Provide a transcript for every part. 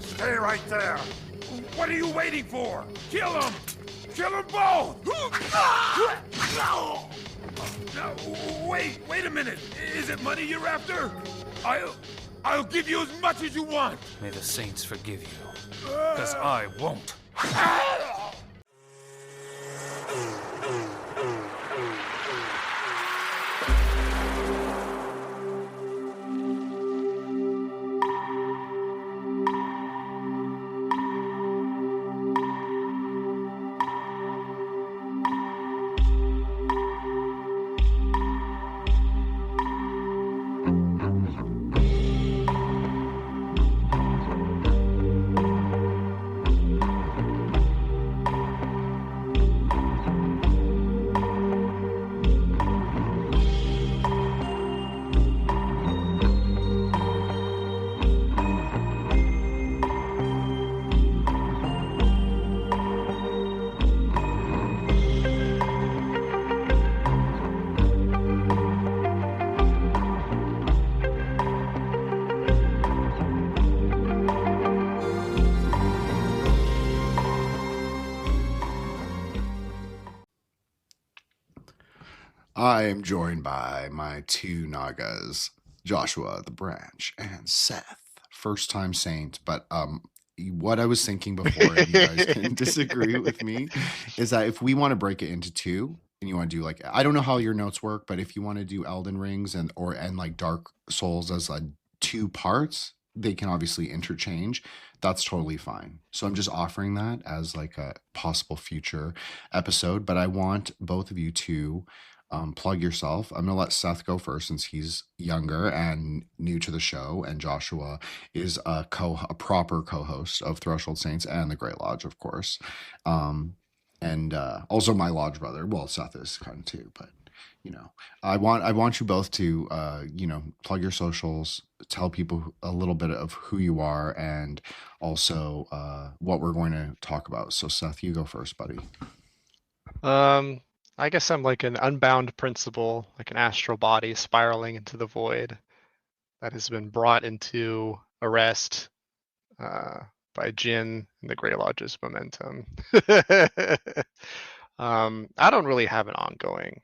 Stay right there. What are you waiting for? Kill him! Kill them both! No, wait a minute. Is it money you're after? I'll give you as much as you want. May the saints forgive you, because I won't. I am joined by my two Nagas, Joshua the Branch and Seth, first time saint. But what I was thinking before, and you guys can disagree with me, is that if we want to break it into two, and you want to do like, I don't know how your notes work, but if you want to do Elden Rings and like Dark Souls as like two parts, they can obviously interchange. That's totally fine. So I'm just offering that as like a possible future episode. But I want both of you to plug yourself. I'm gonna let Seth go first since he's younger and new to the show, and Joshua is a proper co-host of Threshold Saints and the Great Lodge, of course, and also my lodge brother. Well, Seth is kind of too, but you know, I want you both to plug your socials, tell people a little bit of who you are, and also what we're going to talk about. So Seth, you go first, buddy. I guess I'm like an unbound principle, like an astral body spiraling into the void that has been brought into arrest by Jinn and the Grey Lodge's momentum. I don't really have an ongoing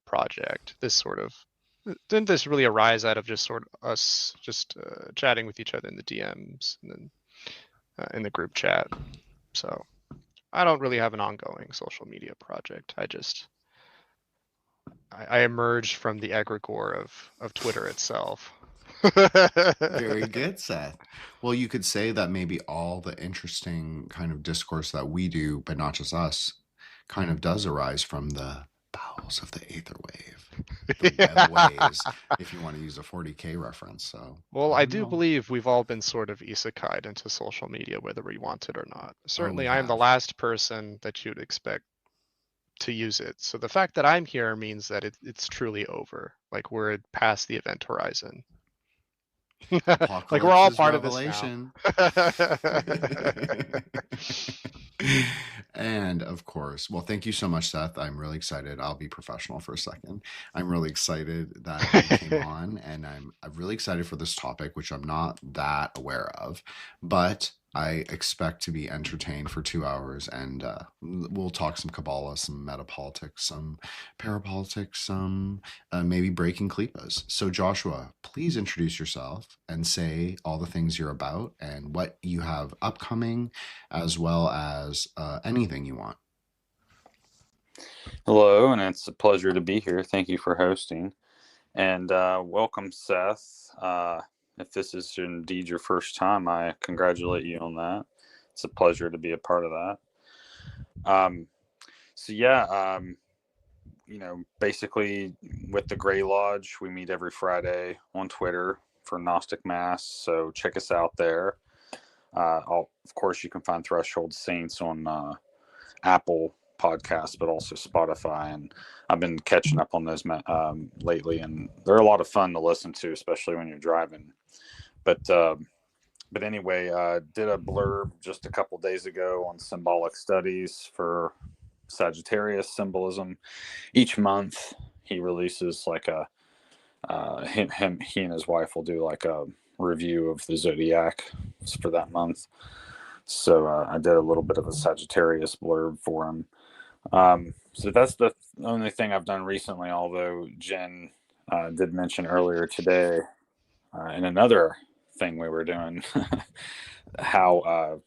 project. Didn't this really arise out of just sort of us just chatting with each other in the DMs and then in the group chat? So I don't really have an ongoing social media project. I emerged from the egregore of Twitter itself. Very good, Seth. Well, you could say that maybe all the interesting kind of discourse that we do, but not just us, kind of does arise from the bowels of the aether wave, the web waves, if you want to use a 40K reference. So, well, I do believe we've all been sort of isekai'd into social media, whether we want it or not. Certainly, I am the last person that you'd expect to use it. So the fact that I'm here means that it's truly over. Like we're past the event horizon. Like we're all part revelation. of this now. And of course, well, thank you so much, Seth. I'm really excited. I'll be professional for a second. I'm really excited that you came on, and I'm really excited for this topic, which I'm not that aware of, but I expect to be entertained for 2 hours, and we'll talk some Kabbalah, some metapolitics, some parapolitics, some maybe breaking Qlippoths. So Joshua, please introduce yourself and say all the things you're about and what you have upcoming, as well as anything you want. Hello, and it's a pleasure to be here. Thank you for hosting. And welcome, Seth. If this is indeed your first time, I congratulate you on that. It's a pleasure to be a part of that. Basically with the Grey Lodge, we meet every Friday on Twitter for Gnostic Mass. So check us out there. Of course, you can find Threshold Saints on Apple Podcasts, but also Spotify. And I've been catching up on those lately, and they're a lot of fun to listen to, especially when you're driving. But anyway, did a blurb just a couple days ago on symbolic studies for Sagittarius symbolism. Each month he releases like he and his wife will do like a review of the zodiac for that month. So I did a little bit of a Sagittarius blurb for him. So that's the only thing I've done recently, although Jen did mention earlier today in another thing we were doing how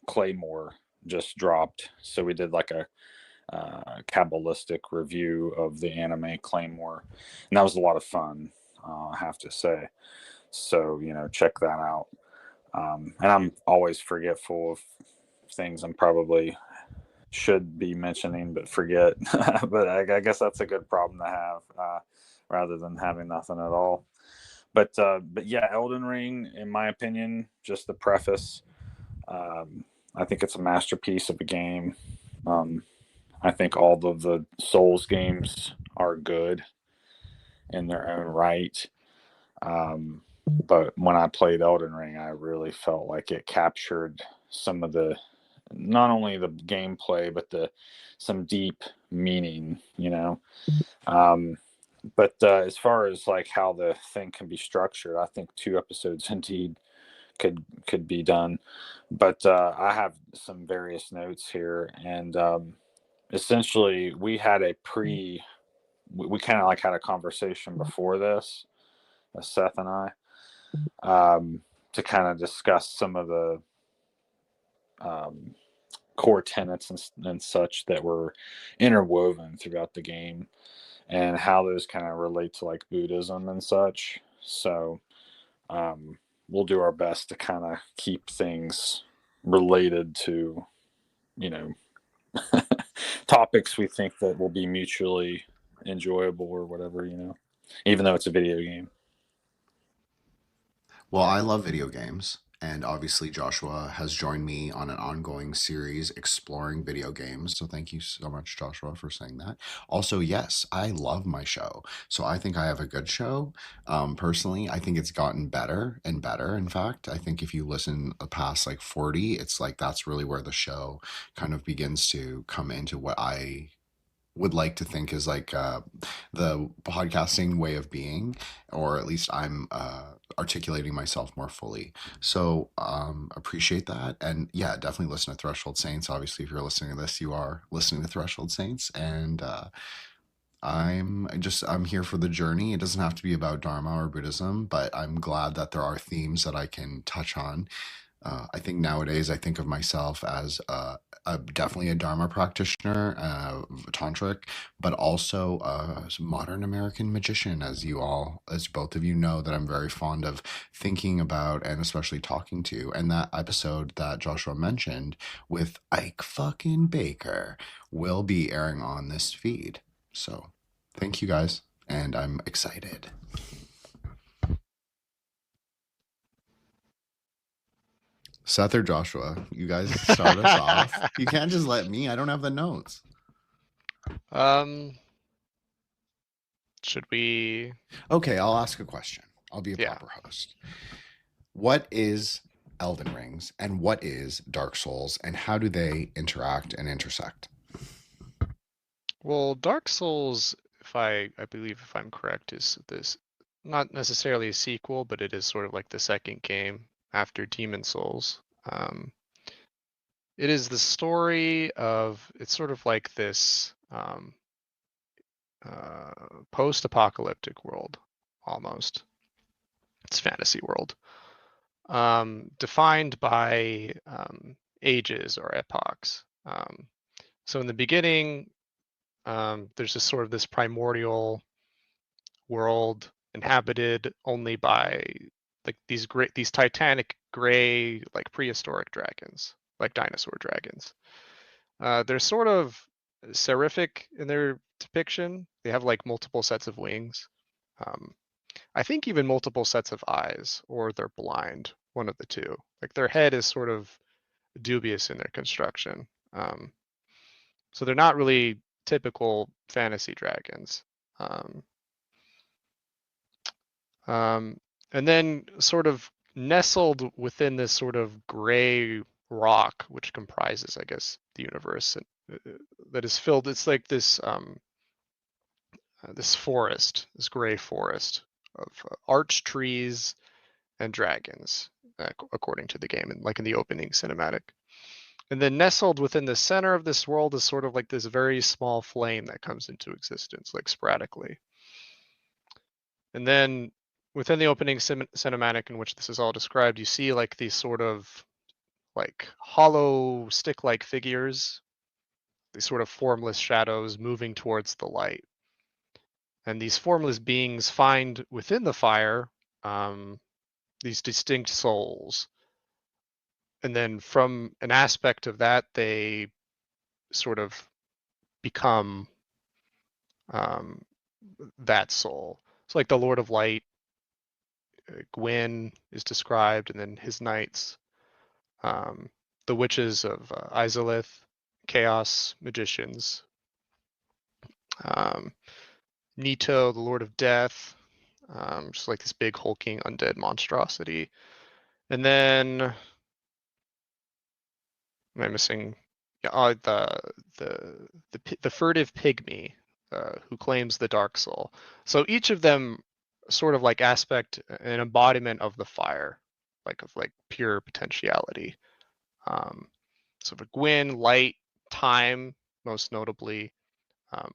Claymore just dropped. So we did like a Kabbalistic review of the anime Claymore, and that was a lot of fun, I have to say. So, check that out. And I'm always forgetful of things I'm probably should be mentioning but forget. But I guess that's a good problem to have, rather than having nothing at all. But yeah, Elden Ring, in my opinion, just the preface, I think it's a masterpiece of a game. I think all of the Souls games are good in their own right. But when I played Elden Ring, I really felt like it captured some of the, not only the gameplay, but some deep meaning, But as far as like how the thing can be structured, I think 2 episodes indeed could be done. But I have some various notes here, and essentially we had we kind of like had a conversation before this, Seth and I, to kind of discuss some of the core tenets and such that were interwoven throughout the game, and how those kind of relate to like Buddhism and such. So we'll do our best to kind of keep things related to, topics we think that will be mutually enjoyable or whatever, even though it's a video game. Well, I love video games, and obviously Joshua has joined me on an ongoing series exploring video games. So thank you so much, Joshua, for saying that. Also, yes, I love my show. So I think I have a good show. Personally, I think it's gotten better and better. In fact, I think if you listen past like 40, it's like that's really where the show kind of begins to come into what I would like to think is like the podcasting way of being, or at least I'm articulating myself more fully. So appreciate that. And yeah, definitely listen to Threshold Saints. Obviously, if you're listening to this, you are listening to Threshold Saints. And I'm here for the journey. It doesn't have to be about Dharma or Buddhism, but I'm glad that there are themes that I can touch on. I think nowadays I think of myself as definitely a Dharma practitioner, tantric, but also a modern American magician, as both of you know, that I'm very fond of thinking about and especially talking to. And that episode that Joshua mentioned with Ike fucking Baker will be airing on this feed. So thank you guys, and I'm excited. Seth or Joshua, you guys start us off. You can't just let me. I don't have the notes. Should we? Okay, I'll ask a question. I'll be a Yeah. proper host. What is Elden Rings and what is Dark Souls, and how do they interact and intersect? Well, Dark Souls, I believe if I'm correct, is this not necessarily a sequel, but it is sort of like the second game after Demon Souls. It is the story of, it's sort of like this post-apocalyptic world, almost. It's fantasy world. Defined by ages or epochs. So in the beginning, there's just sort of this primordial world inhabited only by like these titanic gray, like prehistoric dragons, like dinosaur dragons. They're sort of seraphic in their depiction. They have like multiple sets of wings. I think even multiple sets of eyes, or they're blind, one of the two. Like their head is sort of dubious in their construction. So they're not really typical fantasy dragons. And then sort of nestled within this sort of gray rock, which comprises, I guess, the universe, that is filled. It's like this this forest, this gray forest of arch trees and dragons. according to the game, and like in the opening cinematic. And then nestled within the center of this world is sort of like this very small flame that comes into existence, like sporadically. And then within the opening cinematic in which this is all described, you see like these sort of like hollow stick-like figures, these sort of formless shadows moving towards the light. And these formless beings find within the fire these distinct souls. And then from an aspect of that, they sort of become that soul. So like the Lord of Light, Gwyn is described, and then his knights, the witches of Izalith, chaos magicians, Nito, the Lord of Death, just like this big hulking undead monstrosity. And then, am I missing? Yeah, the furtive pygmy who claims the dark soul. So each of them sort of like aspect an embodiment of the fire, like of like pure potentiality. So for Gwyn, light, time, most notably.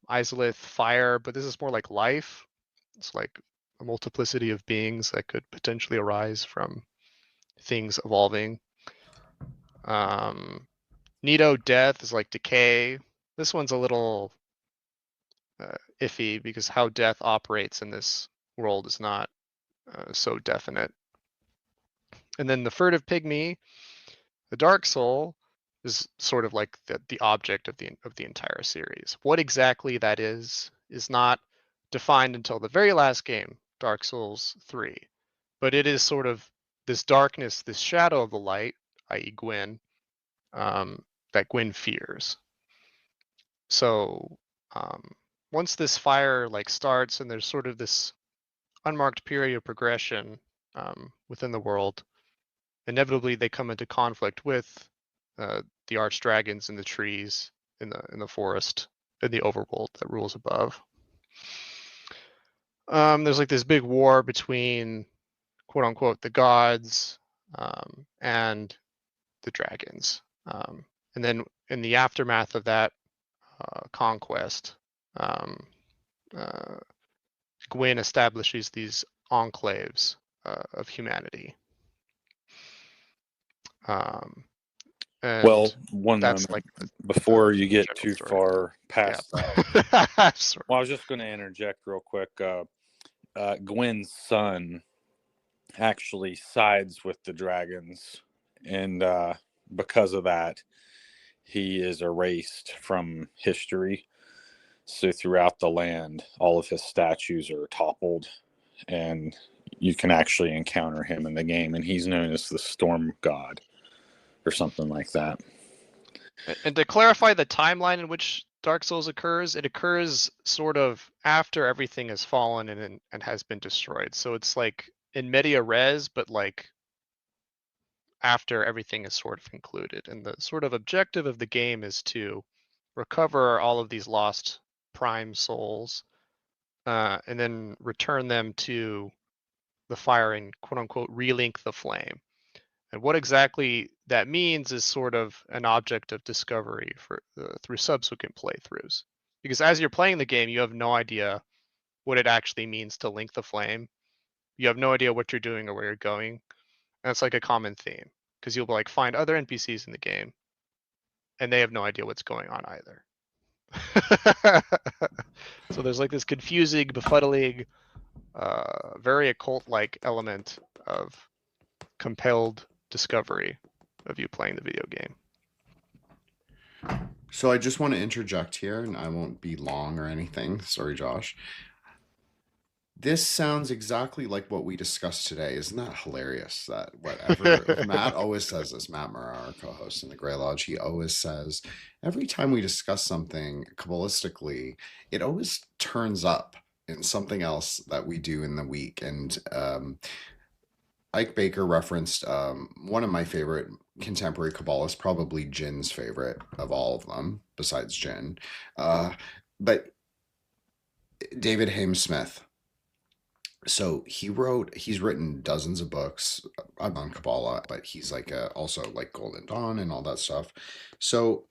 Izalith, fire, but this is more like life. It's like a multiplicity of beings that could potentially arise from things evolving. Nito, death, is like decay. This one's a little iffy because how death operates in this world is not so definite. And then the furtive pygmy, the dark soul, is sort of like the object of the entire series. What exactly that is not defined until the very last game, Dark Souls 3. But it is sort of this darkness, this shadow of the light, i.e. Gwyn, that Gwyn fears. So once this fire like starts and there's sort of this unmarked period of progression within the world, inevitably they come into conflict with the archdragons in the trees, in the forest, in the overworld that rules above. There's like this big war between, quote unquote, the gods and the dragons. And then in the aftermath of that conquest, Gwyn establishes these enclaves of humanity. Well, one that's moment like before you get too story. far past Yeah. that. Well, I was just going to interject real quick. Gwyn's son actually sides with the dragons, and because of that, he is erased from history. So throughout the land, all of his statues are toppled, and you can actually encounter him in the game, and he's known as the Storm God or something like that. And to clarify the timeline in which Dark Souls occurs, it occurs sort of after everything has fallen and has been destroyed. So it's like in media res, but like after everything is sort of concluded. And the sort of objective of the game is to recover all of these lost prime souls and then return them to the fire and, quote unquote, relink the flame. And what exactly that means is sort of an object of discovery for through subsequent playthroughs. Because as you're playing the game, you have no idea what it actually means to link the flame. You have no idea what you're doing or where you're going. And it's like a common theme. Because you'll like find other NPCs in the game, and they have no idea what's going on either. So there's like this confusing, befuddling, very occult-like element of compelled discovery of you playing the video game. So I just want to interject here, and I won't be long or anything. Sorry, Josh. This sounds exactly like what we discussed today. Isn't that hilarious? That whatever Matt always says this, Matt Murrah, our co-host in the Grey Lodge, he always says every time we discuss something Kabbalistically, it always turns up in something else that we do in the week. And Ike Baker referenced one of my favorite contemporary Kabbalists, probably Jin's favorite of all of them, besides Jin. But David Haim Smith, So he's written dozens of books on Kabbalah, but he's like also like Golden Dawn and all that stuff. So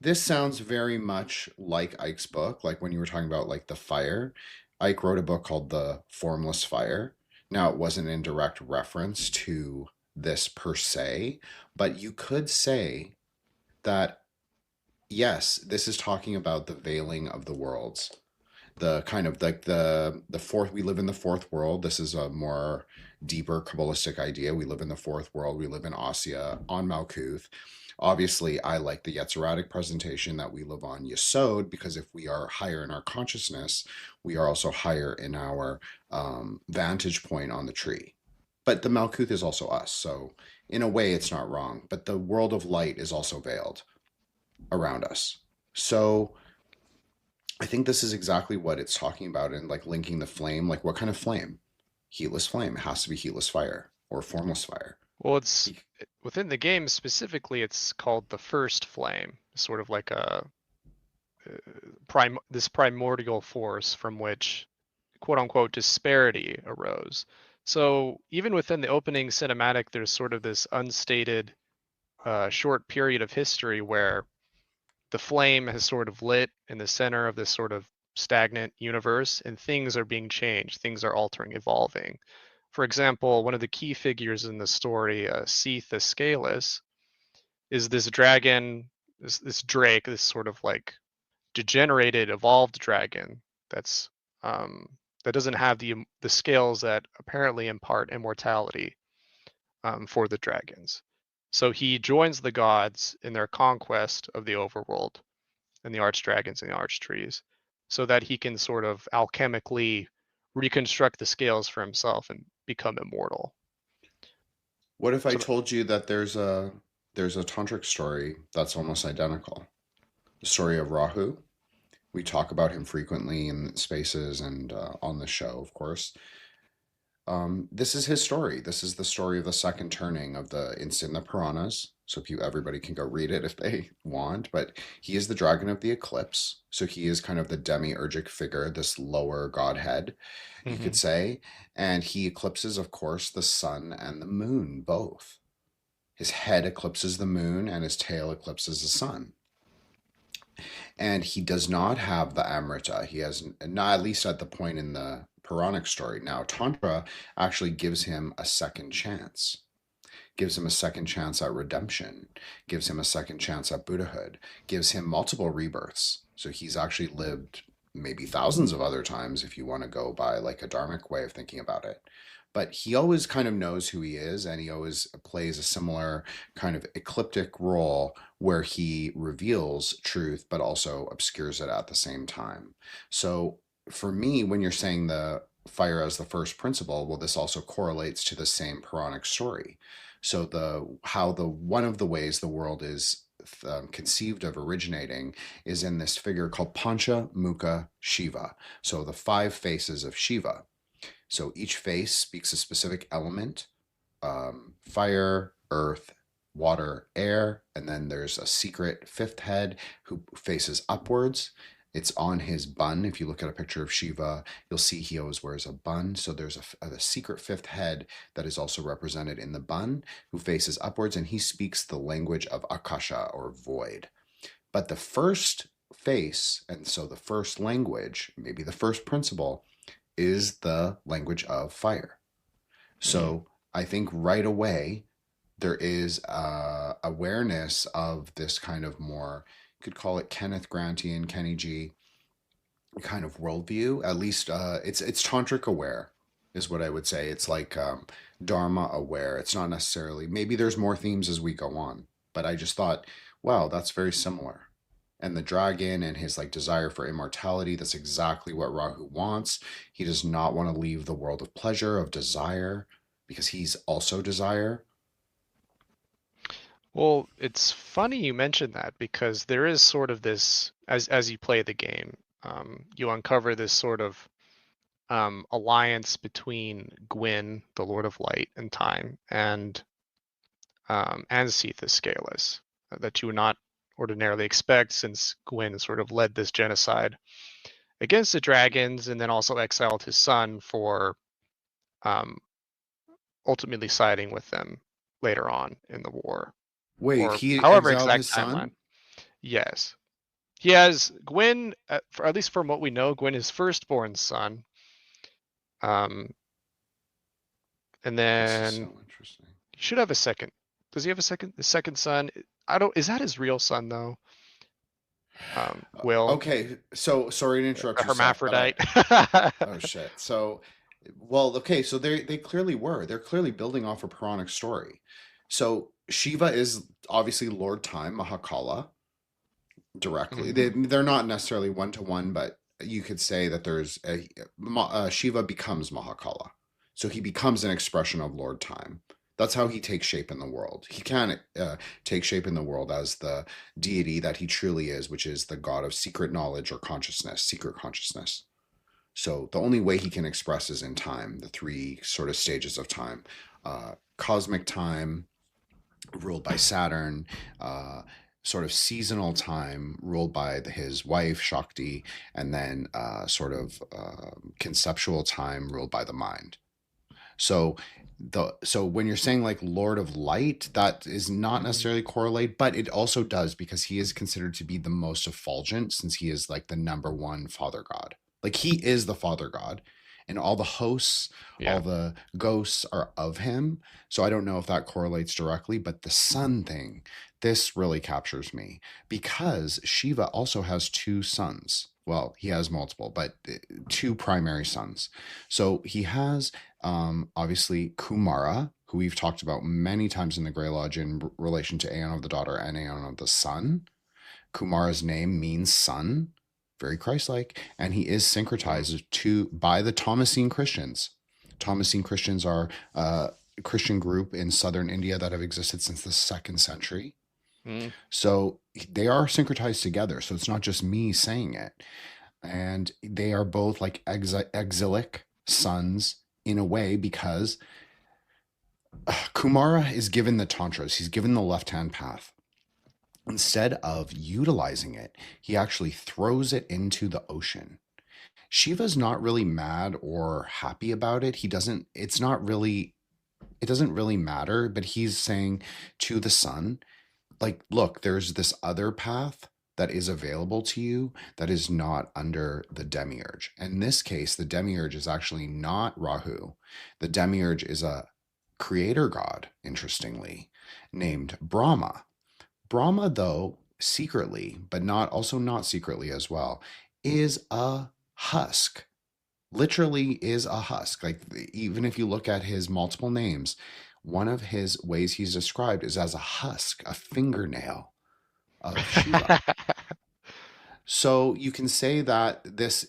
this sounds very much like Ike's book, like when you were talking about like the fire. Ike wrote a book called The Formless Fire. Now, it wasn't in direct reference to this per se, but you could say that yes, this is talking about the veiling of the worlds, the kind of like the fourth. We live in the fourth world. This is a more deeper Kabbalistic idea. We live in the fourth world. We live in Asya on Malkuth. Obviously, I like the Yetziratic presentation that we live on Yesod, because if we are higher in our consciousness, we are also higher in our vantage point on the tree. But the Malkuth is also us, so in a way, it's not wrong. But the world of light is also veiled around us. So I think this is exactly what it's talking about, and like linking the flame. Like, what kind of flame? Heatless flame. It has to be heatless fire or formless fire. Well, it's within the game specifically, it's called the first flame, sort of like a this primordial force from which quote unquote disparity arose. So even within the opening cinematic, there's sort of this unstated short period of history where the flame has sort of lit in the center of this sort of stagnant universe, and things are being changed, things are altering, evolving. For example, one of the key figures in the story, Seth the Scaleless, is this dragon, this drake, this sort of like degenerated, evolved dragon that's that doesn't have the scales that apparently impart immortality for the dragons. So he joins the gods in their conquest of the overworld and the archdragons and the archtrees, so that he can sort of alchemically reconstruct the scales for himself and become immortal. What if I told you that there's a tantric story that's almost identical? The story of Rahu. We talk about him frequently in spaces and on the show, of course. This is his story. This is the story of the second turning of it's in the Puranas. So everybody can go read it if they want. But he is the dragon of the eclipse. So he is kind of the demi-urgic figure, this lower godhead, you could say. And he eclipses, of course, the sun and the moon, both. His head eclipses the moon and his tail eclipses the sun. And he does not have the Amrita. He has, not at least at the point in the Puranic story. Now, Tantra actually gives him a second chance, gives him a second chance at redemption, gives him a second chance at Buddhahood, gives him multiple rebirths. So he's actually lived maybe thousands of other times if you want to go by like a dharmic way of thinking about it. But he always kind of knows who he is, and he always plays a similar kind of ecliptic role where he reveals truth but also obscures it at the same time. So for me, when you're saying the fire as the first principle, well, this also correlates to the same Puranic story. So one of the ways the world is conceived of originating is in this figure called Pancha Mukha Shiva. So the 5 faces of Shiva. So each face speaks a specific element: fire, earth, water, air, and then there's a secret 5th head who faces upwards. It's on his bun. If you look at a picture of Shiva, you'll see he always wears a bun. So there's a secret 5th head that is also represented in the bun, who faces upwards, and he speaks the language of Akasha, or void. But the first face, and so the first language, maybe the first principle, is the language of fire. So I think right away there is awareness of this kind of more, you could call it Kenneth Grantian, Kenny G kind of worldview. At least it's tantric aware is what I would say. It's like Dharma aware. It's not necessarily, maybe there's more themes as we go on, but I just thought, wow, that's very similar. And the dragon and his like desire for immortality, that's exactly what Rahu wants. He does not want to leave the world of pleasure, of desire, because he's also desire. Well, it's funny you mentioned that, because there is sort of this, as you play the game, you uncover this sort of alliance between Gwyn, the Lord of Light and Time, and Seth the Scaleless, that you would not ordinarily expect, since Gwyn sort of led this genocide against the dragons and then also exiled his son for um, ultimately siding with them later on in the war. Wait, Or he however exiled exact his timeline. son? Yes. He has Gwyn, at least from what we know, Gwyn is firstborn son. And This is then so interesting. he should have a second. Does he have a second? The second son? Is that his real son though? Will, Okay, so sorry to interrupt a you, Seth, but hermaphrodite. oh shit. So, well, okay, so they clearly were. They're clearly building off a Puranic story. So Shiva is obviously Lord Time, Mahakala, directly. They're not necessarily one to one, but you could say that there's Shiva becomes Mahakala. So he becomes an expression of Lord Time. That's how he takes shape in the world. He can take shape in the world as the deity that he truly is, which is the god of secret knowledge or consciousness, secret consciousness. So the only way he can express is in time, the three sort of stages of time. Cosmic time, ruled by Saturn, sort of seasonal time, ruled by his wife, Shakti, and then sort of conceptual time, ruled by the mind. So when you're saying like Lord of Light, that is not necessarily correlate, but it also does because he is considered to be the most effulgent since he is like the number one father god. Like he is the father god, and all the hosts, all the ghosts are of him. So I don't know if that correlates directly, but the sun thing, this really captures me because Shiva also has two sons. Well, he has multiple, but two primary sons. So he has obviously Kumara, who we've talked about many times in the Grey Lodge in relation to Aeon of the Daughter and Aeon of the Sun. Kumara's name means sun, very Christ-like, and he is syncretized by the Thomasine Christians. Thomasine Christians are a Christian group in southern India that have existed since the 2nd century. So they are syncretized together. So it's not just me saying it. And they are both like exilic sons in a way because Kumara is given the tantras. He's given the left-hand path. Instead of utilizing it, he actually throws it into the ocean. Shiva's not really mad or happy about it. It doesn't really matter, but he's saying to the sun, like, look, there's this other path that is available to you that is not under the Demi-Urge. In this case, the Demi-Urge is actually not Rahu. The Demi-Urge is a creator god, interestingly, named Brahma. Brahma, though, secretly, but not secretly as well, is a husk. Literally is a husk. Like, even if you look at his multiple names, one of his ways he's described is as a husk, a fingernail of Shiva. So you can say that this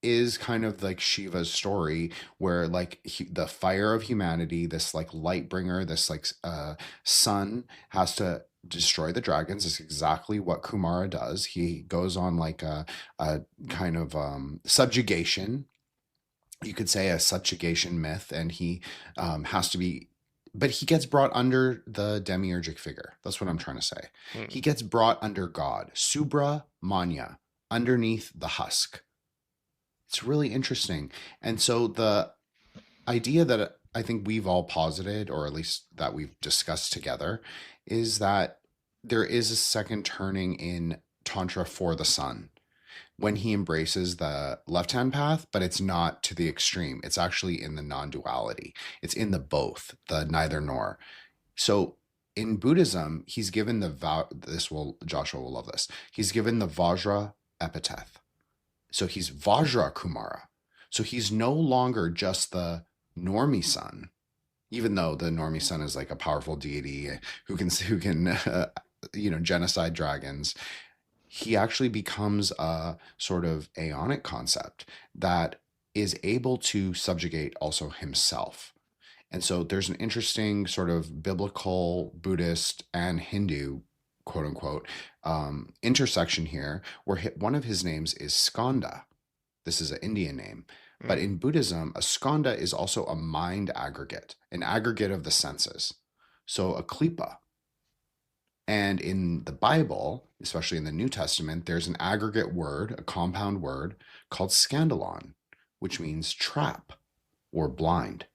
is kind of like Shiva's story where like the fire of humanity, this like light bringer, this like sun has to destroy the dragons. Is exactly what Kumara does. He goes on like a kind of subjugation. You could say a subjugation myth, and he has to be, but he gets brought under the demiurgic figure. That's what I'm trying to say. He gets brought under God, Subra Manya, underneath the husk. It's really interesting. And so the idea that I think we've all posited, or at least that we've discussed together, is that there is a second turning in Tantra for the sun when he embraces the left-hand path, but it's not to the extreme. It's actually in the non-duality. It's in the both, the neither nor. So in Buddhism, he's given Joshua will love this. He's given the Vajra epithet. So he's Vajra Kumara. So he's no longer just the normie son, even though the normie son is like a powerful deity who can genocide dragons. He actually becomes a sort of Aeonic concept that is able to subjugate also himself. And so there's an interesting sort of biblical, Buddhist, and Hindu, quote unquote, intersection here where one of his names is Skanda. This is an Indian name. But in Buddhism, a skanda is also a mind aggregate, an aggregate of the senses. So a Qlippoth. And in the Bible, especially in the New Testament, there's an aggregate word, a compound word called scandalon, which means trap or blind.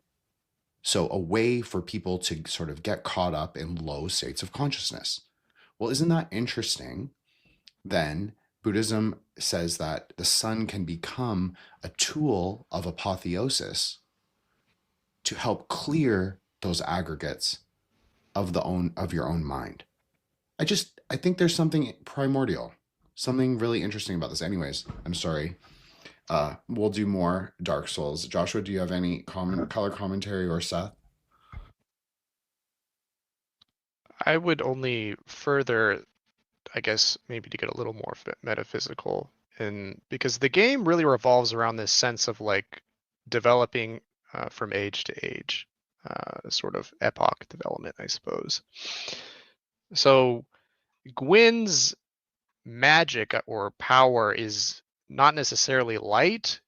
So a way for people to sort of get caught up in low states of consciousness. Well, isn't that interesting? Then Buddhism says that the sun can become a tool of apotheosis to help clear those aggregates of your own mind. I think there's something primordial, something really interesting about this. Anyways, I'm sorry. We'll do more Dark Souls. Joshua, do you have any color commentary, or Seth? I would only further, I guess, maybe to get a little more metaphysical, and because the game really revolves around this sense of like developing from age to age, sort of epoch development, I suppose. So Gwyn's magic or power is not necessarily light,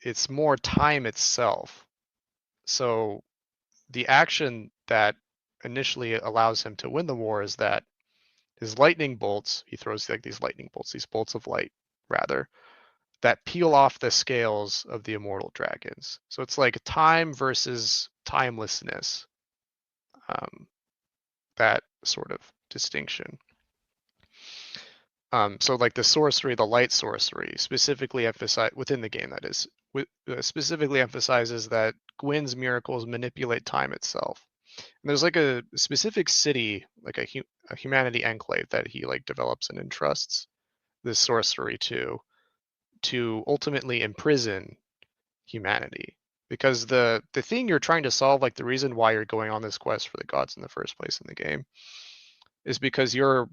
it's more time itself. So the action that initially allows him to win the war is that his lightning bolts, he throws like these lightning bolts, these bolts of light rather, that peel off the scales of the immortal dragons. So it's like time versus timelessness, that sort of distinction. So like the sorcery, the light sorcery, specifically emphasize within the game, that is, specifically emphasizes that Gwyn's miracles manipulate time itself. And there's like a specific city, like a humanity enclave that he like develops and entrusts this sorcery to ultimately imprison humanity. Because the thing you're trying to solve, like the reason why you're going on this quest for the gods in the first place in the game, is because you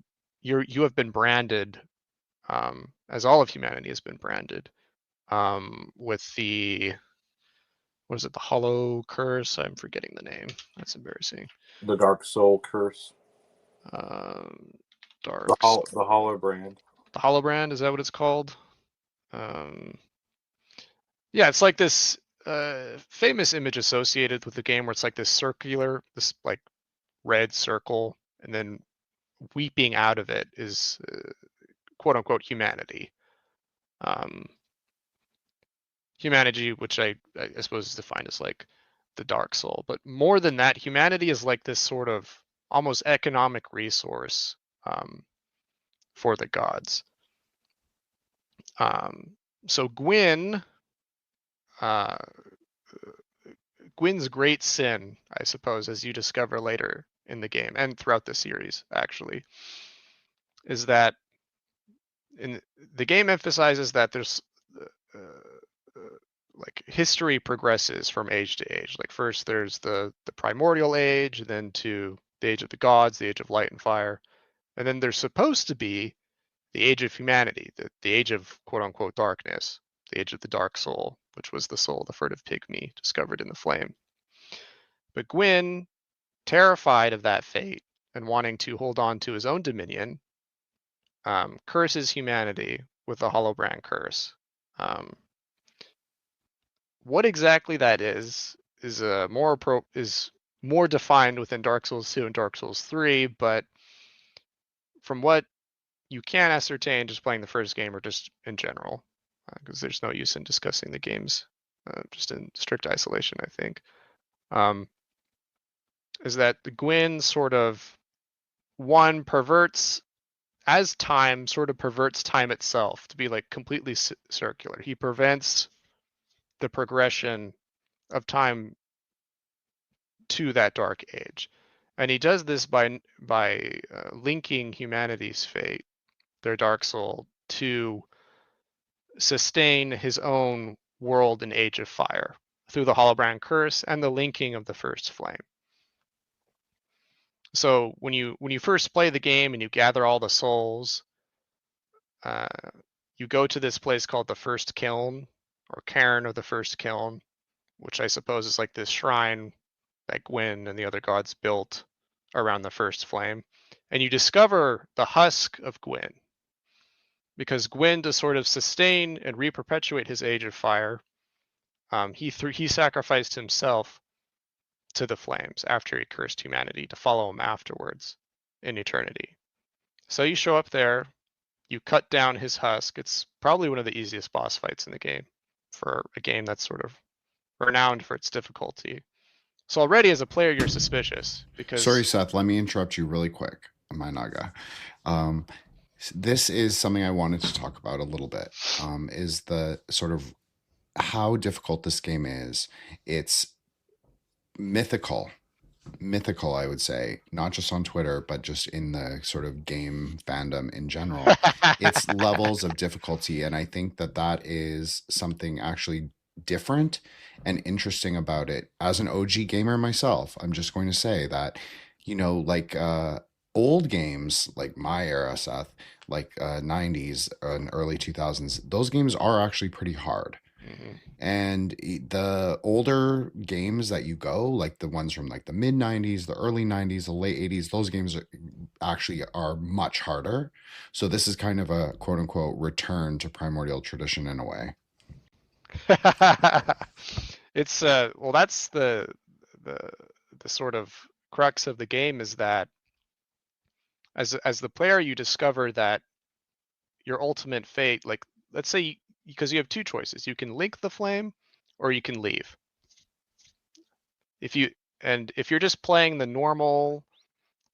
have been branded, as all of humanity has been branded, with the, what is it, the hollow curse? I'm forgetting the name. That's embarrassing. The Dark Soul Curse. Dark The Soul. Hollow Brand. The hollow brand, is that what it's called? Yeah, it's like this famous image associated with the game where it's like this circular, this like red circle, and then weeping out of it is quote unquote humanity. Humanity, which I suppose is defined as like the dark soul, but more than that, humanity is like this sort of almost economic resource for the gods. So Gwyn's great sin, I suppose, as you discover later in the game and throughout the series, actually, is that the game emphasizes that there's like history progresses from age to age. Like first there's the primordial age, then to the age of the gods, the age of light and fire, and then there's supposed to be the age of humanity, the age of quote unquote darkness, the age of the dark soul, which was the soul of the furtive pygmy discovered in the flame. But Gwyn, terrified of that fate and wanting to hold on to his own dominion, curses humanity with the Hollowbrand curse. What exactly that is more defined within Dark Souls 2 and Dark Souls 3, but from what you can ascertain just playing the first game or just in general, because there's no use in discussing the games just in strict isolation, I think, is that the Gwyn sort of, one, perverts, as time, sort of perverts time itself to be like completely circular. He prevents the progression of time to that dark age. And he does this by linking humanity's fate, their dark soul, to sustain his own world and age of fire through the Hollowbrand curse and the linking of the first flame. So when you first play the game and you gather all the souls, you go to this place called the First Kiln, or Cairn of the First Kiln, which I suppose is like this shrine that Gwyn and the other gods built around the first flame. And you discover the husk of Gwyn. Because Gwyn, to sort of sustain and re-perpetuate his age of fire, he sacrificed himself to the flames after he cursed humanity to follow him afterwards in eternity. So you show up there, you cut down his husk. It's probably one of the easiest boss fights in the game for a game that's sort of renowned for its difficulty. So already as a player, you're suspicious because. Sorry, Seth. Let me interrupt you really quick, my naga. This is something I wanted to talk about a little bit. Is the sort of how difficult this game is. It's mythical, I would say, not just on Twitter, but just in the sort of game fandom in general. It's levels of difficulty, and I think that is something actually different and interesting about it. As an OG gamer myself, I'm just going to say that, like old games like my era, Seth, like 90s and early 2000s, those games are actually pretty hard. And the older games that you go, like the ones from like the mid 90s, the early 90s, the late 80s, those games actually are much harder. So this is kind of a quote unquote return to primordial tradition in a way. It's well, that's the sort of crux of the game, is that as the player you discover that your ultimate fate, like let's say, because you have two choices, you can link the flame or you can leave. If you're just playing the normal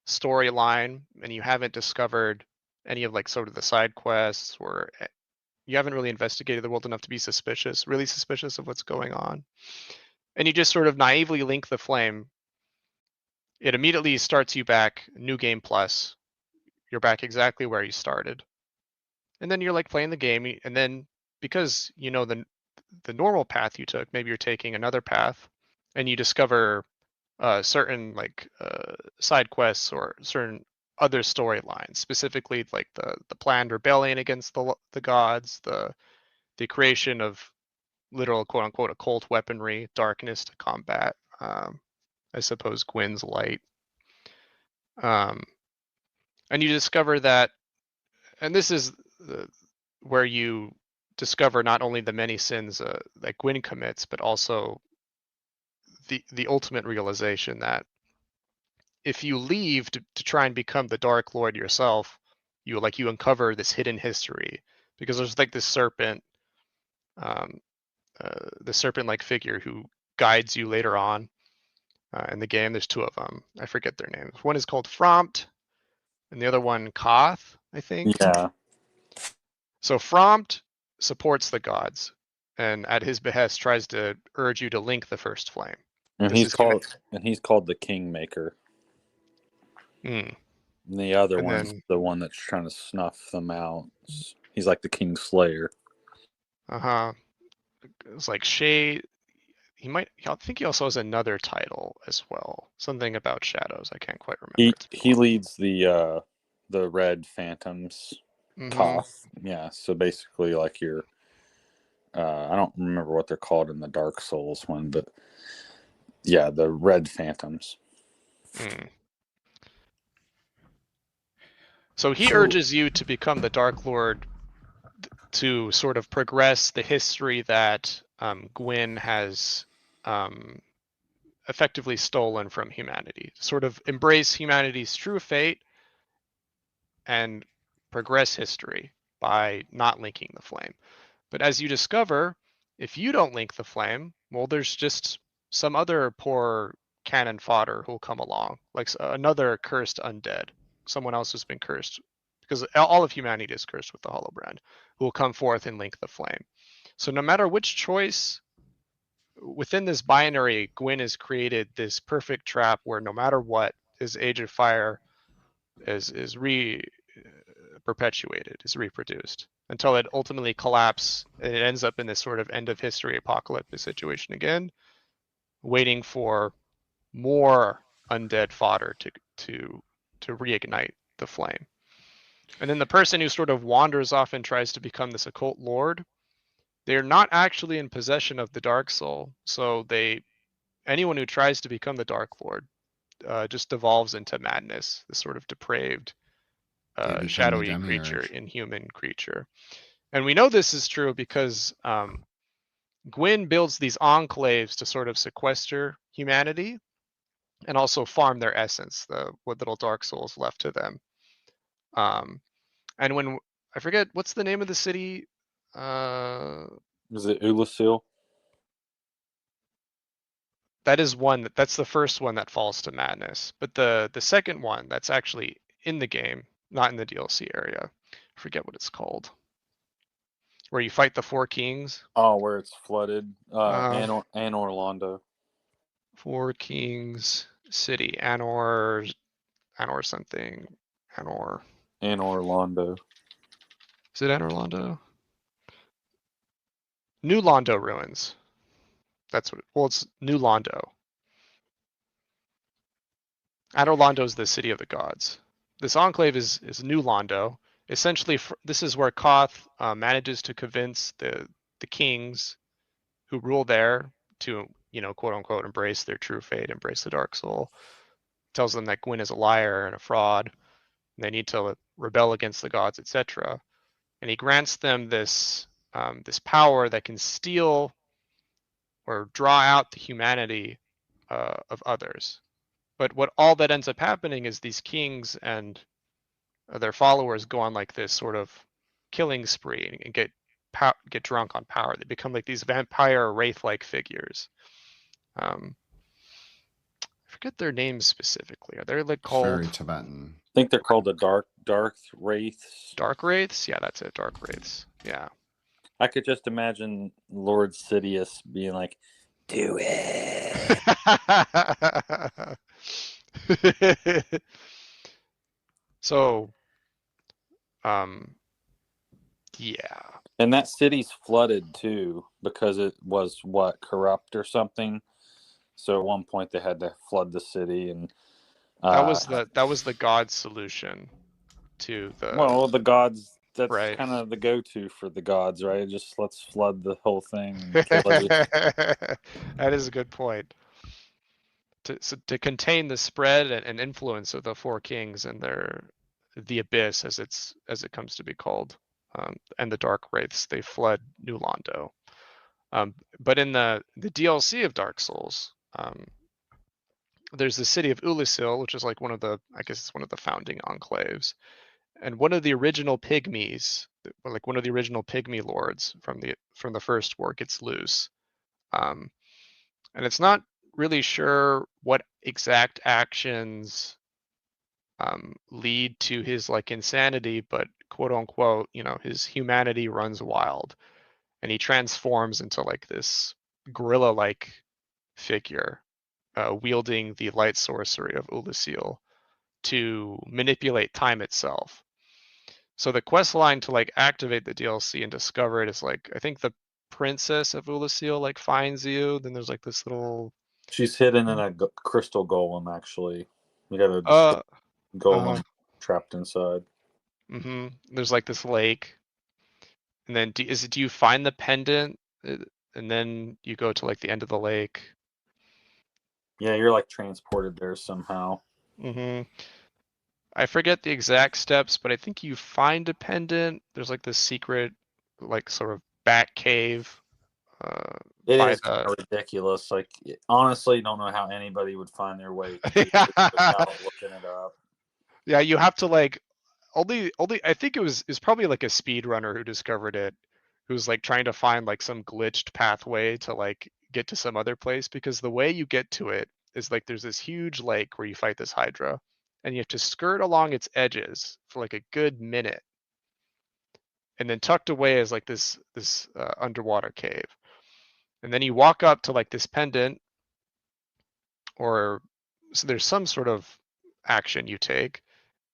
storyline and you haven't discovered any of like sort of the side quests, or you haven't really investigated the world enough to be really suspicious of what's going on, and you just sort of naively link the flame, it immediately starts you back, new game plus. You're back exactly where you started. And then you're like playing the game, and then because you know the normal path you took, maybe you're taking another path, and you discover certain like side quests or certain other storylines, specifically like the planned rebellion against the gods, the creation of literal quote unquote occult weaponry, darkness to combat, I suppose Gwyn's light. And you discover that, and this is where you discover not only the many sins that Gwyn commits, but also the ultimate realization that if you leave to try and become the Dark Lord yourself, you uncover this hidden history, because there's like this serpent, the serpent-like figure who guides you later on in the game. There's two of them. I forget their names. One is called Frompt, and the other one Koth, I think. Yeah. So Frompt supports the gods, and at his behest tries to urge you to link the first flame. And he's called the Kingmaker. Mm. And the other And one's then, the one that's trying to snuff them out. He's like the King Slayer. It's like Shade. I think he also has another title as well. Something about shadows. I can't quite remember. He leads the Red Phantoms. Koth. Yeah. So basically, like your I don't remember what they're called in the Dark Souls one, but yeah, the Red Phantoms. So he urges you to become the Dark Lord to sort of progress the history that Gwyn has effectively stolen from humanity, sort of embrace humanity's true fate and progress history by not linking the flame. But as you discover, if you don't link the flame, well, there's just some other poor cannon fodder who'll come along, like another cursed undead, someone else who's been cursed, because all of humanity is cursed with the Hollow Brand, who will come forth and link the flame. So no matter which choice within this binary, Gwyn has created this perfect trap where no matter what, his Age of Fire is perpetuated, is reproduced, until it ultimately collapses, and it ends up in this sort of end of history apocalyptic situation again, waiting for more undead fodder to reignite the flame. And then the person who sort of wanders off and tries to become this occult lord, they're not actually in possession of the dark soul. So anyone who tries to become the Dark Lord just devolves into madness, this sort of depraved, shadowy creature, inhuman creature. And we know this is true because Gwyn builds these enclaves to sort of sequester humanity and also farm their essence, what little dark souls left to them. And when I forget what's the name of the city. Is it Ulasil? that is one that's the first one that falls to madness. But the second one that's actually in the game, not in the DLC area, I forget what it's called, where you fight the four kings. Oh, where it's flooded. Uh, And Orlando. Four Kings City, Anor something, Anor. And Orlando. Is it Anor Londo? New Londo ruins. That's what. Well, it's New Londo. Anor Londo is the city of the gods. This enclave is New Londo. Essentially, this is where Koth manages to convince the kings who rule there to, quote unquote, embrace their true fate, embrace the dark soul. Tells them that Gwyn is a liar and a fraud. And they need to rebel against the gods, etc. And he grants them this this power that can steal or draw out the humanity of others. But what all that ends up happening is these kings and their followers go on like this sort of killing spree and get drunk on power. They become like these vampire wraith-like figures. I forget their names specifically. Are they like It's called very Tibetan. I think they're called the Dark Wraiths. Dark Wraiths? Yeah, that's it. Dark Wraiths. Yeah. I could just imagine Lord Sidious being like, "Do it." So, yeah. And that city's flooded too because it was corrupt or something. So at one point they had to flood the city, and That was the god's solution to the the gods. That's right. kind of the go-to for the gods, right? Just let's flood the whole thing and kill everything. That is a good point. To contain the spread and influence of the four kings and the abyss, as it comes to be called, and the dark wraiths, they fled New Londo. But in the DLC of Dark Souls, there's the city of Ulasil, which is like one of the founding enclaves, and one of the original pygmies, like one of the original pygmy lords from the first war, gets loose, and it's not really sure what exact actions lead to his like insanity, but quote unquote, his humanity runs wild, and he transforms into like this gorilla-like figure, wielding the light sorcery of Ulasil to manipulate time itself. So the quest line to like activate the DLC and discover it is like, I think the princess of Ulasil like finds you. Then there's like this little. She's hidden in a crystal golem. Actually, you got a golem trapped inside. There's like this lake, and then do you find the pendant, and then you go to like the end of the lake? Yeah, you're like transported there somehow. I forget the exact steps, but I think you find a pendant. There's like this secret, like sort of bat cave. It is kind of ridiculous. Like, honestly, don't know how anybody would find their way without looking it up. Yeah, you have to like only. I think it was probably like a speedrunner who discovered it, who's like trying to find like some glitched pathway to like get to some other place, because the way you get to it is like there's this huge lake where you fight this Hydra, and you have to skirt along its edges for like a good minute, and then tucked away is like this underwater cave, and then you walk up to like this pendant, or so there's some sort of action you take,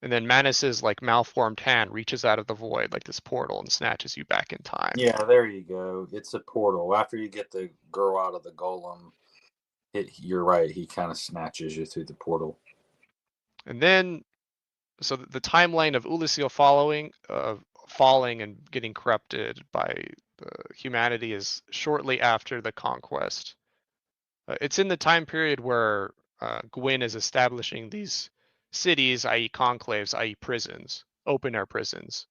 and then Manus's like malformed hand reaches out of the void like this portal and snatches you back in time. Yeah, there you go. It's a portal. After you get the girl out of the golem, you're right. He kind of snatches you through the portal. And then, so the timeline of Ulasil falling and getting corrupted by humanity is shortly after the conquest. It's in the time period where Gwyn is establishing these cities, i.e. conclaves, i.e. prisons, open air prisons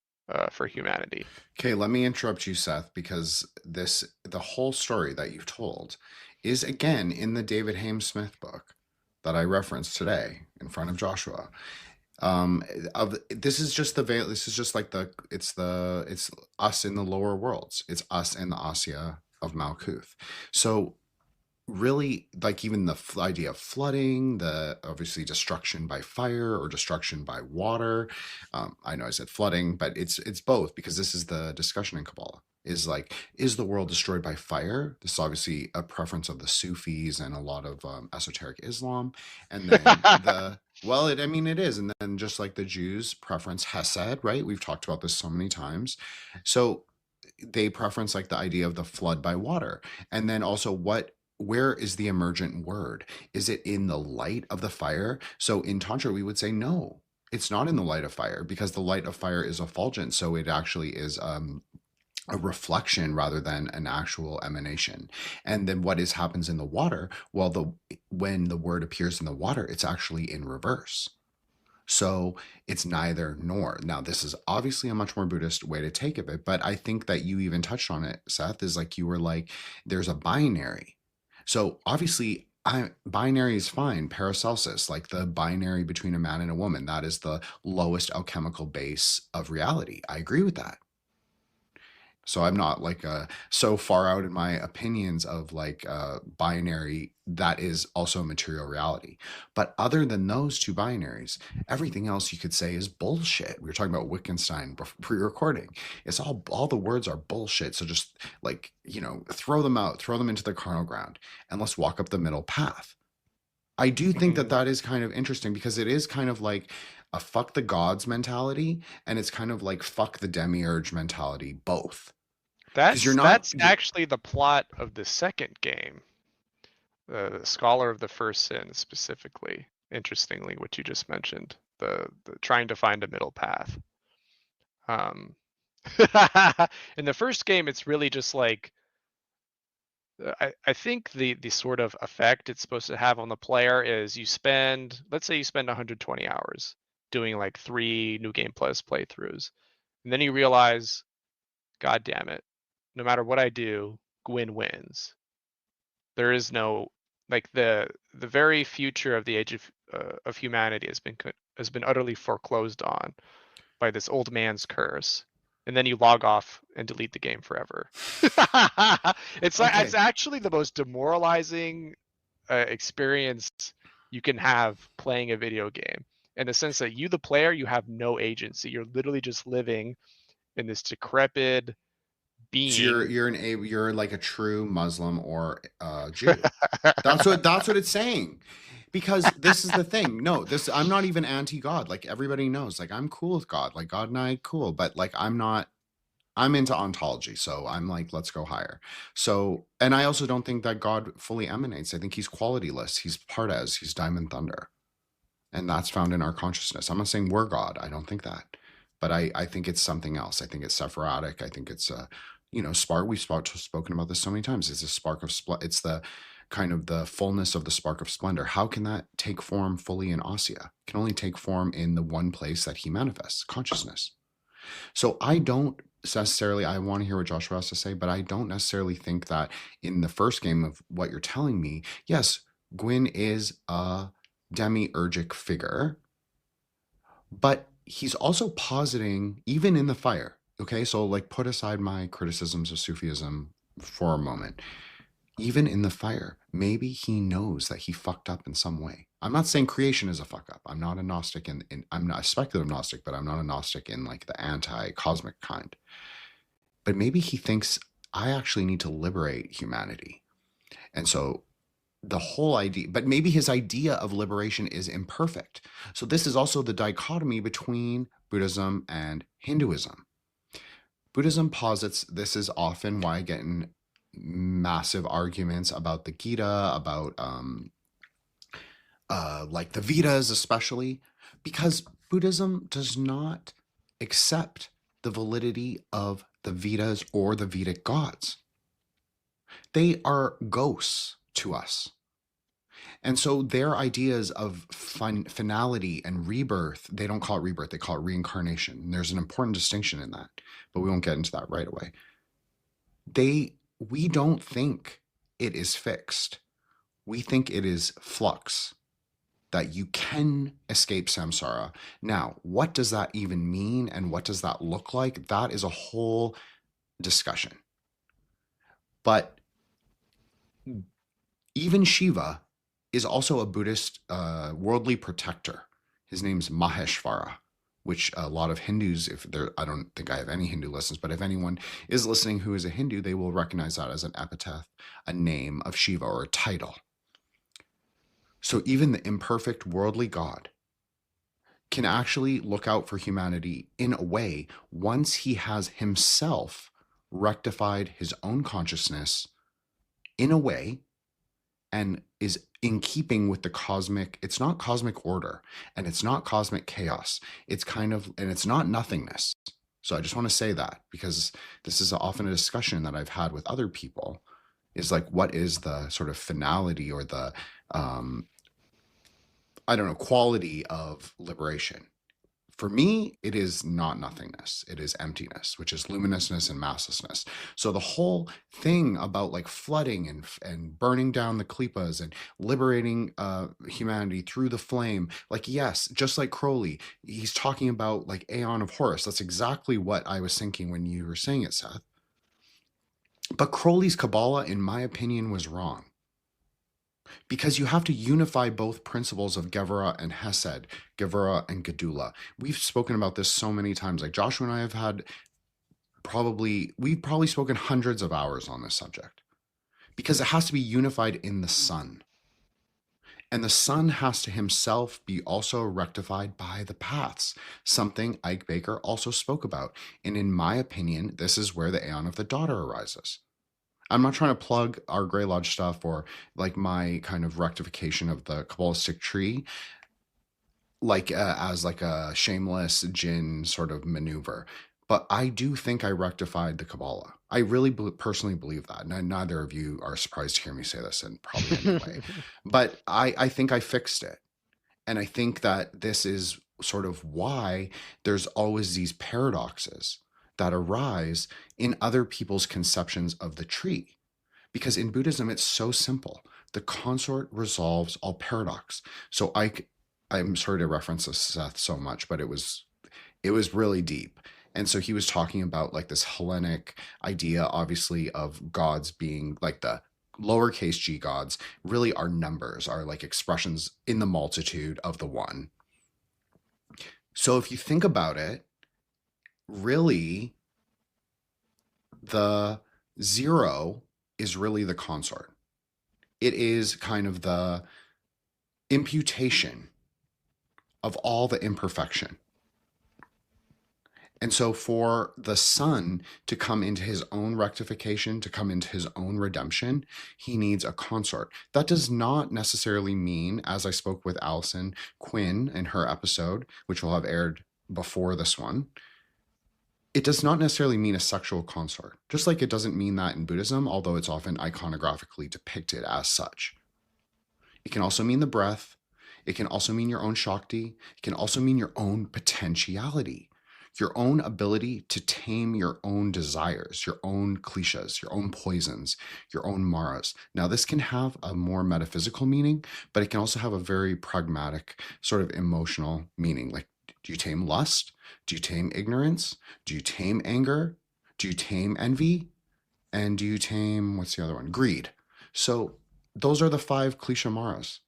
for humanity. Okay, let me interrupt you, Seth, because the whole story that you've told is again in the David Haim Smith book that I referenced today in front of Joshua. This is just the veil. This is just like it's us in the lower worlds. It's us in the Asya of Malkuth. So really, like, even the idea of flooding, the obviously destruction by fire or destruction by water. I know I said flooding, but it's both, because this is the discussion in Kabbalah, is like, is the world destroyed by fire? This is obviously a preference of the Sufis and a lot of esoteric Islam. And then well, I mean, it is. And then just like the Jews preference Hesed, right? We've talked about this so many times. So they preference like the idea of the flood by water. And then also, where is the emergent word? Is it in the light of the fire? So in Tantra, we would say, no, it's not in the light of fire, because the light of fire is effulgent. So it actually is a reflection rather than an actual emanation. And then what happens in the water? Well, when the word appears in the water, it's actually in reverse. So it's neither nor. Now, this is obviously a much more Buddhist way to take of it, but I think that you even touched on it, Seth, is like, you were like, there's a binary. So obviously, binary is fine. Paracelsus, like the binary between a man and a woman, that is the lowest alchemical base of reality. I agree with that. So I'm not like so far out in my opinions of like binary that is also material reality. But other than those two binaries, everything else you could say is bullshit. We were talking about Wittgenstein pre-recording. It's all the words are bullshit. So just like, throw them out, throw them into the carnal ground, and let's walk up the middle path. I do think that is kind of interesting, because it is kind of like a fuck the gods mentality, and it's kind of like fuck the Demi-Urge mentality, both. That's actually the plot of the second game, the Scholar of the First Sin, specifically. Interestingly, what you just mentioned, the trying to find a middle path. In the first game, it's really just like, I think the sort of effect it's supposed to have on the player is, let's say you spend 120 hours doing like 3 New Game Plus playthroughs, and then you realize, God damn it, no matter what I do, Gwyn wins. There is no, like, the very future of the age of humanity has been utterly foreclosed on by this old man's curse. And then you log off and delete the game forever. It's like, it's actually the most demoralizing experience you can have playing a video game, in the sense that you, the player, you have no agency. You're literally just living in this decrepit being. So you're like a true Muslim or Jew. That's what it's saying. Because this is the thing. No, I'm not even anti-God. Like, everybody knows, like, I'm cool with God. Like, God and I cool, but like, I'm into ontology. So I'm like, let's go higher. So, and I also don't think that God fully emanates. I think he's qualityless. He's Pardes. He's Diamond Thunder. And that's found in our consciousness. I'm not saying we're God. I don't think that. But I think it's something else. I think it's Sephirotic. I think it's spark. We've spoken about this so many times. It's a spark of it's the kind of the fullness of the spark of splendor. How can that take form fully in Asya? It can only take form in the one place that he manifests, consciousness. So I don't necessarily, I want to hear what Joshua has to say, but I don't necessarily think that in the first game of what you're telling me, yes, Gwyn is a demiurgic figure, but he's also positing, even in the fire, okay? So like, put aside my criticisms of Sufism for a moment. Even in the fire, maybe he knows that he fucked up in some way. I'm not saying creation is a fuck up. I'm not a Gnostic I'm not a speculative Gnostic, but I'm not a Gnostic in like the anti-cosmic kind. But maybe he thinks, I actually need to liberate humanity. And so the whole idea, but maybe his idea of liberation is imperfect. So this is also the dichotomy between Buddhism and Hinduism. Buddhism posits, this is often why I get in massive arguments about the Gita, about like the Vedas especially, because Buddhism does not accept the validity of the Vedas or the Vedic gods. They are ghosts to us. And so their ideas of finality and rebirth, they don't call it rebirth, they call it reincarnation. And there's an important distinction in that, but we won't get into that right away. We don't think it is fixed. We think it is flux, that you can escape samsara. Now, what does that even mean, and what does that look like? That is a whole discussion. But Even Shiva is also a Buddhist worldly protector. His name's Maheshvara, which a lot of Hindus, I don't think I have any Hindu listeners, but if anyone is listening who is a Hindu, they will recognize that as an epithet, a name of Shiva, or a title. So even the imperfect worldly God can actually look out for humanity in a way once he has himself rectified his own consciousness in a way and is in keeping with the cosmic. It's not cosmic order and it's not cosmic chaos. It's kind of, and it's not nothingness. So I just want to say that, because this is often a discussion that I've had with other people, is like, what is the sort of finality or the, I don't know, quality of liberation? For me, it is not nothingness. It is emptiness, which is luminousness and masslessness. So the whole thing about like flooding and burning down the Qlippoths and liberating humanity through the flame, like, yes, just like Crowley, he's talking about like Aeon of Horus. That's exactly what I was thinking when you were saying it, Seth. But Crowley's Kabbalah, in my opinion, was wrong. Because you have to unify both principles of Gevurah and Hesed, Gevurah and Gedula. We've spoken about this so many times. Like Joshua and I have had we've probably spoken hundreds of hours on this subject, because it has to be unified in the Son. And the Son has to himself be also rectified by the paths, something Ike Baker also spoke about. And in my opinion, this is where the Aeon of the Daughter arises. I'm not trying to plug our Grey Lodge stuff or like my kind of rectification of the Kabbalistic tree, like as like a shameless jinn sort of maneuver. But I do think I rectified the Kabbalah. I really personally believe that. And neither of you are surprised to hear me say this, and probably anyway. But I think I fixed it. And I think that this is sort of why there's always these paradoxes that arise in other people's conceptions of the tree. Because in Buddhism, it's so simple. The consort resolves all paradox. So I'm sorry to reference this, Seth, so much, but it was really deep. And so he was talking about like this Hellenic idea, obviously, of gods being like the lowercase g gods really are numbers, are like expressions in the multitude of the one. So if you think about it, really, the zero is really the consort. It is kind of the imputation of all the imperfection. And so for the Son to come into his own rectification, to come into his own redemption, he needs a consort. That does not necessarily mean, as I spoke with Allison Quinn in her episode, which will have aired before this one, it does not necessarily mean a sexual consort, just like it doesn't mean that in Buddhism, although it's often iconographically depicted as such. It can also mean the breath. It can also mean your own Shakti. It can also mean your own potentiality, your own ability to tame your own desires, your own klishas, your own poisons, your own maras. Now, this can have a more metaphysical meaning, but it can also have a very pragmatic sort of emotional meaning. Like, do you tame lust? Do you tame ignorance? Do you tame anger? Do you tame envy? And do you tame, what's the other one? Greed. So those are the 5 klesha maras.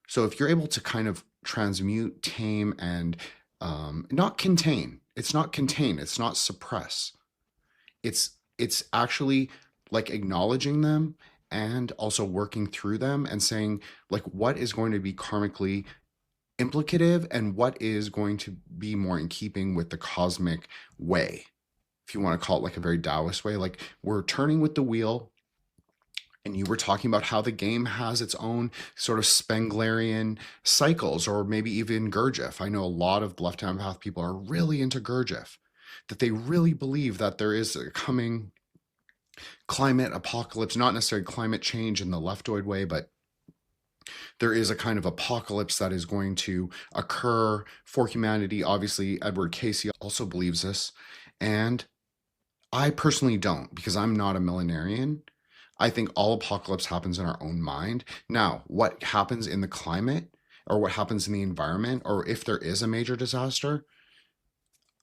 So if you're able to kind of transmute, tame, and not contain, it's not contain, it's not suppress. It's actually like acknowledging them and also working through them and saying like what is going to be karmically implicative and what is going to be more in keeping with the cosmic way, if you want to call it like a very Taoist way. Like we're turning with the wheel, and you were talking about how the game has its own sort of Spenglerian cycles, or maybe even Gurdjieff. I know a lot of left-hand path people are really into Gurdjieff, that they really believe that there is a coming climate apocalypse, not necessarily climate change in the leftoid way, but there is a kind of apocalypse that is going to occur for humanity. Obviously, Edward Casey also believes this. And I personally don't, because I'm not a millenarian. I think all apocalypse happens in our own mind. Now, what happens in the climate or what happens in the environment, or if there is a major disaster,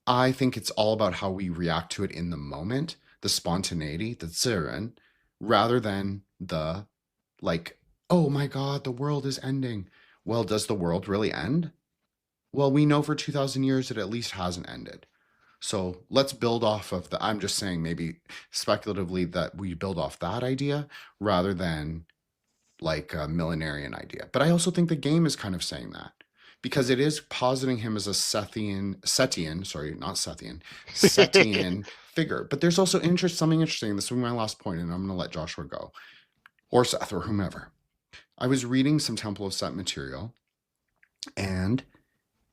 I think it's all about how we react to it in the moment, the spontaneity, the ziren, rather than the like oh my God, the world is ending. Well, does the world really end? Well, we know for 2,000 years it at least hasn't ended. So let's build off of the, I'm just saying maybe speculatively that we build off that idea rather than like a millenarian idea. But I also think the game is kind of saying that because it is positing him as a Setian, sorry, not Sethian, Setian figure. But there's also something interesting. This will be my last point, and I'm going to let Joshua go or Seth or whomever. I was reading some Temple of Set material, and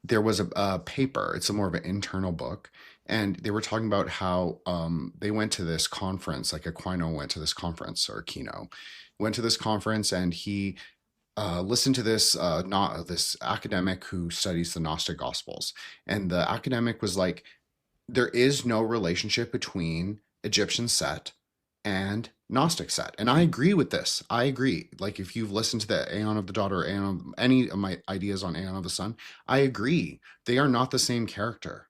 there was a paper. It's a more of an internal book, and they were talking about how they went to this conference. Like Aquino went to this conference, or Kino went to this conference, and he listened to this not this academic who studies the Gnostic Gospels, and the academic was like, there is no relationship between Egyptian Set and Gnostic Set. And I agree with this. I agree. Like if you've listened to the Aeon of the Daughter, Aeon of, any of my ideas on Aeon of the Sun, I agree. They are not the same character.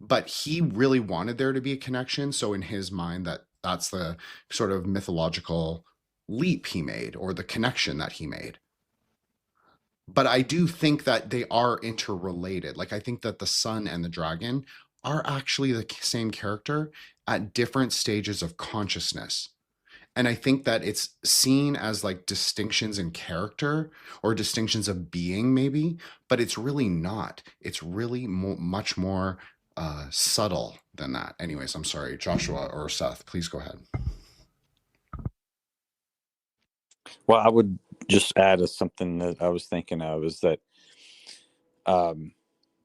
But he really wanted there to be a connection. So in his mind, that's the sort of mythological leap he made or the connection that he made. But I do think that they are interrelated. Like I think that the sun and the dragon are actually the same character at different stages of consciousness. And I think that it's seen as like distinctions in character or distinctions of being, maybe, but it's really not. It's really much more subtle than that. Anyways, I'm sorry, Joshua or Seth, please go ahead. Well, I would just add as something that I was thinking of is that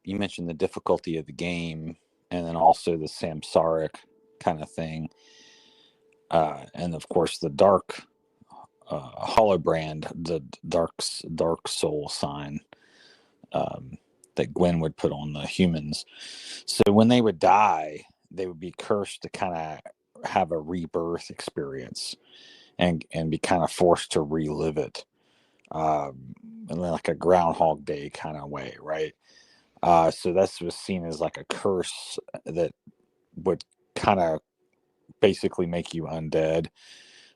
you mentioned the difficulty of the game and then also the samsaric kind of thing. And of course the dark holobrand, the dark soul sign that Gwen would put on the humans. So when they would die, they would be cursed to kind of have a rebirth experience and be kind of forced to relive it. And like a Groundhog Day kind of way, right? So that's was seen as like a curse that would kind of basically make you undead.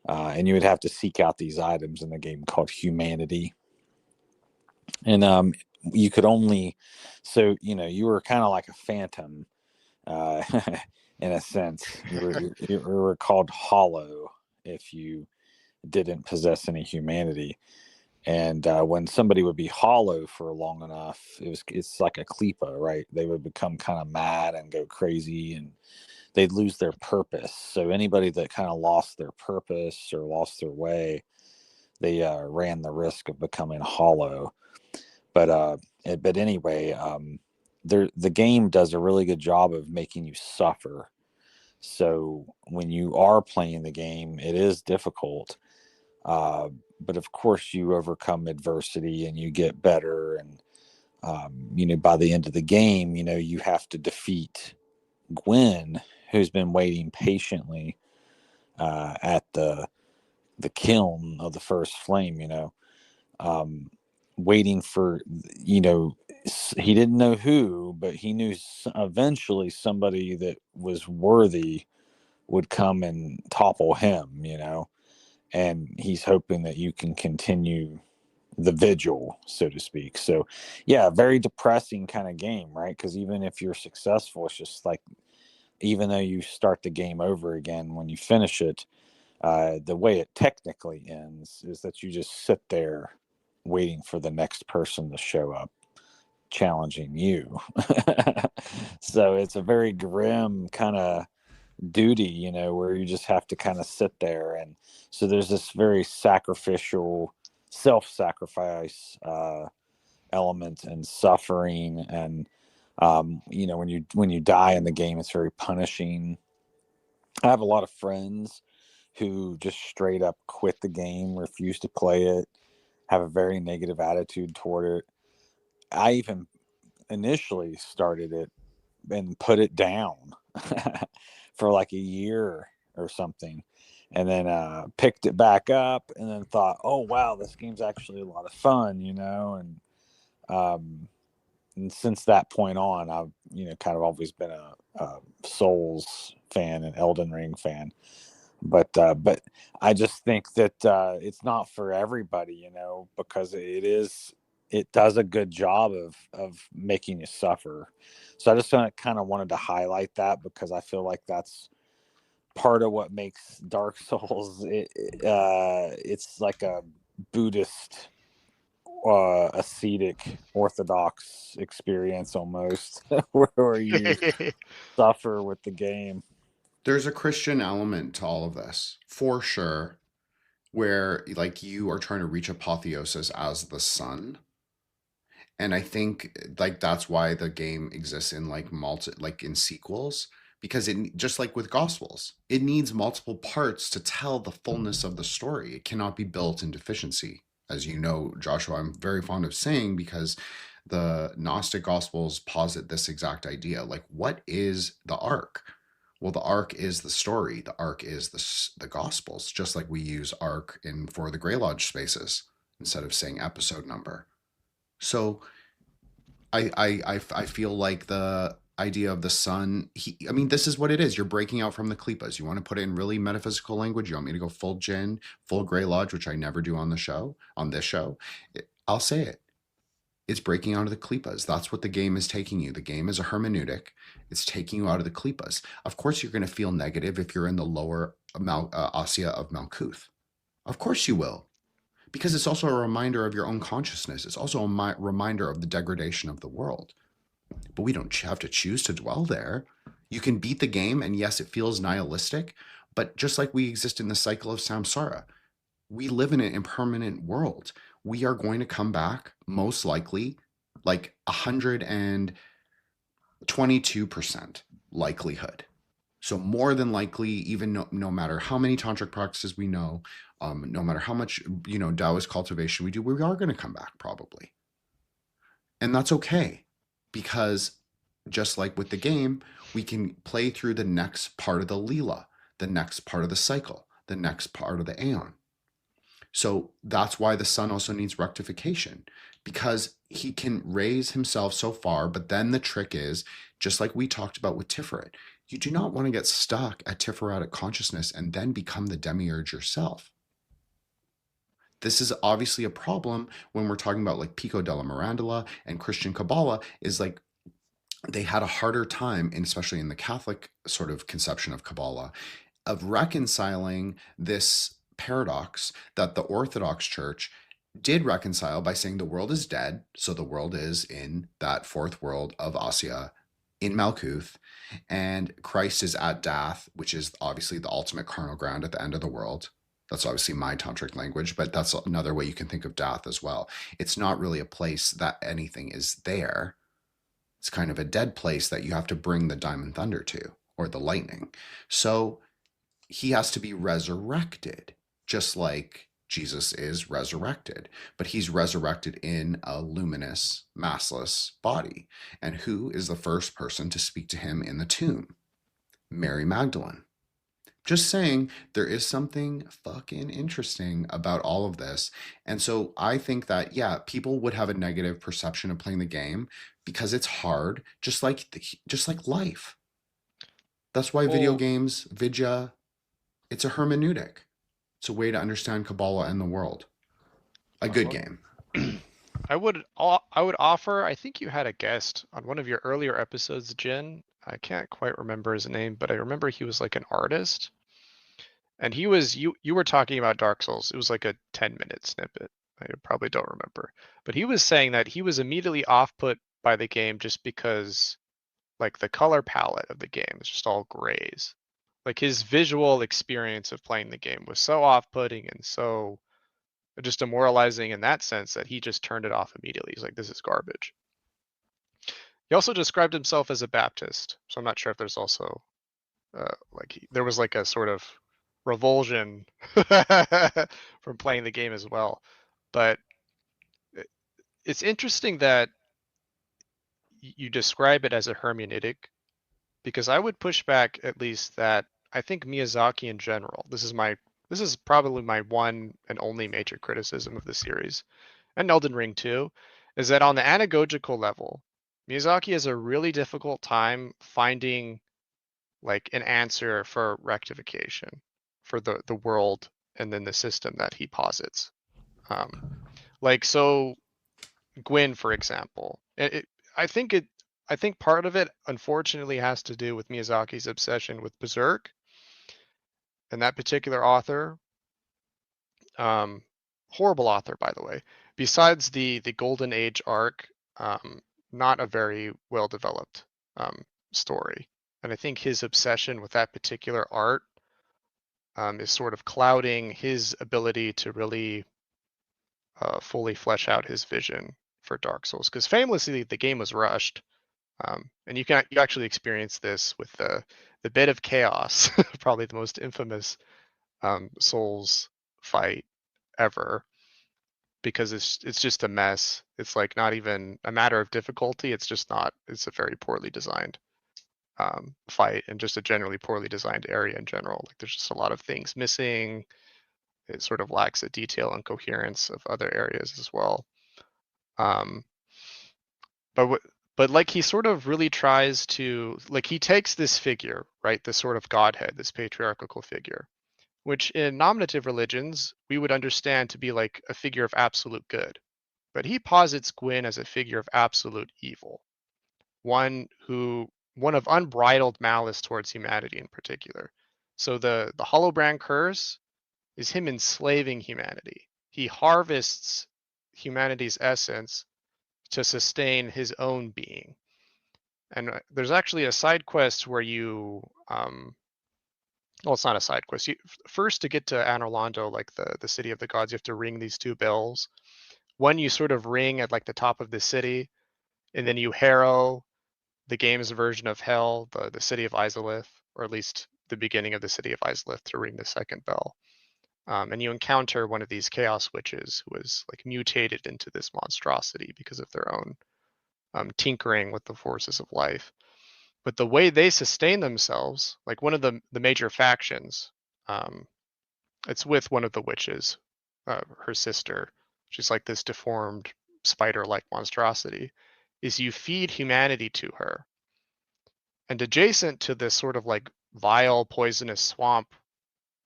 And you would have to seek out these items in the game called humanity. And you could only, so, you were kind of like a phantom in a sense. You were called hollow if you didn't possess any humanity. And when somebody would be hollow for long enough, it's like a Qlippoth, right? They would become kind of mad and go crazy, and they'd lose their purpose. So anybody that kind of lost their purpose or lost their way, they ran the risk of becoming hollow. But anyway, the game does a really good job of making you suffer. So when you are playing the game, it is difficult. But of course you overcome adversity and you get better. And, by the end of the game, you have to defeat Gwen, who's been waiting patiently at the kiln of the first flame, waiting for, he didn't know who, but he knew eventually somebody that was worthy would come and topple him, and he's hoping that you can continue the vigil, so to speak. So yeah, very depressing kind of game, right? Because even if you're successful, it's just like, even though you start the game over again when you finish it, the way it technically ends is that you just sit there waiting for the next person to show up challenging you. So it's a very grim kind of duty, where you just have to kind of sit there. And so there's this very sacrificial self-sacrifice element and suffering. And when you die in the game, it's very punishing. I have a lot of friends who just straight up quit the game, refuse to play it, have a very negative attitude toward it. I even initially started it and put it down for like a year or something, and then picked it back up and then thought, oh wow, this game's actually a lot of fun, and since that point on, I've kind of always been a Souls fan and Elden Ring fan. But I just think that it's not for everybody, because it does a good job of making you suffer. So I just kind of wanted to highlight that, because I feel like that's part of what makes Dark Souls. It's like a Buddhist, ascetic, orthodox experience almost, where you suffer with the game. There's a Christian element to all of this, for sure, where like you are trying to reach apotheosis as the sun. And I think like that's why the game exists in like in sequels, because it, just like with gospels, it needs multiple parts to tell the fullness of the story. It cannot be built in deficiency. As you know, Joshua, I'm very fond of saying, because the Gnostic gospels posit this exact idea. Like, what is the arc? Well, the arc is the story. The arc is the gospels, just like we use arc in for the Grey Lodge spaces instead of saying episode number. So I feel like the idea of the sun, I mean, this is what it is. You're breaking out from the Qlippoths. You want to put it in really metaphysical language? You want me to go full Jinn, full Grey Lodge, which I never do on this show. I'll say it. It's breaking out of the Qlippoths. That's what the game is taking you. The game is a hermeneutic. It's taking you out of the Qlippoths. Of course, you're going to feel negative if you're in the lower Asya of Malkuth. Of course you will. Because it's also a reminder of your own consciousness. It's also a reminder of the degradation of the world. But we don't have to choose to dwell there. You can beat the game, and yes, it feels nihilistic, but just like we exist in the cycle of samsara, we live in an impermanent world. We are going to come back, most likely, like 122% likelihood. So more than likely, even no matter how many tantric practices we know, no matter how much, Taoist cultivation we do, we are going to come back probably. And that's okay, because just like with the game, we can play through the next part of the Leela, the next part of the cycle, the next part of the Aeon. So that's why the sun also needs rectification, because he can raise himself so far. But then the trick is, just like we talked about with Tifaret, you do not want to get stuck at Tifaretic consciousness and then become the Demi-Urge yourself. This is obviously a problem when we're talking about like Pico della Mirandola and Christian Kabbalah, is like they had a harder time, and especially in the Catholic sort of conception of Kabbalah, of reconciling this paradox that the Orthodox Church did reconcile by saying the world is dead. So the world is in that fourth world of Asya in Malkuth, and Christ is at Dath, which is obviously the ultimate carnal ground at the end of the world. That's obviously my tantric language, but that's another way you can think of Dath as well. It's not really a place that anything is there. It's kind of a dead place that you have to bring the diamond thunder to, or the lightning. So he has to be resurrected, just like Jesus is resurrected, but he's resurrected in a luminous, massless body. And who is the first person to speak to him in the tomb? Mary Magdalene. Just saying, there is something fucking interesting about all of this. And so I think that, yeah, people would have a negative perception of playing the game because it's hard, just like life. That's why video games, Vidya, it's a hermeneutic. It's a way to understand Kabbalah and the world. A good game. I would offer, I think you had a guest on one of your earlier episodes, Jin. I can't quite remember his name, but I remember he was like an artist. And he was, you were talking about Dark Souls. It was like a 10-minute snippet. I probably don't remember. But he was saying that he was immediately off-put by the game just because like the color palette of the game is just all grays. Like his visual experience of playing the game was so off-putting and so just demoralizing in that sense that he just turned it off immediately. He's like, this is garbage. He also described himself as a Baptist. So I'm not sure if there's also there was like a sort of revulsion from playing the game as well. But it's interesting that you describe it as a hermeneutic, because I would push back at least that I think Miyazaki in general, this is probably my one and only major criticism of the series, and Elden Ring too, is that on the anagogical level, Miyazaki has a really difficult time finding like an answer for rectification, for the world and then the system that he posits. Like, so Gwyn, for example, I think part of it, unfortunately, has to do with Miyazaki's obsession with Berserk and that particular author. Horrible author, by the way. Besides the Golden Age arc, not a very well developed story. And I think his obsession with that particular art is sort of clouding his ability to really fully flesh out his vision for Dark Souls. Because famously, the game was rushed, and you actually experience this with the bit of chaos, probably the most infamous Souls fight ever, because it's just a mess. It's like not even a matter of difficulty. It's just not. It's a very poorly designed fight, and just a generally poorly designed area in general. Like there's just a lot of things missing. It sort of lacks a detail and coherence of other areas as well. But like he sort of really tries to, like, he takes this figure, right, this sort of godhead, this patriarchal figure, which in nominative religions we would understand to be like a figure of absolute good. But he posits Gwyn as a figure of absolute evil, one of unbridled malice towards humanity in particular. So the Hollowbrand curse is him enslaving humanity. He harvests humanity's essence to sustain his own being. And there's actually a side quest where you well, it's not a side quest. First, to get to Anor Londo, like the city of the gods, you have to ring these two bells. One you sort of ring at like the top of the city, and then you harrow the game's version of hell, the city of Izalith, or at least the beginning of the city of Izalith, to ring the second bell. And you encounter one of these chaos witches who was like mutated into this monstrosity because of their own tinkering with the forces of life. But the way they sustain themselves, like one of the major factions, it's with one of the witches, her sister. She's like this deformed spider-like monstrosity. Is you feed humanity to her. And adjacent to this sort of like vile, poisonous swamp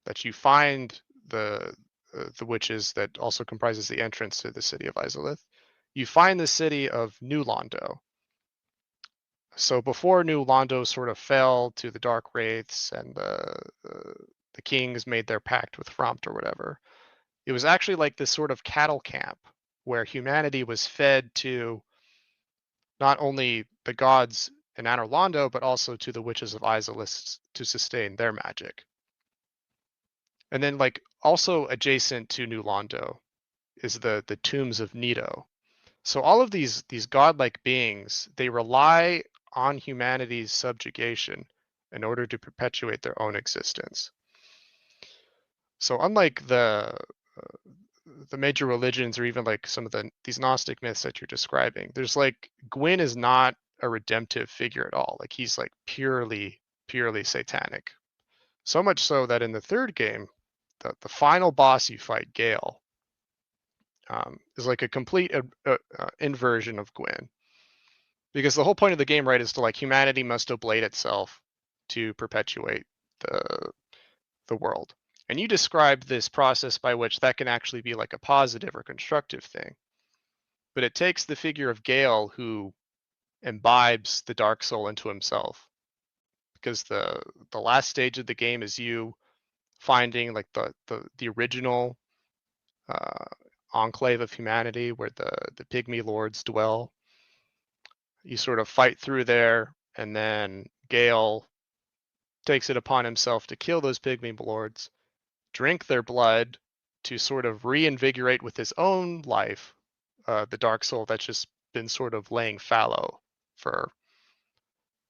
that you find the witches that also comprises the entrance to the city of Izalith, you find the city of New Londo. So before New Londo sort of fell to the Dark Wraiths and the kings made their pact with Frompt or whatever, it was actually like this sort of cattle camp where humanity was fed to not only the gods in Anor Londo, but also to the witches of Izalith to sustain their magic. And then, like, also adjacent to New Londo is the tombs of Nito. So all of these godlike beings, they rely on humanity's subjugation in order to perpetuate their own existence. So unlike the major religions, or even like some of these Gnostic myths that you're describing, there's like, Gwyn is not a redemptive figure at all. Like he's like purely satanic. So much so that in the third game, the final boss you fight, Gale, is like a complete inversion of Gwyn. Because the whole point of the game, right, is to like humanity must oblate itself to perpetuate the world. And you described this process by which that can actually be like a positive or constructive thing. But it takes the figure of Gale who imbibes the dark soul into himself. Because the last stage of the game is you finding like the original enclave of humanity where the pygmy lords dwell. You sort of fight through there, and then Gale takes it upon himself to kill those pygmy lords, drink their blood to sort of reinvigorate with his own life the dark soul that's just been sort of laying fallow for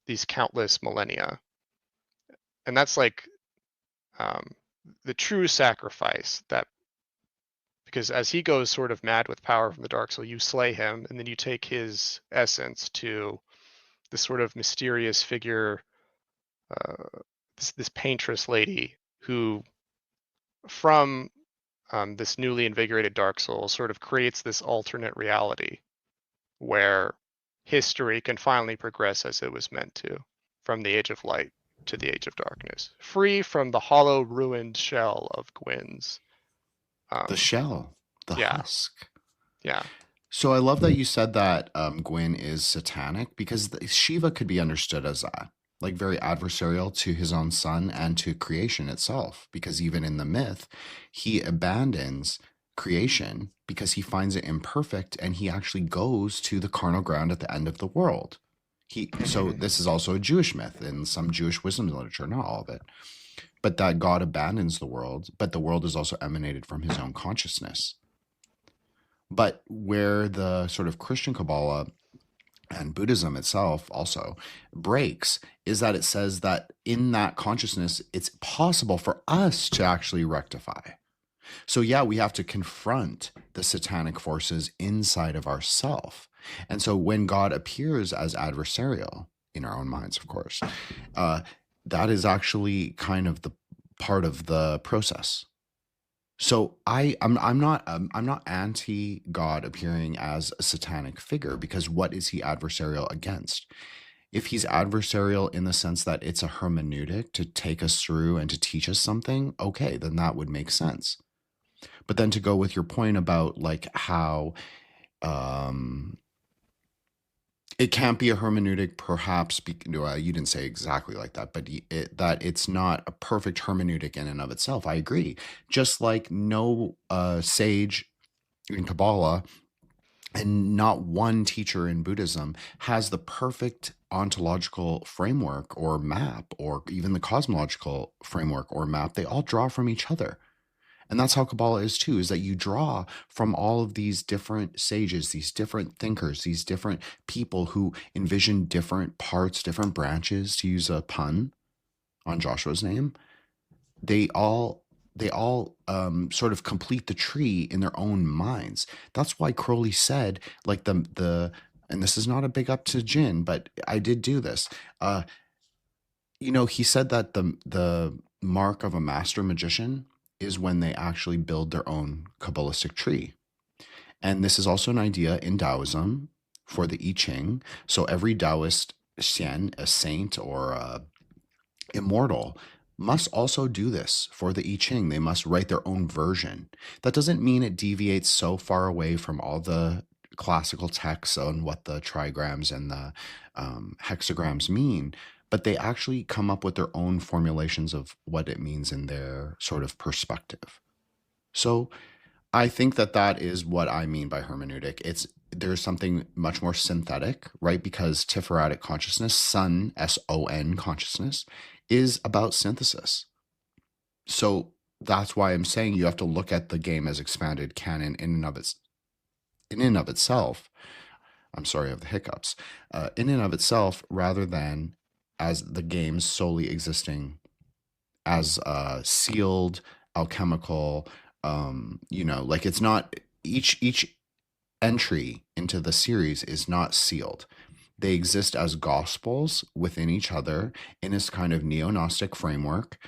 these countless millennia. And that's like the true sacrifice, that because as he goes sort of mad with power from the dark soul, you slay him, and then you take his essence to this sort of mysterious figure, this paintress lady who, from this newly invigorated dark soul, sort of creates this alternate reality where history can finally progress as it was meant to from the Age of Light. to the Age of Darkness, free from the hollow, ruined shell of Gwyn's. The shell, the yeah. husk. Yeah. So I love that you said that Gwyn is satanic, because Shiva could be understood as that, like very adversarial to his own son and to creation itself, because even in the myth, he abandons creation because he finds it imperfect, and he actually goes to the carnal ground at the end of the world. So this is also a Jewish myth in some Jewish wisdom literature, not all of it, but that God abandons the world, but the world is also emanated from his own consciousness. But where the sort of Christian Kabbalah and Buddhism itself also breaks is that it says that in that consciousness, it's possible for us to actually rectify. So yeah, we have to confront the satanic forces inside of ourself. And so when God appears as adversarial, in our own minds, of course, that is actually kind of the part of the process. So I'm not anti God appearing as a satanic figure, because what is he adversarial against? If he's adversarial in the sense that it's a hermeneutic to take us through and to teach us something, okay, then that would make sense. But then to go with your point about like how it can't be a hermeneutic, perhaps, you didn't say exactly like that, but that it's not a perfect hermeneutic in and of itself. I agree. Just like no sage in Kabbalah and not one teacher in Buddhism has the perfect ontological framework or map, or even the cosmological framework or map. They all draw from each other. And that's how Kabbalah is too, is that you draw from all of these different sages, these different thinkers, these different people who envision different parts, different branches, to use a pun on Joshua's name. They all sort of complete the tree in their own minds. That's why Crowley said, like and this is not a big up to Jin, but I did do this. He said that the mark of a master magician is when they actually build their own Kabbalistic tree. And this is also an idea in Taoism for the I Ching. So every Taoist xian, a saint or a immortal, must also do this for the I Ching. They must write their own version. That doesn't mean it deviates so far away from all the classical texts on what the trigrams and the hexagrams mean, but they actually come up with their own formulations of what it means in their sort of perspective. So I think that is what I mean by hermeneutic. There's something much more synthetic, right? Because Tifaretic consciousness, Son, S-O-N consciousness, is about synthesis. So that's why I'm saying you have to look at the game as expanded canon in and of itself. I'm sorry of the hiccups. In and of itself, rather than as the games solely existing as sealed alchemical, like it's not, each entry into the series is not sealed. They exist as gospels within each other in this kind of neo-Gnostic framework,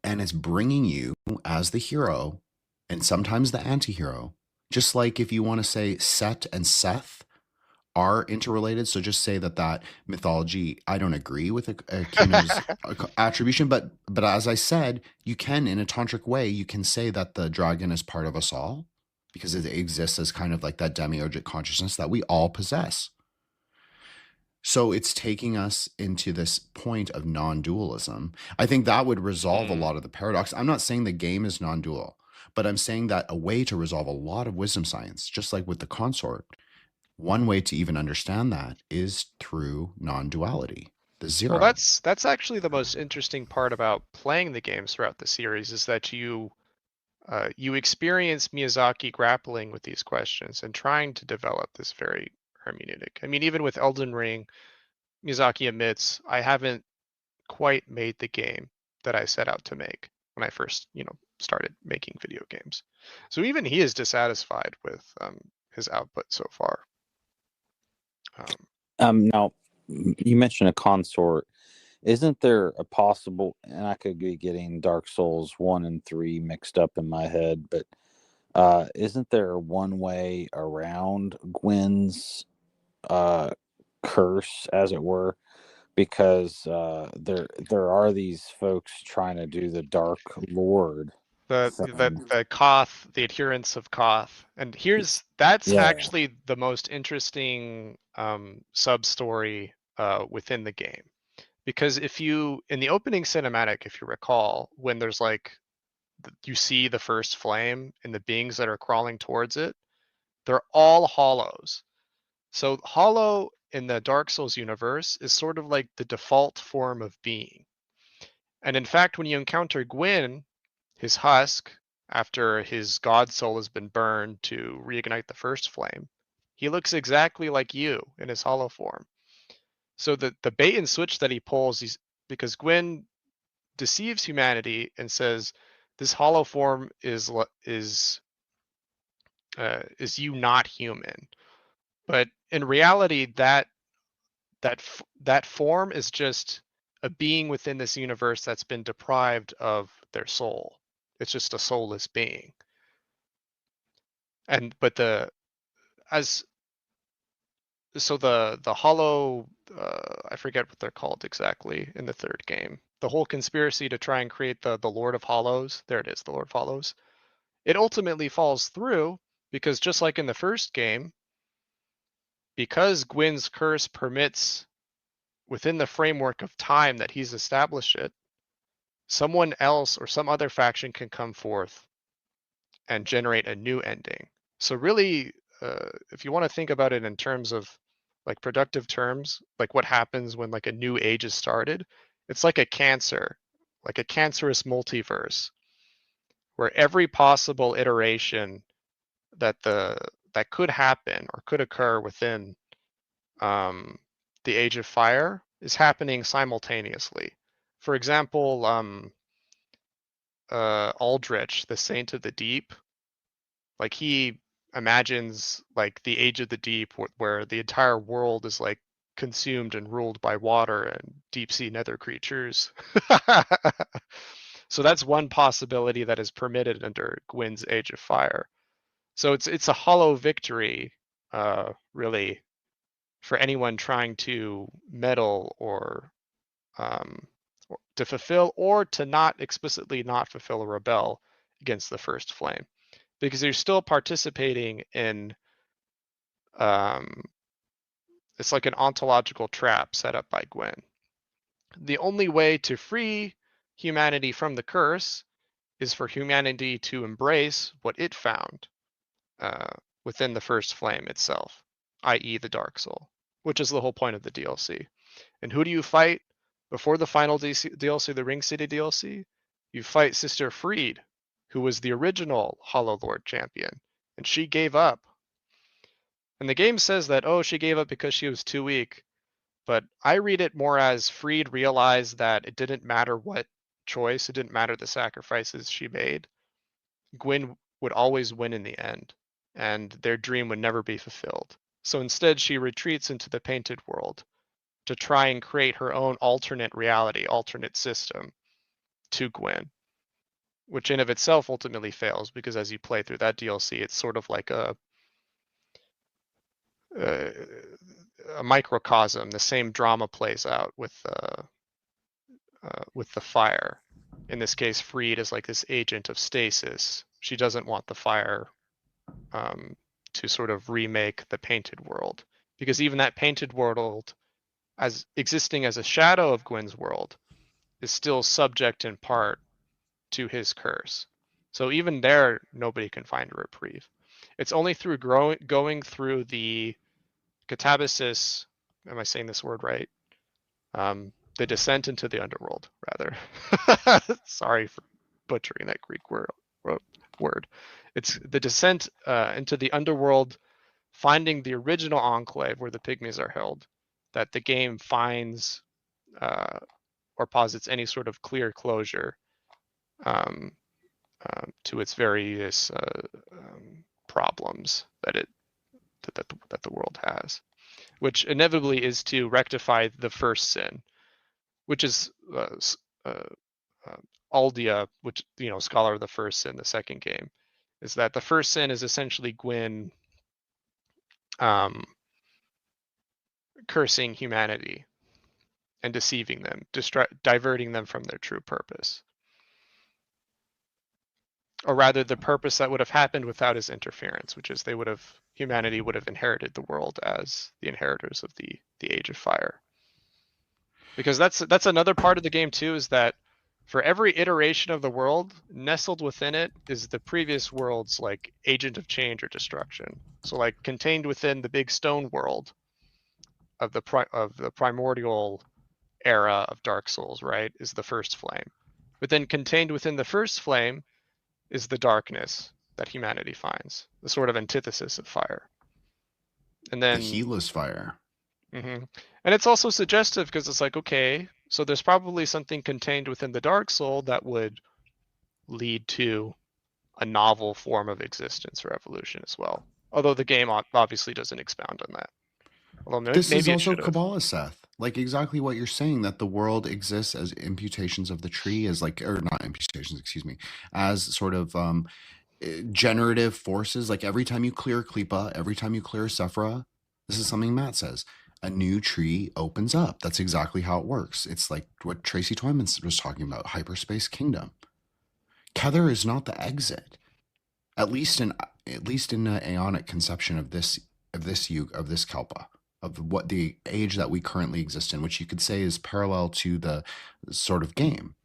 and it's bringing you as the hero and sometimes the anti-hero. Just like if you want to say Set and Seth are interrelated, so just say that mythology, I don't agree with Kino's attribution, but as I said, you can, in a tantric way, you can say that the dragon is part of us all, because it exists as kind of like that Demi-Urge consciousness that we all possess. So it's taking us into this point of non-dualism. I think that would resolve a lot of the paradox. I'm not saying the game is non-dual, but I'm saying that a way to resolve a lot of wisdom science, just like with the consort, one way to even understand that is through non-duality, the zero. Well, that's actually the most interesting part about playing the games throughout the series, is that you experience Miyazaki grappling with these questions and trying to develop this very hermeneutic. I mean, even with Elden Ring, Miyazaki admits, I haven't quite made the game that I set out to make when I first, started making video games. So even he is dissatisfied with his output so far. Now, you mentioned a consort. Isn't there a possible, and I could be getting Dark Souls 1 and 3 mixed up in my head, but isn't there one way around Gwyn's curse, as it were, because there are these folks trying to do the Dark Lord thing. The Koth, the adherents of Koth, and that's Yeah, actually the most interesting sub story within the game, because if you in the opening cinematic, if you recall, when there's like you see the first flame and the beings that are crawling towards it, they're all hollows. So hollow in the Dark Souls universe is sort of like the default form of being. And in fact, when you encounter Gwyn, his husk, after his god soul has been burned to reignite the first flame, he looks exactly like you in his hollow form. So the bait and switch that he pulls, because Gwyn deceives humanity and says this hollow form is you not human, but in reality that form is just a being within this universe that's been deprived of their soul. It's just a soulless being. And but the as so the hollow I forget what they're called exactly in the third game. The whole conspiracy to try and create the Lord of Hollows, there it is, the Lord of Hollows. It ultimately falls through because just like in the first game, because Gwyn's curse permits within the framework of time that he's established it, someone else or some other faction can come forth and generate a new ending. So really, if you want to think about it in terms of like productive terms, like what happens when like a new age is started, it's like a cancer, like a cancerous multiverse, where every possible iteration that could happen or could occur within the Age of Fire is happening simultaneously. For example, Aldrich, the Saint of the Deep, like he imagines like the Age of the Deep where the entire world is like consumed and ruled by water and deep sea nether creatures. So that's one possibility that is permitted under Gwyn's Age of Fire. So it's a hollow victory, really, for anyone trying to meddle or to fulfill or to not explicitly not fulfill or rebel against the first flame, because you're still participating in it's like an ontological trap set up by Gwyn. The only way to free humanity from the curse is for humanity to embrace what it found within the first flame itself, i.e. the Dark Soul, which is the whole point of the DLC. And who do you fight before the final DLC, the Ring City DLC? You fight Sister Freed, who was the original Hollow Lord champion, and she gave up. And the game says that, oh, she gave up because she was too weak. But I read it more as Freed realized that it didn't matter what choice, it didn't matter the sacrifices she made. Gwyn would always win in the end, and their dream would never be fulfilled. So instead, she retreats into the painted world to try and create her own alternate reality, alternate system to Gwyn, which in of itself ultimately fails because as you play through that DLC, it's sort of like a microcosm. The same drama plays out with the fire. In this case, Freed is like this agent of stasis. She doesn't want the fire to sort of remake the painted world, because even that painted world, as existing as a shadow of Gwyn's world, is still subject in part to his curse. So even there, nobody can find a reprieve. It's only through going through the Katabasis, am I saying this word right? The descent into the underworld, rather. Sorry for butchering that Greek word. It's the descent into the underworld, finding the original enclave where the pygmies are held, that the game finds or posits any sort of clear closure to its various problems that the world has, which inevitably is to rectify the first sin, which is Aldia, which scholar of the first sin, the second game, is that the first sin is essentially Gwyn cursing humanity and deceiving them, diverting them from their true purpose. Or rather, the purpose that would have happened without his interference, which is humanity would have inherited the world as the inheritors of the Age of Fire. Because that's another part of the game too, is that for every iteration of the world, nestled within it is the previous world's like agent of change or destruction. So like contained within the big stone world of the primordial era of Dark Souls, right, is the first flame. But then contained within the first flame is the darkness that humanity finds, the sort of antithesis of fire. And then the heatless fire. Mm-hmm. And it's also suggestive because it's like, okay, so there's probably something contained within the Dark Soul that would lead to a novel form of existence or evolution as well. Although the game obviously doesn't expound on that. Although This is maybe also Kabbalah, Seth. Like exactly what you're saying, that the world exists as imputations of the tree, as like, or not imputations, excuse me, as sort of generative forces. Like every time you clear a Qlippoth, every time you clear a Sephira, this is something Matt says, a new tree opens up. That's exactly how it works. It's like what Tracy Twyman was talking about, hyperspace kingdom. Kether is not the exit, at least in the Aeonic conception of this Kalpa, of what the age that we currently exist in, which you could say is parallel to the sort of game.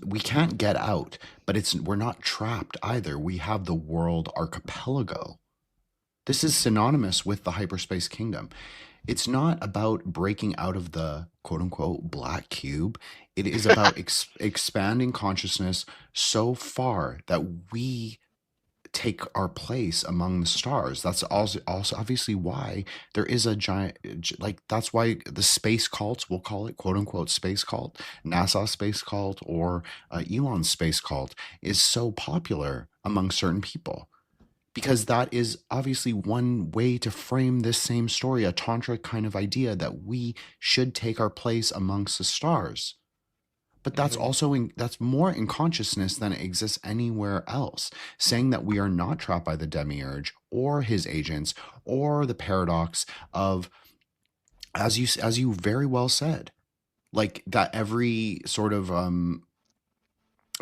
We can't get out, but we're not trapped either. We have the world archipelago. This is synonymous with the hyperspace kingdom. It's not about breaking out of the quote-unquote black cube. It is about expanding consciousness so far that we take our place among the stars. That's also obviously why there is a giant, like that's why the space cults, we'll call it quote-unquote space cult, NASA space cult, or Elon space cult, is so popular among certain people. Because that is obviously one way to frame this same story, a tantric kind of idea that we should take our place amongst the stars. But that's that's more in consciousness than it exists anywhere else, saying that we are not trapped by the Demi-Urge or his agents or the paradox of, as you very well said, like that every sort of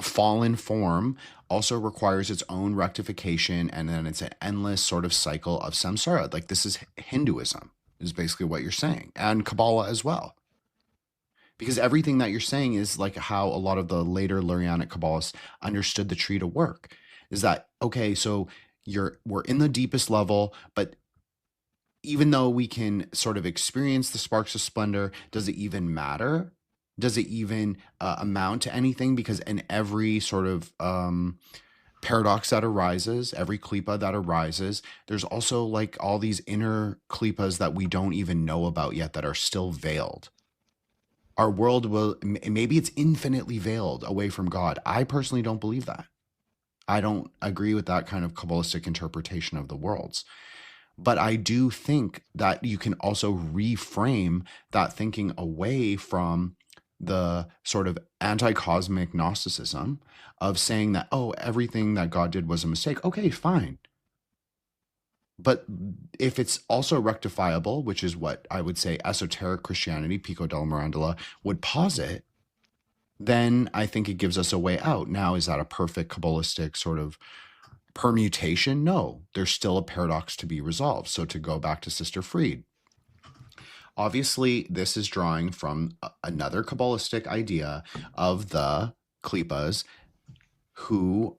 fallen form also requires its own rectification, and then it's an endless sort of cycle of samsara. Like this is Hinduism, is basically what you're saying, and Kabbalah as well. Because everything that you're saying is like how a lot of the later Lurianic Kabbalists understood the tree to work. Is that, okay, so we're in the deepest level, but even though we can sort of experience the sparks of splendor, does it even matter? Does it even amount to anything? Because in every sort of paradox that arises, every Qlippoth that arises, there's also like all these inner Qlippoths that we don't even know about yet that are still veiled. Our world maybe it's infinitely veiled away from God. I personally don't believe that. I don't agree with that kind of Kabbalistic interpretation of the worlds. But I do think that you can also reframe that thinking away from the sort of anti-cosmic Gnosticism of saying that, oh, everything that God did was a mistake. Okay, fine. But if it's also rectifiable, which is what I would say esoteric Christianity, Pico della Mirandola, would posit, then I think it gives us a way out. Now, is that a perfect Kabbalistic sort of permutation? No, there's still a paradox to be resolved. So to go back to Sister Fried, obviously this is drawing from another Kabbalistic idea of the Qlippoths who,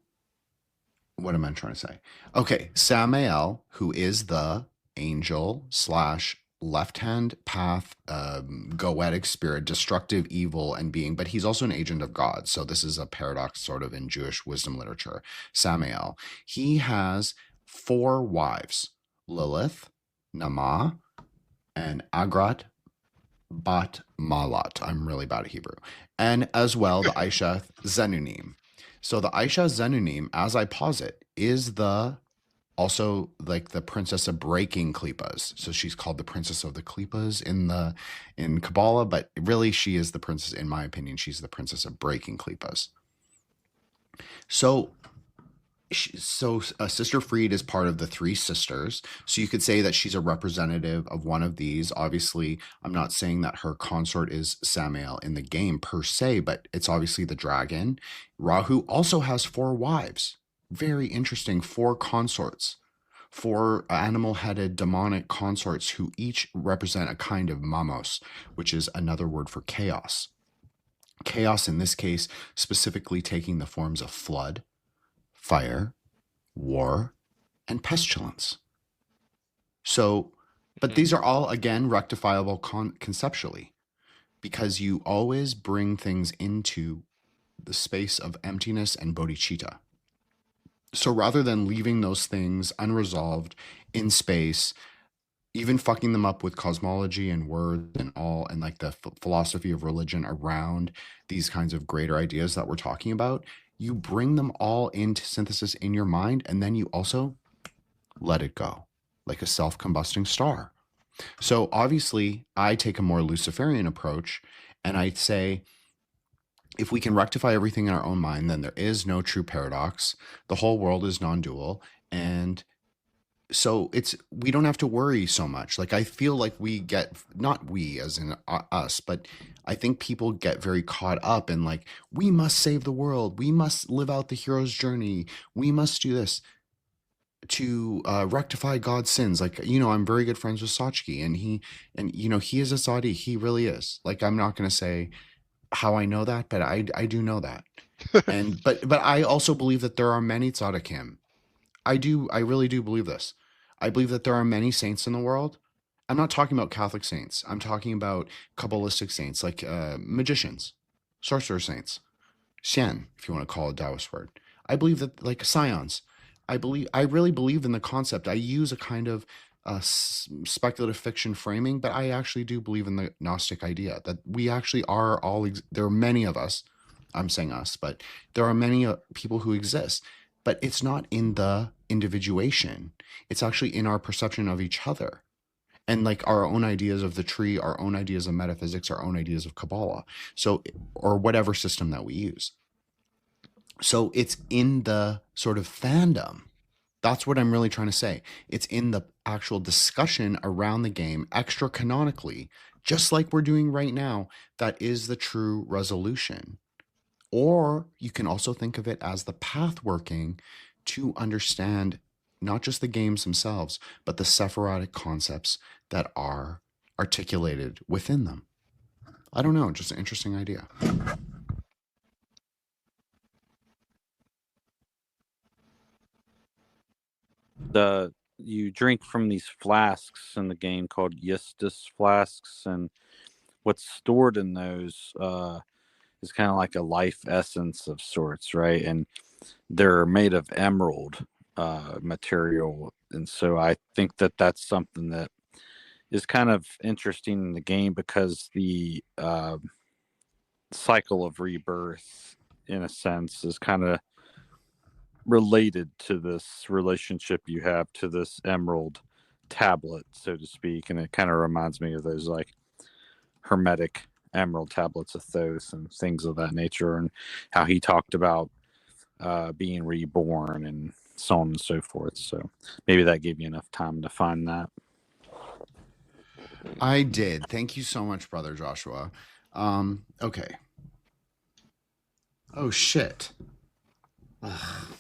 what am I trying to say? Okay, Samael, who is the angel / left-hand path, goetic spirit, destructive evil and being, but he's also an agent of God. So this is a paradox sort of in Jewish wisdom literature. Samael, he has 4 wives, Lilith, Nama, and Agrat Bat Malat. I'm really bad at Hebrew. And as well, the Aisha Zenunim. So the Aisha Zenunim, as I posit, is also like the princess of breaking Qlippoths. So she's called the princess of the Qlippoths in Kabbalah, but really she is the princess, in my opinion, she's the princess of breaking Qlippoths. So So Sister Freed is part of the three sisters. So you could say that she's a representative of one of these. Obviously, I'm not saying that her consort is Samael in the game per se, but it's obviously the dragon. Rahu also has 4 wives. Very interesting. 4 consorts. 4 animal-headed demonic consorts who each represent a kind of mamos, which is another word for chaos. Chaos in this case specifically taking the forms of flood, fire, war, and pestilence. So, but these are all, again, rectifiable conceptually, because you always bring things into the space of emptiness and bodhicitta. So rather than leaving those things unresolved in space, even fucking them up with cosmology and words and all, and like the philosophy of religion around these kinds of greater ideas that we're talking about, you bring them all into synthesis in your mind, and then you also let it go like a self-combusting star. So obviously I take a more Luciferian approach, and I say, if we can rectify everything in our own mind, then there is no true paradox. The whole world is non-dual, and so we don't have to worry so much. Like, I feel like we get, not we as in us, but I think people get very caught up in like, we must save the world, we must live out the hero's journey, we must do this to rectify God's sins. Like, I'm very good friends with Sachki, and he is a Saudi. He really is. Like, I'm not going to say how I know that, but I do know that. And but I also believe that there are many tzaddikim. I really do believe this. I believe that there are many saints in the world. I'm not talking about Catholic saints. I'm talking about Kabbalistic saints, like magicians, sorcerer saints, Xian, if you want to call a Taoist word. I believe that, like scions. I really believe in the concept. I use a kind of speculative fiction framing, but I actually do believe in the Gnostic idea that we actually are all, there are many of us, I'm saying us, but there are many people who exist, but it's not in the individuation. It's actually in our perception of each other, and like our own ideas of the tree, our own ideas of metaphysics, our own ideas of Kabbalah. So, or whatever system that we use. So it's in the sort of fandom. That's what I'm really trying to say. It's in the actual discussion around the game, extra canonically, just like we're doing right now, that is the true resolution. Or you can also think of it as the path working to understand not just the games themselves, but the Sephirotic concepts that are articulated within them. I don't know, just an interesting idea. You drink from these flasks in the game called Eustace flasks, and what's stored in those is kind of like a life essence of sorts, right? And they're made of emerald material, and so I think that that's something that is kind of interesting in the game, because the cycle of rebirth, in a sense, is kind of related to this relationship you have to this emerald tablet, so to speak. And it kind of reminds me of those like hermetic emerald tablets of Thoth and things of that nature, and how he talked about being reborn and so on and so forth. So maybe that gave you enough time to find that. I did. Thank you so much, brother Joshua. Okay. Oh shit. Ugh.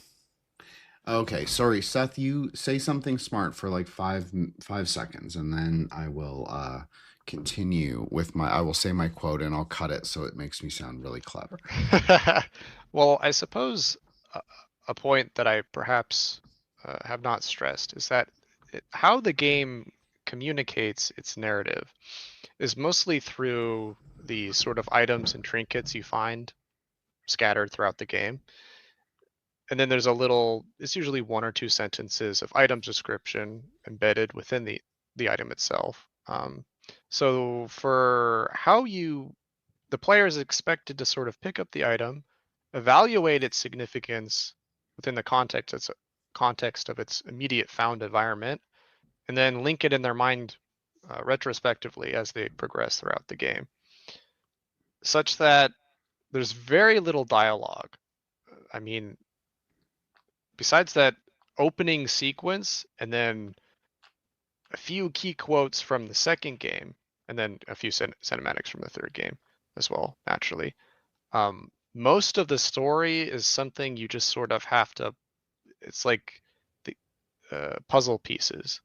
Okay, sorry, Seth. You say something smart for like 5 seconds, and then I will continue with I will say my quote, and I'll cut it so it makes me sound really clever. Well, I suppose a point that I perhaps have not stressed is that how the game communicates its narrative is mostly through the sort of items and trinkets you find scattered throughout the game. And then there's it's usually 1 or 2 sentences of item description embedded within the item itself. So for how the player is expected to sort of pick up the item, evaluate its significance within the context of its immediate found environment, and then link it in their mind retrospectively as they progress throughout the game, such that there's very little dialogue. I mean, besides that opening sequence and then a few key quotes from the second game, and then a few cinematics from the third game as well, naturally. Most of the story is something you just sort of have to, it's like the puzzle pieces.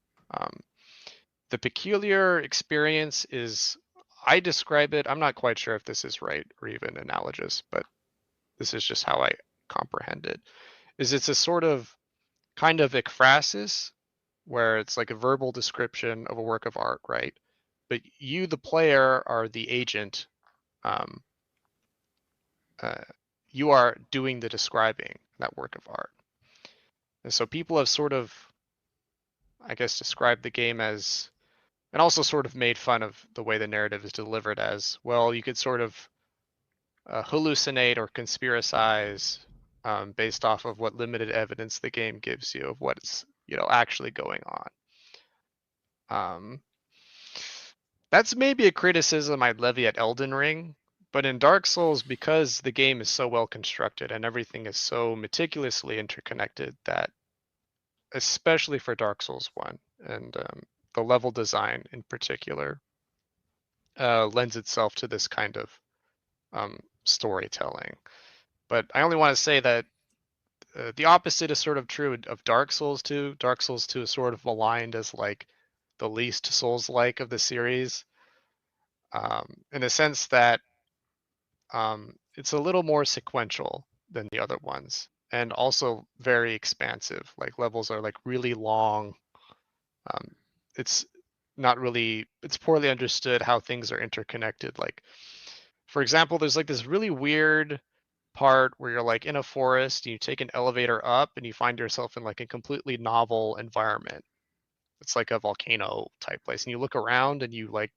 The peculiar experience is, I describe it, I'm not quite sure if this is right or even analogous, but this is just how I comprehend it, is it's a sort of kind of ekphrasis, where it's like a verbal description of a work of art, right? But you, the player, are the agent. You are doing the describing that work of art. And so people have sort of, I guess, described the game as, and also sort of made fun of the way the narrative is delivered as, well, you could sort of hallucinate or conspiracize based off of what limited evidence the game gives you of what's, actually going on. That's maybe a criticism I'd levy at Elden Ring, but in Dark Souls, because the game is so well constructed and everything is so meticulously interconnected, that especially for Dark Souls 1 and the level design in particular lends itself to this kind of storytelling. But I only want to say that the opposite is sort of true of Dark Souls 2. Dark Souls 2 is sort of maligned as like the least Souls-like of the series, in a sense that it's a little more sequential than the other ones, and also very expansive. Like levels are like really long. It's poorly understood how things are interconnected. Like, for example, there's like this really weird part where you're like in a forest and you take an elevator up and you find yourself in like a completely novel environment. It's like a volcano type place, and you look around and you like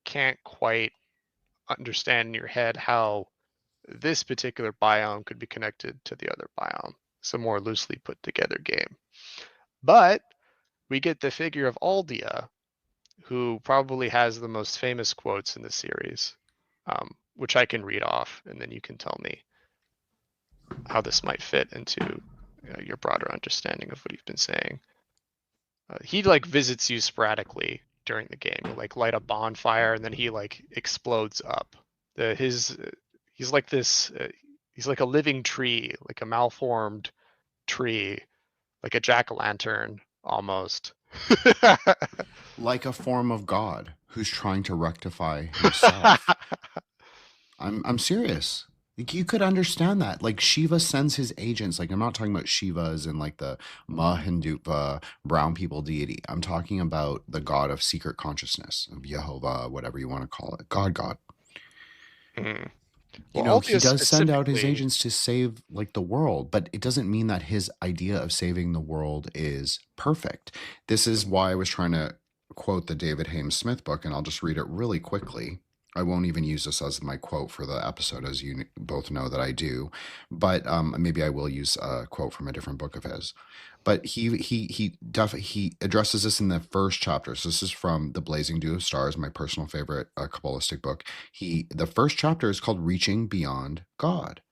can't quite understand in your head how this particular biome could be connected to the other biome. It's a more loosely put together game. But we get the figure of Aldia, who probably has the most famous quotes in the series, which I can read off, and then you can tell me how this might fit into your broader understanding of what you've been saying. He like visits you sporadically during the game. He'll like light a bonfire and then he like explodes up. He's like this. He's like a living tree, like a malformed tree, like a jack-o'-lantern almost. Like a form of God who's trying to rectify himself. I'm serious. Like, you could understand that. Like Shiva sends his agents. Like, I'm not talking about Shiva as in like the Mahindupa brown people deity. I'm talking about the God of secret consciousness, of Jehovah, whatever you want to call it. God. Mm. You know, he does send out his agents to save like the world, but it doesn't mean that his idea of saving the world is perfect. This is why I was trying to quote the David Hames Smith book, and I'll just read it really quickly. I won't even use this as my quote for the episode, as you both know that I do, but maybe I will use a quote from a different book of his. But he addresses this in the first chapter. So this is from The Blazing Dew of Stars, my personal favorite Kabbalistic book. The first chapter is called Reaching Beyond God.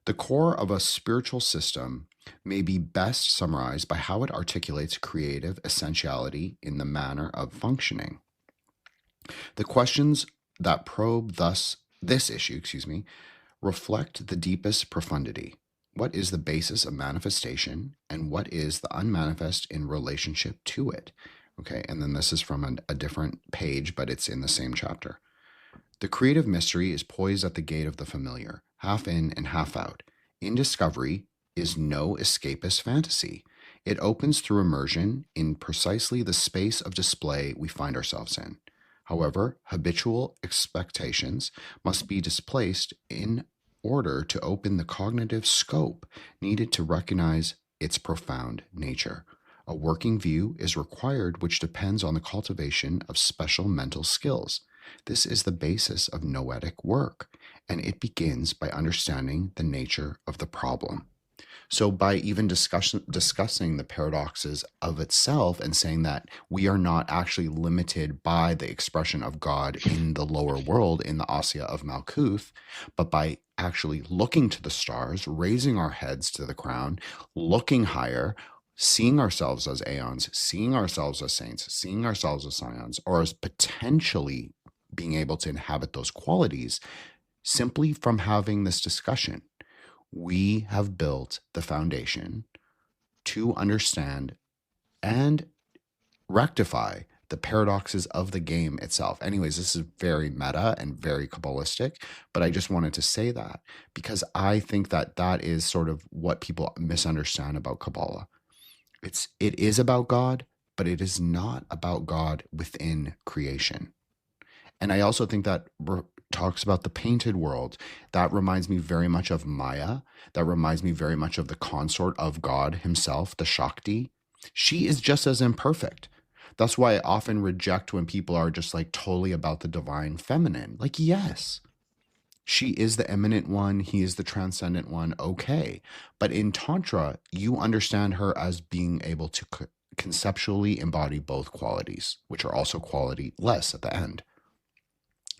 The core of a spiritual system may be best summarized by how it articulates creative essentiality in the manner of functioning. The questions that probe this issue, reflect the deepest profundity. What is the basis of manifestation, and what is the unmanifest in relationship to it? Okay, and then this is from a different page, but it's in the same chapter. The creative mystery is poised at the gate of the familiar, half in and half out. In discovery is no escapist fantasy. It opens through immersion in precisely the space of display we find ourselves in. However, habitual expectations must be displaced in order to open the cognitive scope needed to recognize its profound nature. A working view is required which depends on the cultivation of special mental skills. This is the basis of noetic work, and it begins by understanding the nature of the problem. So by even discussing the paradoxes of itself and saying that we are not actually limited by the expression of God in the lower world, in the Asya of Malkuth, but by actually looking to the stars, raising our heads to the crown, looking higher, seeing ourselves as Aeons, seeing ourselves as saints, seeing ourselves as Scions, or as potentially being able to inhabit those qualities, simply from having this discussion, we have built the foundation to understand and rectify the paradoxes of the game itself. Anyways, this is very meta and very Kabbalistic, but I just wanted to say that because I think that that is sort of what people misunderstand about Kabbalah. It is about God, but it is not about God within creation. And I also think that talks about the painted world. That reminds me very much of Maya. That reminds me very much of the consort of God himself, the Shakti. She is just as imperfect. That's why I often reject when people are just like totally about the divine feminine. Like, yes, she is the eminent one. He is the transcendent one. Okay. But in Tantra, you understand her as being able to conceptually embody both qualities, which are also quality less at the end.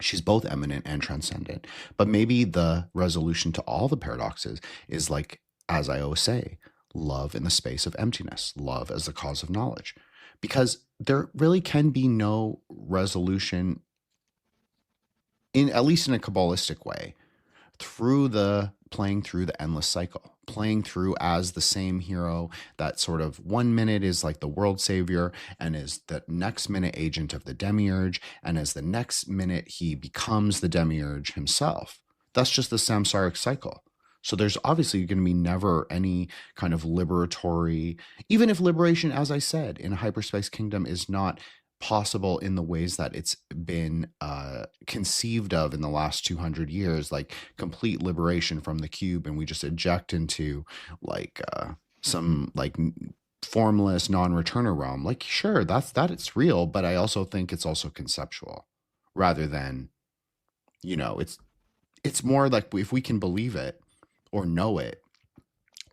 She's both eminent and transcendent. But maybe the resolution to all the paradoxes is like, as I always say, love in the space of emptiness, love as the cause of knowledge. Because there really can be no resolution, in at least in a Kabbalistic way, through the playing through the endless cycle, playing through as the same hero that sort of 1 minute is like the world savior and is the next minute agent of the Demi-Urge, and as the next minute he becomes the Demi-Urge himself. That's just the samsaric cycle. So there's obviously going to be never any kind of liberatory, even if liberation, as I said, in a hyperspace kingdom is not possible in the ways that it's been conceived of in the last 200 years, like complete liberation from the cube, and we just eject into like some like formless non-returner realm. Like, sure, that it's real, but I also think it's also conceptual rather than, it's more like if we can believe it or know it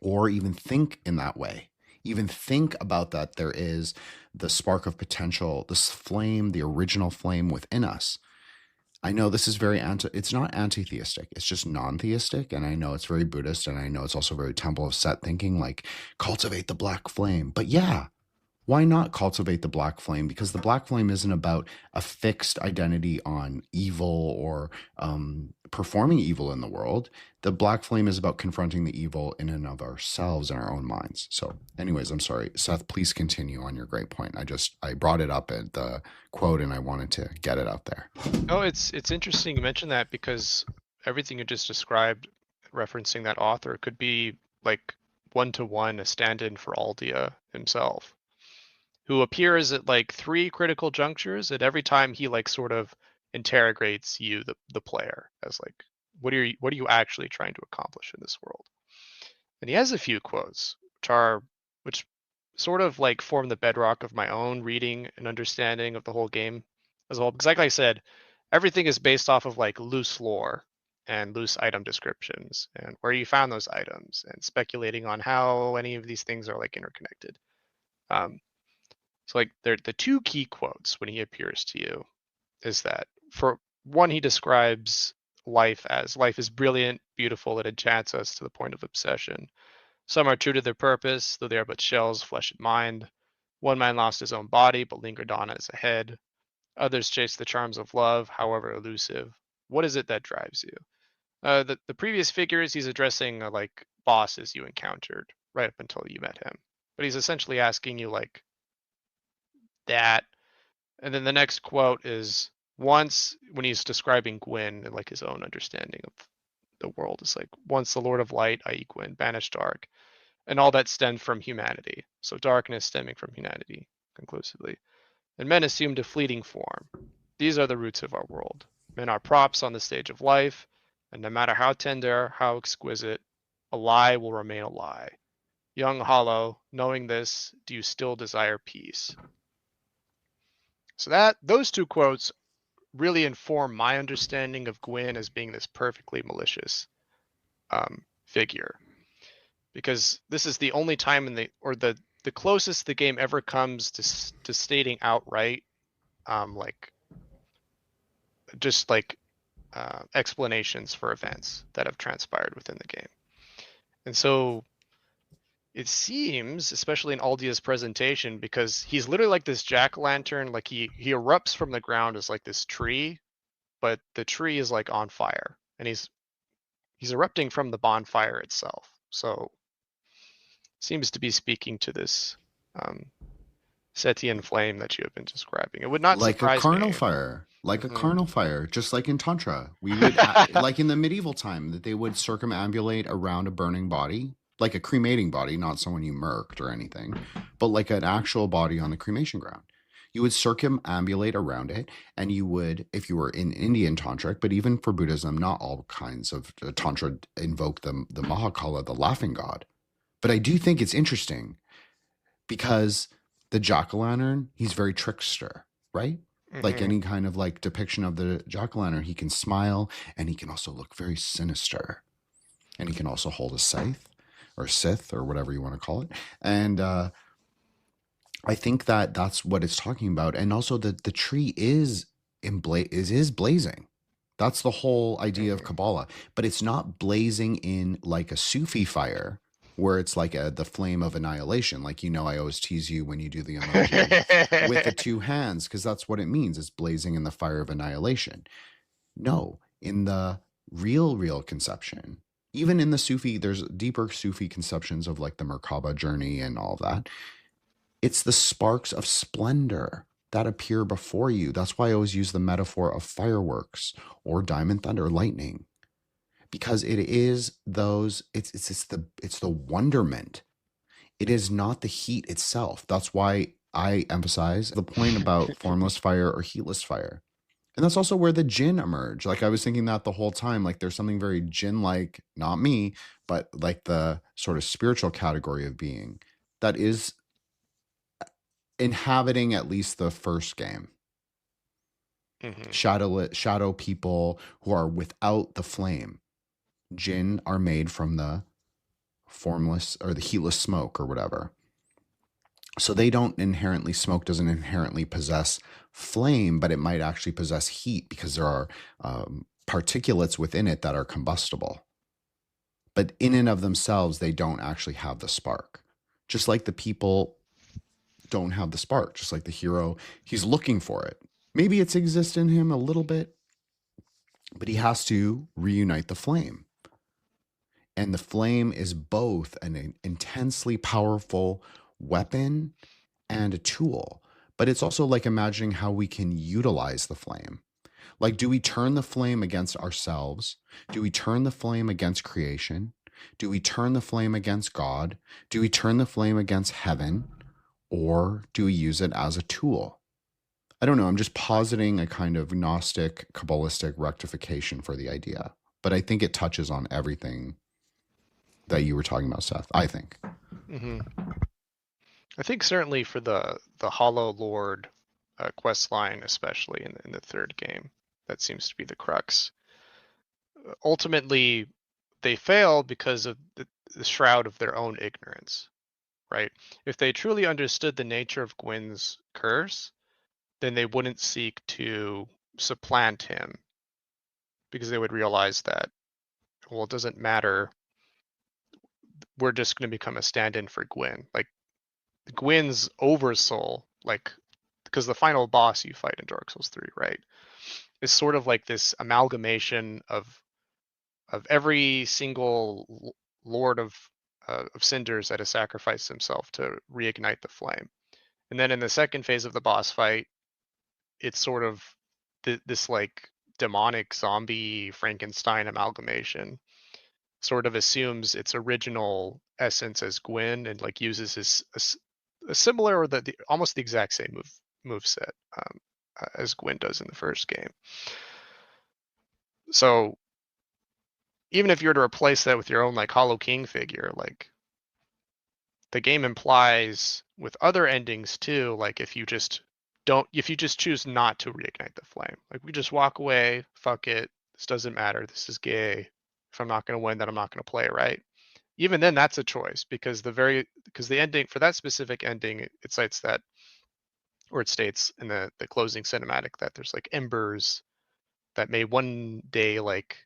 or even think in that way, even think about that there is the spark of potential, this flame, the original flame within us. I know this is it's not anti-theistic, it's just non-theistic. And I know it's very Buddhist, and I know it's also very Temple of Set thinking, like cultivate the black flame. But yeah, why not cultivate the black flame? Because the black flame isn't about a fixed identity on evil or performing evil in the world. The black flame is about confronting the evil in and of ourselves and our own minds. So anyways, I'm sorry, Seth, please continue on your great point. I brought it up at the quote and I wanted to get it out there. Oh, it's interesting you mentioned that, because everything you just described, referencing that author, could be like one-to-one a stand-in for Aldia himself, who appears at like 3 critical junctures, and every time he like sort of interrogates you, the player, as like, what are you actually trying to accomplish in this world? And he has a few quotes which sort of like form the bedrock of my own reading and understanding of the whole game as well. Because like I said, everything is based off of like loose lore and loose item descriptions and where you found those items and speculating on how any of these things are like interconnected. So like the 2 key quotes when he appears to you is that, for one, he describes life is brilliant, beautiful, it enchants us to the point of obsession. Some are true to their purpose, though they are but shells, flesh and mind. One man lost his own body, but lingered on as a head. Others chase the charms of love, however elusive. What is it that drives you? The previous figures, he's addressing like bosses you encountered right up until you met him. But he's essentially asking you like that. And then the next quote is once, when he's describing Gwyn and like his own understanding of the world, is like, once the Lord of Light, i.e. Gwyn, banished dark, and all that stemmed from humanity. So darkness stemming from humanity conclusively. And men assumed a fleeting form. These are the roots of our world. Men are props on the stage of life, and no matter how tender, how exquisite, a lie will remain a lie. Young Hollow, knowing this, do you still desire peace? So those 2 quotes really inform my understanding of Gwyn as being this perfectly malicious figure. because this is the only time in the closest the game ever comes to stating outright, like just like explanations for events that have transpired within the game. And so it seems, especially in Aldia's presentation, because he's literally like this jack-o'-lantern, like he erupts from the ground as like this tree, but the tree is like on fire, and he's erupting from the bonfire itself. So seems to be speaking to this Setian flame that you have been describing. It would not like a surprise carnal me. fire, like a Mhm. carnal fire, just like in Tantra. We would, like in the medieval time, that they would circumambulate around a burning body, like a cremating body, not someone you murked or anything, but like an actual body on the cremation ground. You would circumambulate around it, and you would, if you were in Indian Tantric, but even for Buddhism, not all kinds of Tantra invoke the Mahakala, the laughing god. But I do think it's interesting because the jack-o'-lantern, he's very trickster, right? Like Mhm. any kind of like depiction of the jack-o'-lantern, he can smile, and he can also look very sinister, and he can also hold a scythe or scythe or whatever you want to call it. And I think that that's what it's talking about. And also that the tree is blazing. That's the whole idea of Mhm. Kabbalah, but it's not blazing in like a Sufi fire where it's like the flame of annihilation. Like, I always tease you when you do the emoji with the two hands, because that's what it means. It's blazing in the fire of annihilation. No, in the real conception, even in the Sufi, there's deeper Sufi conceptions of like the Merkaba journey and all that. It's the sparks of splendor that appear before you. That's why I always use the metaphor of fireworks or diamond thunder, lightning, because it is those. It's the wonderment. It is not the heat itself. That's why I emphasize the point about formless fire or heatless fire. And that's also where the jinn emerge. Like I was thinking that the whole time, like there's something very jinn-like, not me, but like the sort of spiritual category of being that is inhabiting at least the first game. Mhm. Shadow people who are without the flame. Jinn are made from the formless or the heatless smoke or whatever. So they don't inherently, smoke doesn't inherently possess flame, but it might actually possess heat because there are particulates within it that are combustible. But in and of themselves, they don't actually have the spark. Just like the people don't have the spark, just like the hero, he's looking for it. Maybe it's exists in him a little bit, but he has to reunite the flame. And the flame is both an intensely powerful weapon and a tool. But it's also like imagining how we can utilize the flame. Like, do we turn the flame against ourselves? Do we turn the flame against creation? Do we turn the flame against God? Do we turn the flame against heaven? Or do we use it as a tool? I don't know. I'm just positing a kind of Gnostic, Kabbalistic rectification for the idea. But I think it touches on everything that you were talking about, Seth. I think. Mhm. I think certainly for the Hollow Lord quest line, especially in the third game, that seems to be the crux. Ultimately, they fail because of the shroud of their own ignorance, right? If they truly understood the nature of Gwyn's curse, then they wouldn't seek to supplant him, because they would realize that, well, it doesn't matter. We're just going to become a stand-in for Gwyn. Like Gwyn's oversoul, like, because the final boss you fight in Dark Souls 3, right, is sort of like this amalgamation of every single lord of cinders that has sacrificed himself to reignite the flame. And then in the second phase of the boss fight, it's sort of this like demonic zombie Frankenstein amalgamation sort of assumes its original essence as Gwyn and like uses his a similar or the almost the exact same move set as Gwyn does in the first game. So even if you were to replace that with your own like Hollow King figure, like the game implies with other endings too, like if you just choose not to reignite the flame, like we just walk away, fuck it, this doesn't matter, this is gay. If I'm not going to win, then I'm not going to play, right? even then that's a choice, because the ending for that specific ending, it cites that, or it states in the closing cinematic that there's like embers that may one day like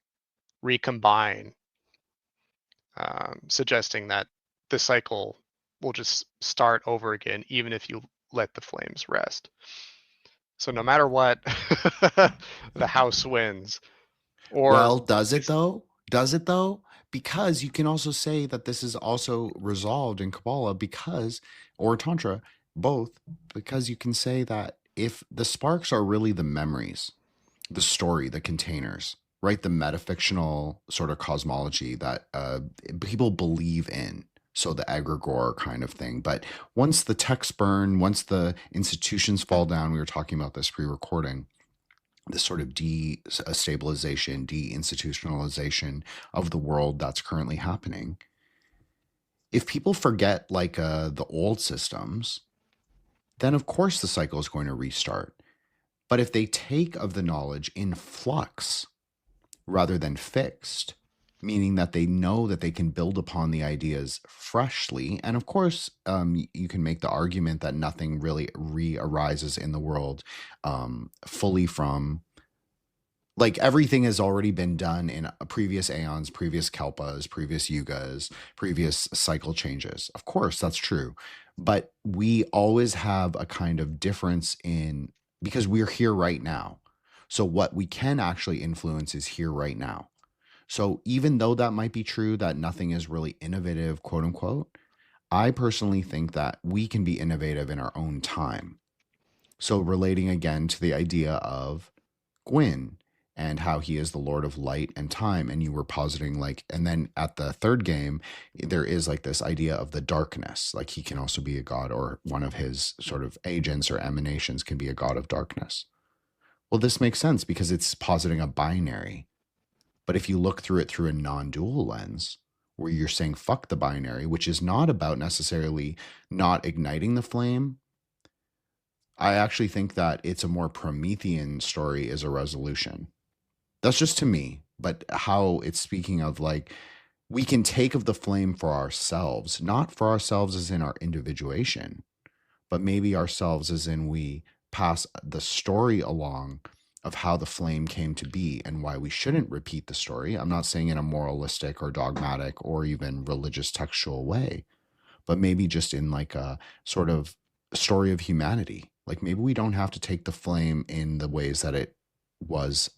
recombine, suggesting that the cycle will just start over again even if you let the flames rest. So no matter what, the house wins. Or well, does it though? Does it though? Because you can also say that this is also resolved in Kabbalah because, or Tantra, both, because you can say that if the sparks are really the memories, the story, the containers, right? The metafictional sort of cosmology that people believe in. So the egregore kind of thing. But once the texts burn, once the institutions fall down, we were talking about this pre-recording, this sort of destabilization, deinstitutionalization of the world that's currently happening. If people forget like the old systems, then of course the cycle is going to restart. But if they take of the knowledge in flux rather than fixed, meaning that they know that they can build upon the ideas freshly, and of course, you can make the argument that nothing really re-arises in the world fully from, like, everything has already been done in previous aeons, previous kalpas, previous yugas, previous cycle changes. Of course, that's true. But we always have a kind of difference in, because we're here right now. So what we can actually influence is here right now. So even though that might be true, that nothing is really innovative, quote unquote, I personally think that we can be innovative in our own time. So relating again to the idea of Gwyn and how he is the Lord of light and time, and you were positing like, and then at the third game, there is like this idea of the darkness, like he can also be a god, or one of his sort of agents or emanations can be a god of darkness. Well, this makes sense because it's positing a binary. But if you look through it through a non-dual lens, where you're saying fuck the binary, which is not about necessarily not igniting the flame, I actually think that it's a more Promethean story is a resolution. That's just to me, but how it's speaking of like, we can take of the flame for ourselves, not for ourselves as in our individuation, but maybe ourselves as in we pass the story along of how the flame came to be and why we shouldn't repeat the story. I'm not saying in a moralistic or dogmatic or even religious textual way, but maybe just in like a sort of story of humanity. Like maybe we don't have to take the flame in the ways that it was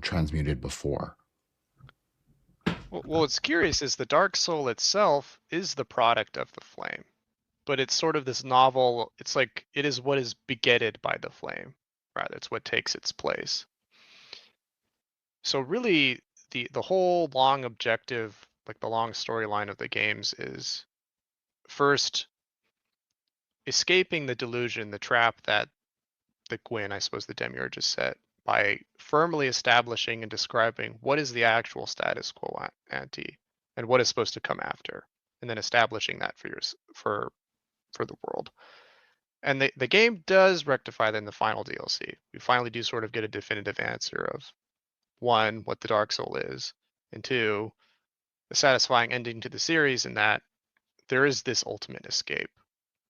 transmuted before. Well, what's curious is the dark soul itself is the product of the flame, but it's sort of this novel. It's like it is what is begetted by the flame, rather. It's what takes its place. So really, the whole long objective, like the long storyline of the games, is first escaping the delusion, the trap that the Gwyn, I suppose the Demi-Urge, is set by firmly establishing and describing what is the actual status quo ante and what is supposed to come after, and then establishing that for the world. And the game does rectify that in the final DLC. We finally do sort of get a definitive answer of, one, what the Dark Soul is, and two, the satisfying ending to the series in that there is this ultimate escape,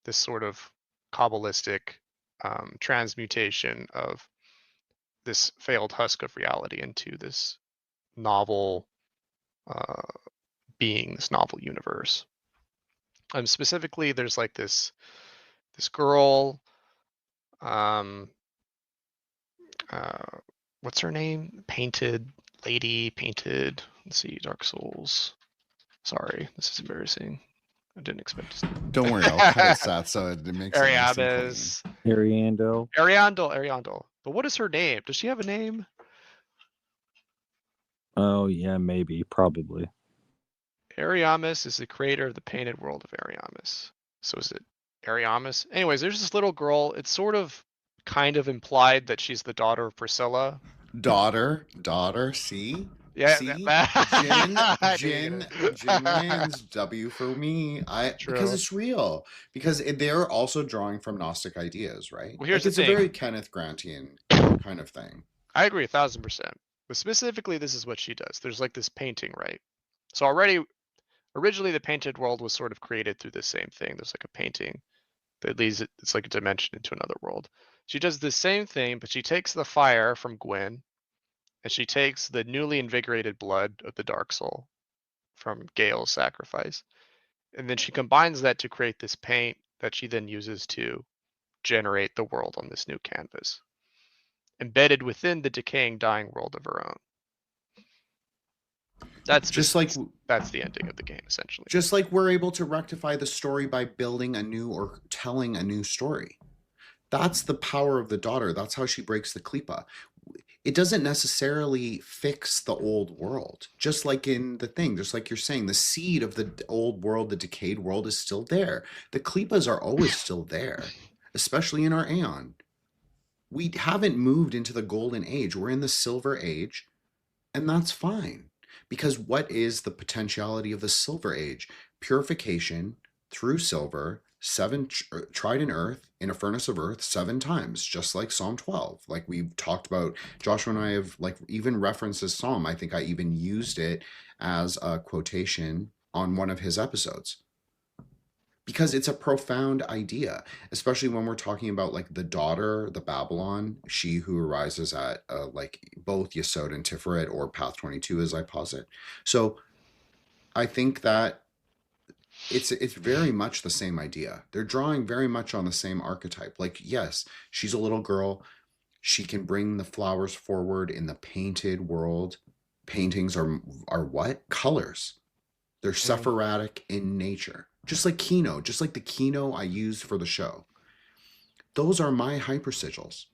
this sort of Kabbalistic transmutation of this failed husk of reality into this novel being, this novel universe. Specifically, there's like this girl, what's her name? Painted lady, painted. Let's see, Dark Souls. Sorry, this is embarrassing. I didn't expect to. Don't worry, I'll cut it, Seth, so it makes it nice and clean. Ariandel. But what is her name? Does she have a name? Oh yeah, maybe, probably. Ariamis is the creator of the painted world of Ariamis. So is it Ariamis? Anyways, there's this little girl. It's sort of kind of implied that she's the daughter of Priscilla. Daughter, see? Yeah, see? Jin wins. W for me. Because it's real. Because they're also drawing from Gnostic ideas, right? Well, here's like, the it's thing. a very Kenneth Grantian kind of thing. I agree 1000%. But specifically, this is what she does. There's like this painting, right? So already Originally, the painted world was sort of created through the same thing. There's like a painting that leads it's like a dimension into another world. She does the same thing, but she takes the fire from Gwen, and she takes the newly invigorated blood of the Dark Soul from Gale's sacrifice, and then she combines that to create this paint that she then uses to generate the world on this new canvas, embedded within the decaying, dying world of her own. That's Just like that's the ending of the game, essentially. Just like we're able to rectify the story by building a new or telling a new story. That's the power of the daughter. That's how she breaks the Qlippoth. It doesn't necessarily fix the old world. Just like in the thing, just like you're saying, the seed of the old world, the decayed world is still there. The Qlippoths are always still there, especially in our Aeon. We haven't moved into the golden age. We're in the silver age, and that's fine. Because what is the potentiality of the silver age? Purification through silver, tried in earth, in a furnace of earth 7 times, just like Psalm 12. Like we've talked about, Joshua and I have like even referenced this psalm. I think I even used it as a quotation on one of his episodes. Because it's a profound idea, especially when we're talking about like the daughter, the Babylon, she who arises at like both Yesod and Tifaret, or Path 22 as I posit. So I think that it's very much the same idea. They're drawing very much on the same archetype. Like, yes, she's a little girl. She can bring the flowers forward in the painted world. Paintings are what? Colors. They're separatic in nature. Just like Kino, just like the Kino I used for the show. Those are my hypersigils.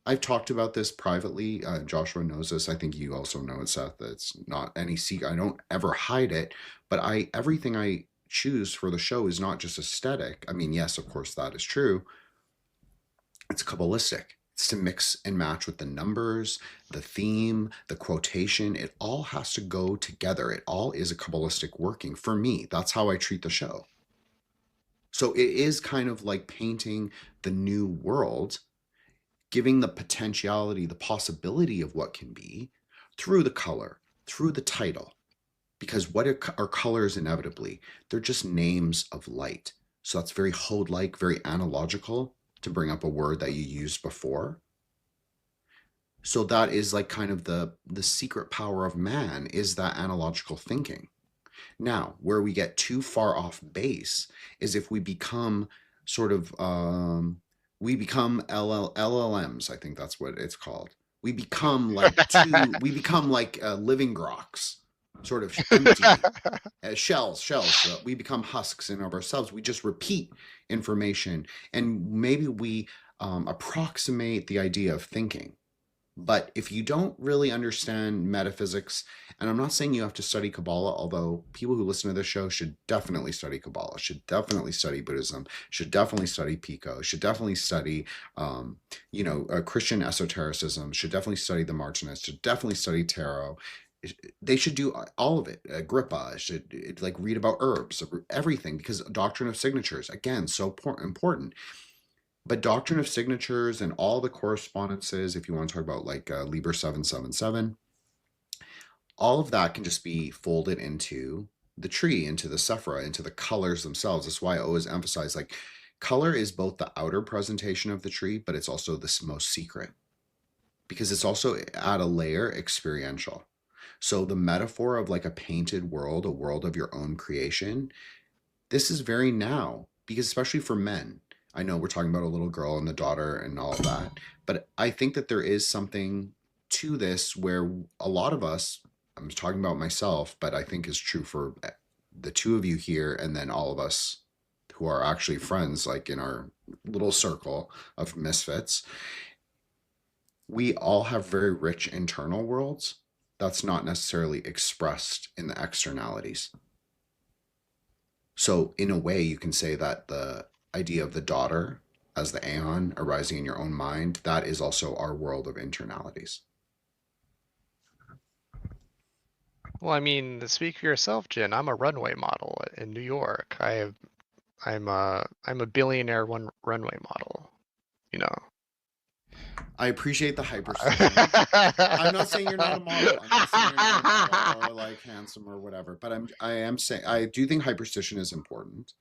I've talked about this privately. Joshua knows this. I think you also know it, Seth. It's not any secret. I don't ever hide it. But everything I choose for the show is not just aesthetic. I mean, yes, of course, that is true. It's Kabbalistic. It's to mix and match with the numbers, the theme, the quotation. It all has to go together. It all is a Kabbalistic working. For me, that's how I treat the show. So it is kind of like painting the new world, giving the potentiality, the possibility of what can be through the color, through the title. Because what are colors inevitably? They're just names of light. So that's very Hode-like, very analogical, to bring up a word that you used before. So that is like kind of the secret power of man, is that analogical thinking. Now, where we get too far off base is if we become sort of, we become LLMs, I think that's what it's called. We become like living groks, sort of empty, shells. We become husks in of ourselves. We just repeat information, and maybe we approximate the idea of thinking. But if you don't really understand metaphysics, and I'm not saying you have to study Kabbalah, although people who listen to this show should definitely study Kabbalah, should definitely study Buddhism, should definitely study Pico, should definitely study, Christian esotericism, should definitely study the Martinists, should definitely study tarot. They should do all of it. Agrippa should like read about herbs, everything, because doctrine of signatures, again, so important. But doctrine of signatures and all the correspondences, if you want to talk about like Liber 777, all of that can just be folded into the tree, into the Sephira, into the colors themselves. That's why I always emphasize like color is both the outer presentation of the tree, but it's also the most secret, because it's also at a layer experiential. So the metaphor of like a painted world, a world of your own creation, this is very now, because especially for men, I know we're talking about a little girl and the daughter and all of that, but I think that there is something to this where a lot of us, I'm talking about myself, but I think is true for the two of you here, and then all of us who are actually friends, like in our little circle of misfits, we all have very rich internal worlds that's not necessarily expressed in the externalities. So in a way, you can say that the idea of the daughter as the Aeon arising in your own mind, that is also our world of internalities. Well, I mean, speak for yourself, Jen. I'm a runway model in New York. I'm a billionaire runway model. I appreciate the hyperstition. I'm not saying you're not a model. I'm not saying you're not a model or like handsome or whatever. But I am saying I do think hyperstition is important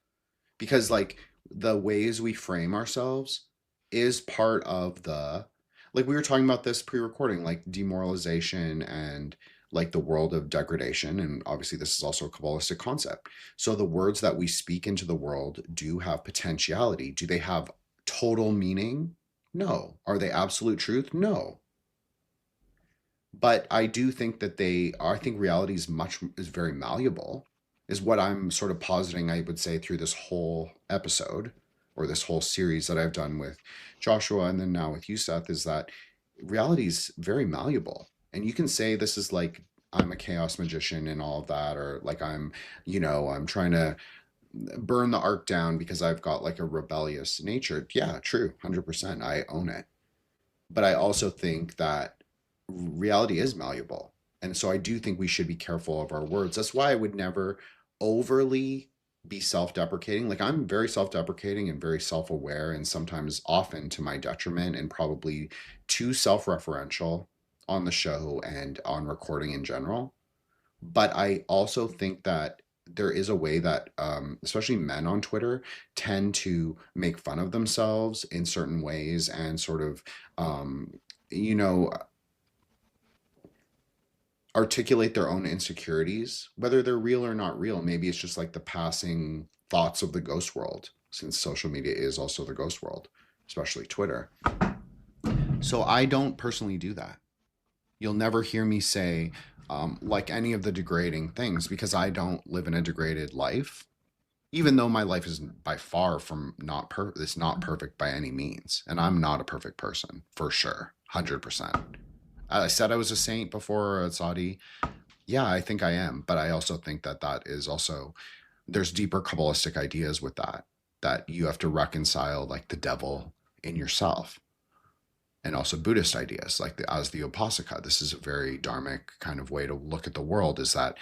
because like the ways we frame ourselves is part of the like we were talking about this pre-recording, like demoralization and like the world of degradation. And obviously this is also a Kabbalistic concept. So the words that we speak into the world do have potentiality. Do they have total meaning? No. Are they absolute truth? No. But I do think that I think reality is very malleable, is what I'm sort of positing, I would say, through this whole episode or this whole series that I've done with Joshua and then now with you, Seth, is that reality is very malleable. And you can say this is like I'm a chaos magician and all of that, or like I'm trying to burn the ark down because I've got like a rebellious nature. Yeah, true, 100%. I own it. But I also think that reality is malleable. And so I do think we should be careful of our words. That's why I would never overly be self-deprecating. Like I'm very self-deprecating and very self-aware and sometimes often to my detriment and probably too self-referential on the show and on recording in general. But I also think that there is a way that especially men on Twitter tend to make fun of themselves in certain ways and sort of you know articulate their own insecurities, whether they're real or not real. Maybe it's just like the passing thoughts of the ghost world, since social media is also the ghost world, especially Twitter. So I don't personally do that. You'll never hear me say like any of the degrading things because I don't live in a degraded life, even though my life is by far from it's not perfect by any means. And I'm not a perfect person for sure, 100%. I said I was a saint before Saudi. Yeah, I think I am. But I also think that is also, there's deeper Kabbalistic ideas with that you have to reconcile like the devil in yourself. And also Buddhist ideas like as the Upasaka. This is a very dharmic kind of way to look at the world, is that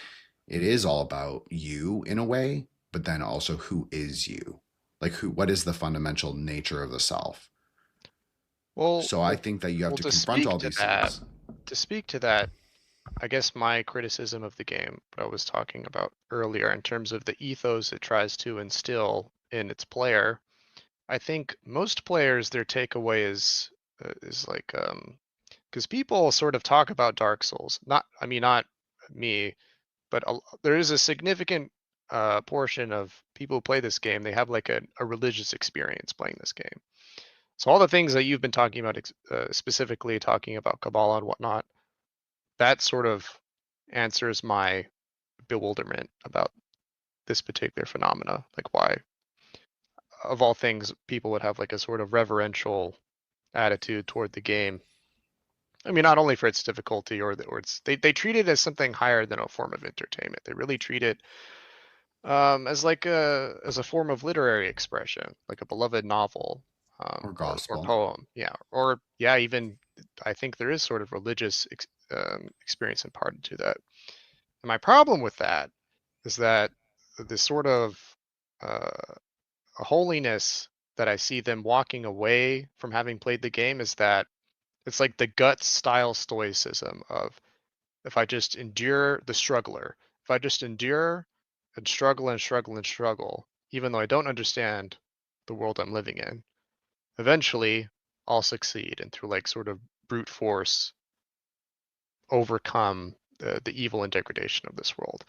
it is all about you in a way, but then also who is you? Like what is the fundamental nature of the self? So I think that you have to confront all these things. To speak to that, I guess my criticism of the game, what I was talking about earlier in terms of the ethos it tries to instill in its player, I think most players, their takeaway is like, because people sort of talk about Dark Souls, not me, but there is a significant portion of people who play this game, they have like a religious experience playing this game. So all the things that you've been talking about, specifically talking about Kabbalah and whatnot, that sort of answers my bewilderment about this particular phenomena. Like why, of all things, people would have like a sort of reverential attitude toward the game. I mean, not only for its difficulty or they treat it as something higher than a form of entertainment. They really treat it as like as a form of literary expression, like a beloved novel Or gospel. or poem, or even I think there is sort of religious experience imparted to that. And my problem with that is that this sort of a holiness that I see them walking away from having played the game is that it's like the gut style stoicism of, if I just endure the struggler, if I just endure and struggle and struggle and struggle, even though I don't understand the world I'm living in, eventually I'll succeed and through like sort of brute force overcome the evil and degradation of this world.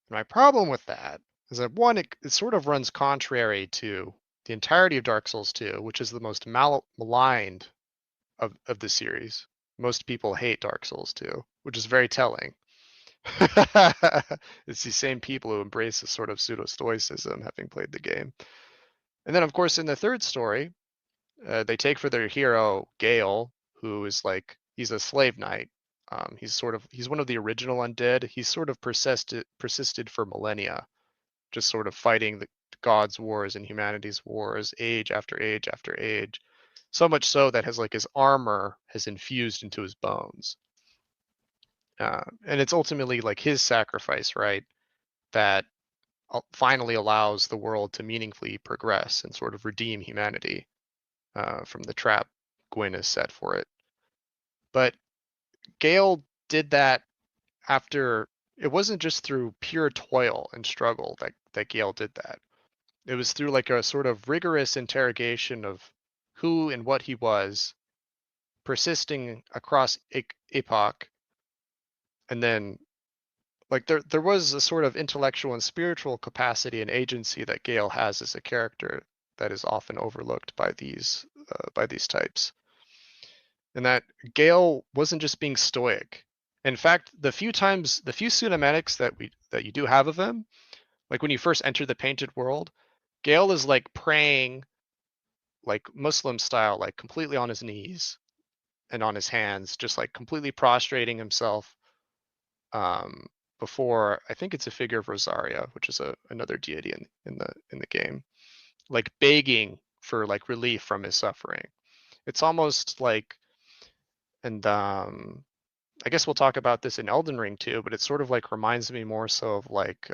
And my problem with that is that one, it sort of runs contrary to the entirety of Dark Souls 2, which is the most maligned of the series. Most people hate Dark Souls 2, which is very telling. It's these same people who embrace this sort of pseudo-stoicism having played the game. And then, of course, in the third story, they take for their hero, Gale, who is like, he's a slave knight. He's one of the original undead. He's sort of persisted for millennia, just sort of fighting the gods' wars and humanity's wars, age after age after age. So much so that his armor has infused into his bones. And it's ultimately like his sacrifice, right, that finally allows the world to meaningfully progress and sort of redeem humanity from the trap Gwyn has set for it. But Gale did that after, it wasn't just through pure toil and struggle that Gale did that. It was through like a sort of rigorous interrogation of who and what he was, persisting across epoch, and then like there was a sort of intellectual and spiritual capacity and agency that Gale has as a character that is often overlooked by these types, and that Gale wasn't just being stoic. In fact, the few cinematics that you do have of him, like when you first enter the painted world, Gale is like praying, like Muslim style, like completely on his knees and on his hands, just like completely prostrating himself before, I think it's a figure of Rosaria, which is another deity in the game, like begging for like relief from his suffering. It's almost like, and I guess we'll talk about this in Elden Ring too, but it sort of like reminds me more so of like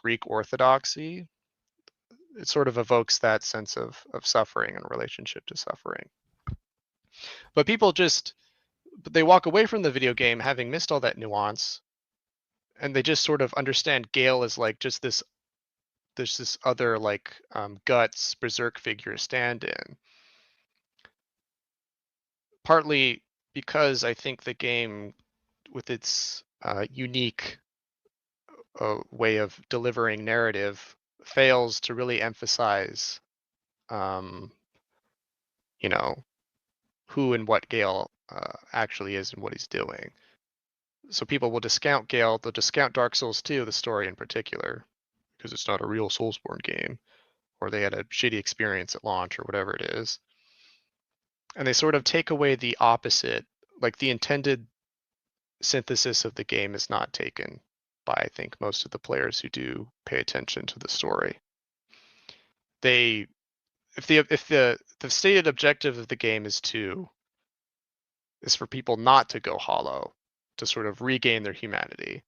Greek orthodoxy. It sort of evokes that sense of suffering and relationship to suffering. But people they walk away from the video game having missed all that nuance, and they just sort of understand Gale as like just this other like guts berserk figure stand-in. Partly because I think the game, with its unique way of delivering narrative, fails to really emphasize, you know, who and what Gale actually is and what he's doing. So people will discount Gale, they'll discount Dark Souls 2, the story in particular, because it's not a real Soulsborne game, or they had a shitty experience at launch, or whatever it is. And they sort of take away the opposite, like the intended synthesis of the game is not taken by, I think, most of the players who do pay attention to the story. If the stated objective of the game is for people not to go hollow, to sort of regain their humanity,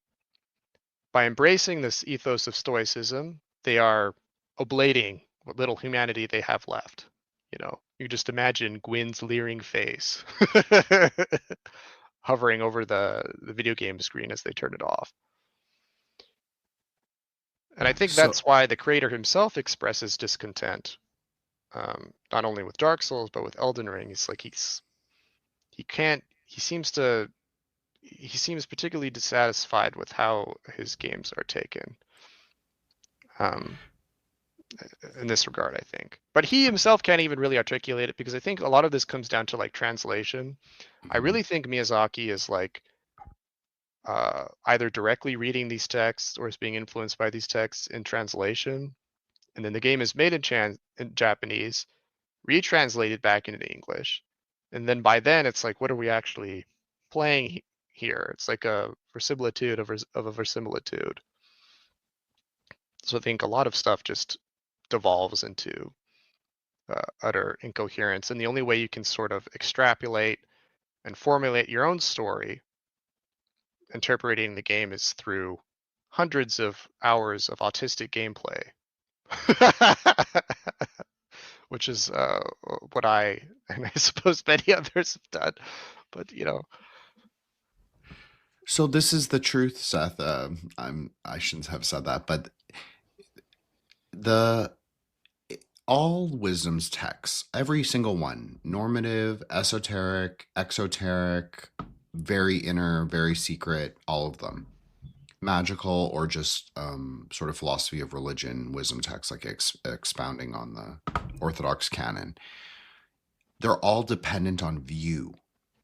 by embracing this ethos of stoicism, they are oblating what little humanity they have left. You know, you just imagine Gwyn's leering face hovering over the video game screen as they turn it off. And I think that's why the creator himself expresses discontent, not only with Dark Souls, but with Elden Ring. It's like he seems particularly dissatisfied with how his games are taken. In this regard, I think. But he himself can't even really articulate it, because I think a lot of this comes down to like translation. I really think Miyazaki is like either directly reading these texts or is being influenced by these texts in translation. And then the game is made in Japanese, retranslated back into English. And then by then it's like, what are we actually playing here? It's like a verisimilitude of a verisimilitude. So I think a lot of stuff just devolves into utter incoherence. And the only way you can sort of extrapolate and formulate your own story, interpreting the game, is through hundreds of hours of autistic gameplay. Which is what I, and I suppose many others have done, but you know. So this is the truth, Seth. I shouldn't have said that, but all wisdom's texts, every single one, normative, esoteric, exoteric, very inner, very secret, all of them, magical or just sort of philosophy of religion, wisdom texts, like expounding on the Orthodox canon, they're all dependent on view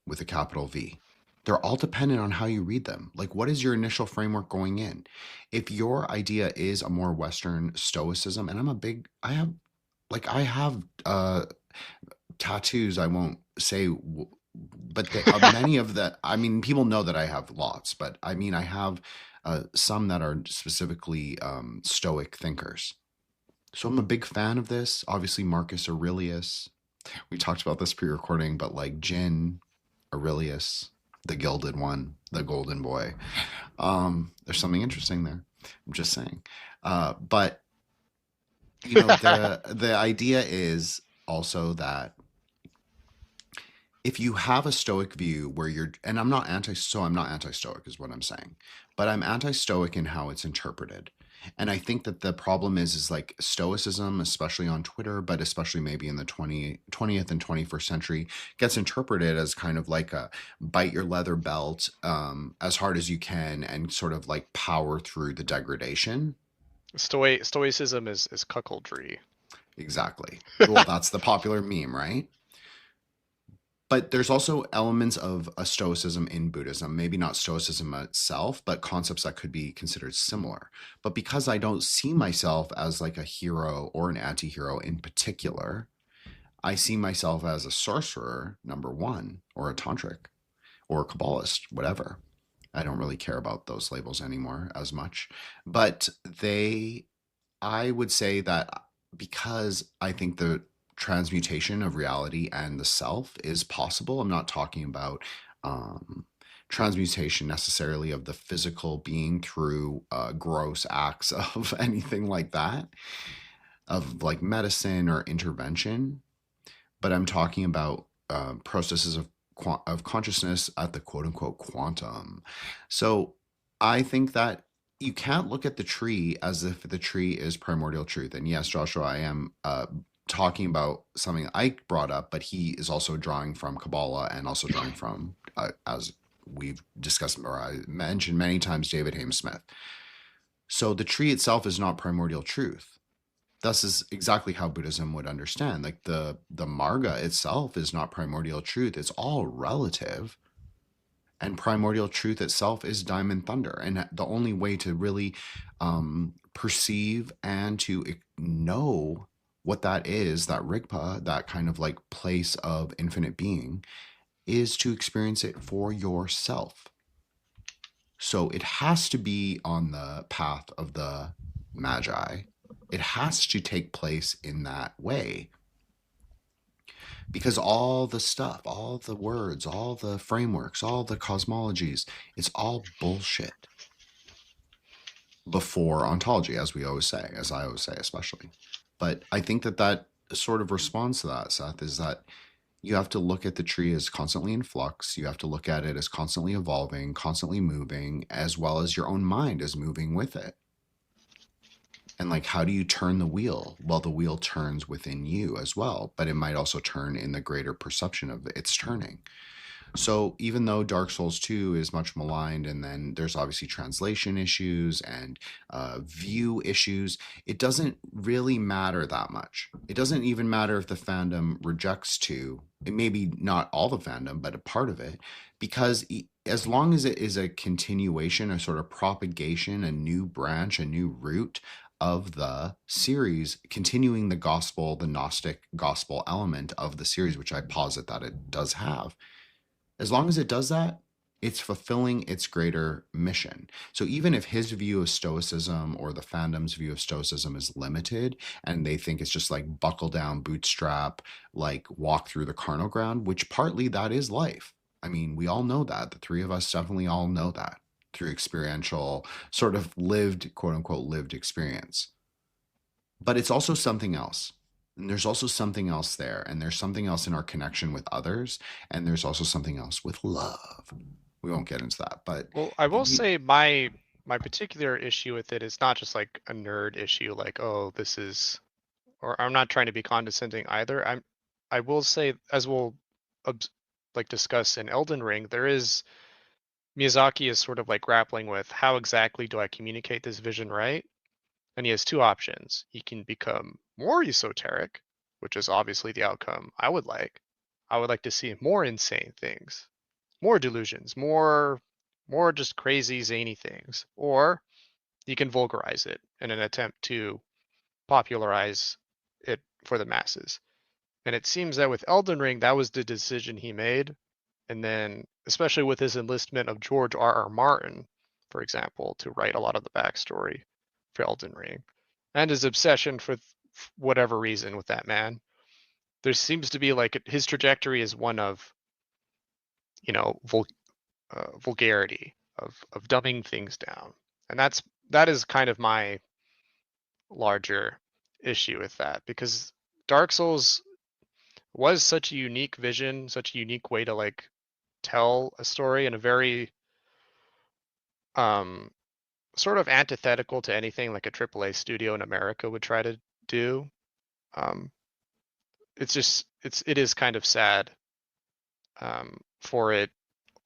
with a capital V. They're all dependent on how you read them. Like, what is your initial framework going in? If your idea is a more Western stoicism, and I have tattoos, I won't say, but many of the, I mean, people know that I have lots, but I mean, I have some that are specifically Stoic thinkers. So I'm a big fan of this. Obviously, Marcus Aurelius. We talked about this pre-recording, but like Jin Aurelius, the gilded one, the golden boy. There's something interesting there. I'm just saying. But you know, the idea is also that if you have a stoic view where you're, and I'm not anti-stoic is what I'm saying, but I'm anti-stoic in how it's interpreted. And I think that the problem is like stoicism, especially on Twitter, but especially maybe in the 20th and 21st century, gets interpreted as kind of like a bite your leather belt as hard as you can and sort of like power through the degradation. Stoicism is cuckoldry. Exactly. Well, that's the popular meme, right? But there's also elements of a stoicism in Buddhism, maybe not stoicism itself, but concepts that could be considered similar. But because I don't see myself as like a hero or an anti-hero in particular, I see myself as a sorcerer, number one, or a tantric, or a Kabbalist, whatever. I don't really care about those labels anymore as much. But I would say that because I think the transmutation of reality and the self is possible. I'm not talking about transmutation necessarily of the physical being through gross acts of anything like that, of like medicine or intervention, but I'm talking about processes of consciousness at the quote unquote quantum. So I think that you can't look at the tree as if the tree is primordial truth. And yes, Joshua, I am talking about something Ike brought up, but he is also drawing from Kabbalah and also drawing from, as we've discussed or I mentioned many times, David Haim Smith. So the tree itself is not primordial truth. This is exactly how Buddhism would understand. Like the marga itself is not primordial truth. It's all relative. And primordial truth itself is diamond thunder. And the only way to really perceive and to know what that is, that Rigpa, that kind of like place of infinite being, is to experience it for yourself. So it has to be on the path of the Magi. It has to take place in that way. Because all the stuff, all the words, all the frameworks, all the cosmologies, it's all bullshit before ontology, as we always say, as I always say, especially. But I think that sort of responds to that, Seth, is that you have to look at the tree as constantly in flux. You have to look at it as constantly evolving, constantly moving, as well as your own mind is moving with it. And like, how do you turn the wheel? Well, the wheel turns within you as well, but it might also turn in the greater perception of its turning. So even though Dark Souls 2 is much maligned, and then there's obviously translation issues and view issues, it doesn't really matter that much. It doesn't even matter if the fandom rejects 2. It may be not all the fandom, but a part of it, because as long as it is a continuation, a sort of propagation, a new branch, a new root of the series, continuing the gospel, the Gnostic gospel element of the series, which I posit that it does have, as long as it does that, it's fulfilling its greater mission. So even if his view of Stoicism or the fandom's view of Stoicism is limited and they think it's just like buckle down, bootstrap, like walk through the carnal ground, which partly that is life. I mean, we all know that. The three of us definitely all know that through experiential, sort of lived, quote unquote, lived experience. But it's also something else. And there's also something else there. And there's something else in our connection with others. And there's also something else with love. We won't get into that. But well, I will say my particular issue with it is not just like a nerd issue, like, oh, this is, or I'm not trying to be condescending either. I will say, as we'll like discuss in Elden Ring, there is, Miyazaki is sort of like grappling with how exactly do I communicate this vision right? And he has two options. He can become more esoteric, which is obviously the outcome I would like. I would like to see more insane things, more delusions, more just crazy zany things. Or he can vulgarize it in an attempt to popularize it for the masses. And it seems that with Elden Ring, that was the decision he made. And then, especially with his enlistment of George R.R. Martin, for example, to write a lot of the backstory for Elden Ring, and his obsession for whatever reason with that man, there seems to be like his trajectory is one of, you know, vulgarity, of dumbing things down. And that is kind of my larger issue with that, because Dark Souls, was such a unique vision, such a unique way to like tell a story in a very sort of antithetical to anything like a AAA studio in America would try to do. It is kind of sad for it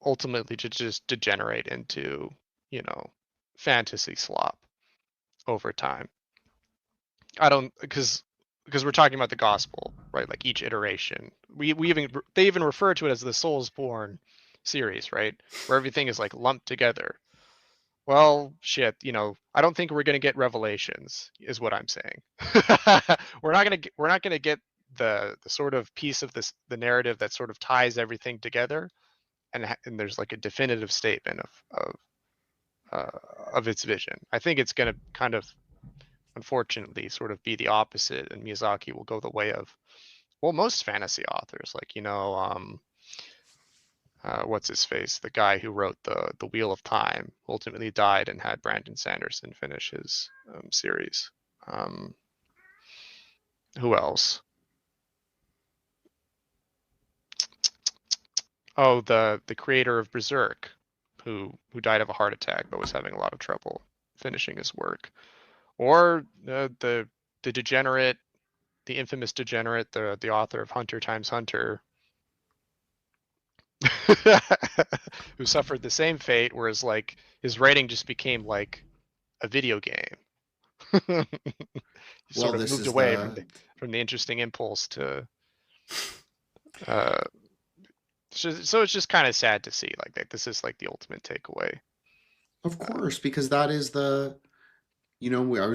ultimately to just degenerate into, you know, fantasy slop over time. I don't, because we're talking about the gospel, right? Like each iteration, they even refer to it as the Soulsborne series, right? Where everything is like lumped together. Well, shit, you know, I don't think we're gonna get Revelations, is what I'm saying. we're not gonna get the sort of piece of the narrative that sort of ties everything together, and there's like a definitive statement of its vision. I think it's gonna kind of, unfortunately, sort of be the opposite, and Miyazaki will go the way of, well, most fantasy authors, like, you know, what's his face? The guy who wrote the Wheel of Time ultimately died and had Brandon Sanderson finish his series. Who else? Oh, the creator of Berserk, who died of a heart attack but was having a lot of trouble finishing his work. Or the degenerate, the infamous degenerate, the author of Hunter x Hunter, who suffered the same fate, whereas like his writing just became like a video game. He sort of moved away from the interesting impulse to so it's just kind of sad to see like that this is like the ultimate takeaway. Of course, because that is the, you know, I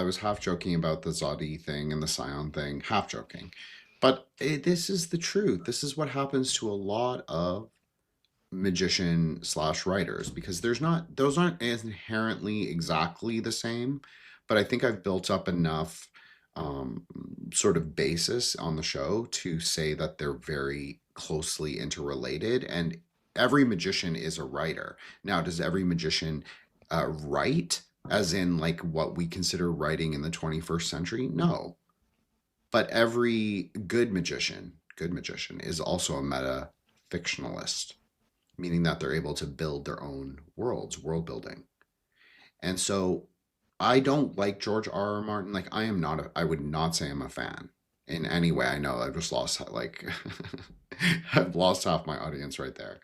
was half joking about the Zodi thing and the Scion thing, half joking, but this is the truth. This is what happens to a lot of magician slash writers, because those aren't inherently exactly the same, but I think I've built up enough sort of basis on the show to say that they're very closely interrelated, and every magician is a writer. Now, does every magician write as in like what we consider writing in the 21st century? No. But every good magician is also a meta fictionalist, meaning that they're able to build their own worlds, world building. And so I don't like George R.R. Martin. Like, I would not say I'm a fan in any way. I know I've just lost, like, I've lost half my audience right there.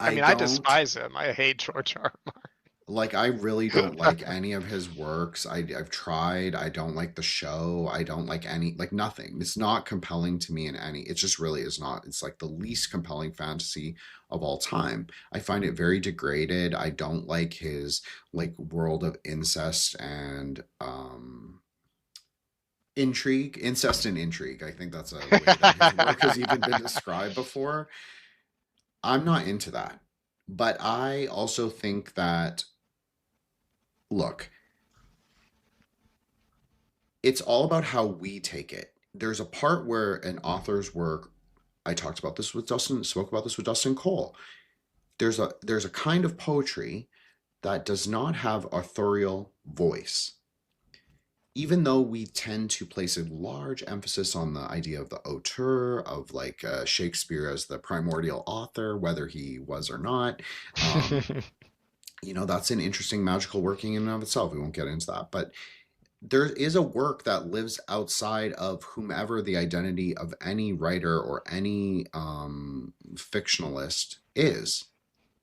I mean, I despise him. I hate George R.R. Martin. Like, I really don't like any of his works. I've tried. I don't like the show. I don't like nothing. It's not compelling to me in any. It just really is not. It's like the least compelling fantasy of all time. I find it very degraded. I don't like his like world of incest and intrigue. Incest and intrigue. I think that's a way that his work has even been described before. I'm not into that. But I also think that, look, it's all about how we take it. There's a part where an author's work, I spoke about this with Dustin Cole. There's a kind of poetry that does not have authorial voice. Even though we tend to place a large emphasis on the idea of the auteur, of like Shakespeare as the primordial author, whether he was or not, you know, that's an interesting magical working in and of itself. We won't get into that, but there is a work that lives outside of whomever the identity of any writer or any fictionalist is.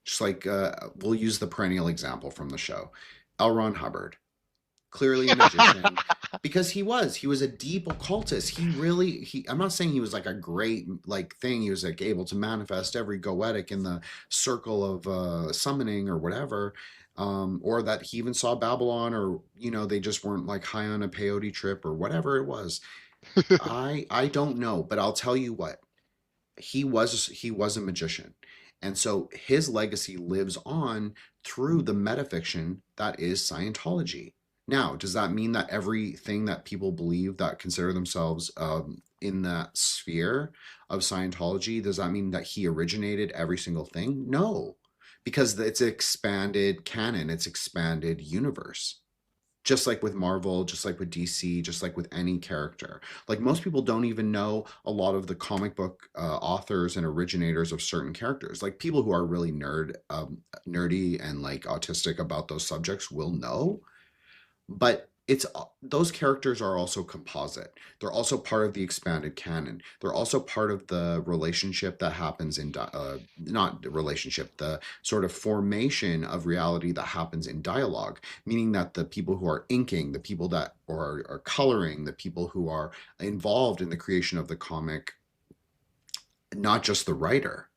Just like we'll use the perennial example from the show, L. Ron Hubbard, clearly a magician, because he was a deep occultist. I'm not saying he was like a great like thing. He was like able to manifest every goetic in the circle of summoning or whatever. Or that he even saw Babylon, or, you know, they just weren't like high on a peyote trip or whatever it was. I don't know, but I'll tell you what, he was a magician. And so his legacy lives on through the metafiction that is Scientology. Now, does that mean that everything that people believe that consider themselves in that sphere of Scientology, does that mean that he originated every single thing? No. Because it's expanded canon, it's expanded universe. Just like with Marvel, just like with DC, just like with any character. Like most people don't even know a lot of the comic book authors and originators of certain characters. Like people who are really nerdy and like autistic about those subjects will know, but it's those characters are also composite. They're also part of the expanded canon. They're also part of the relationship that happens in not the relationship, the sort of formation of reality that happens in dialogue, meaning that the people who are inking, the people that are coloring, the people who are involved in the creation of the comic, not just the writer,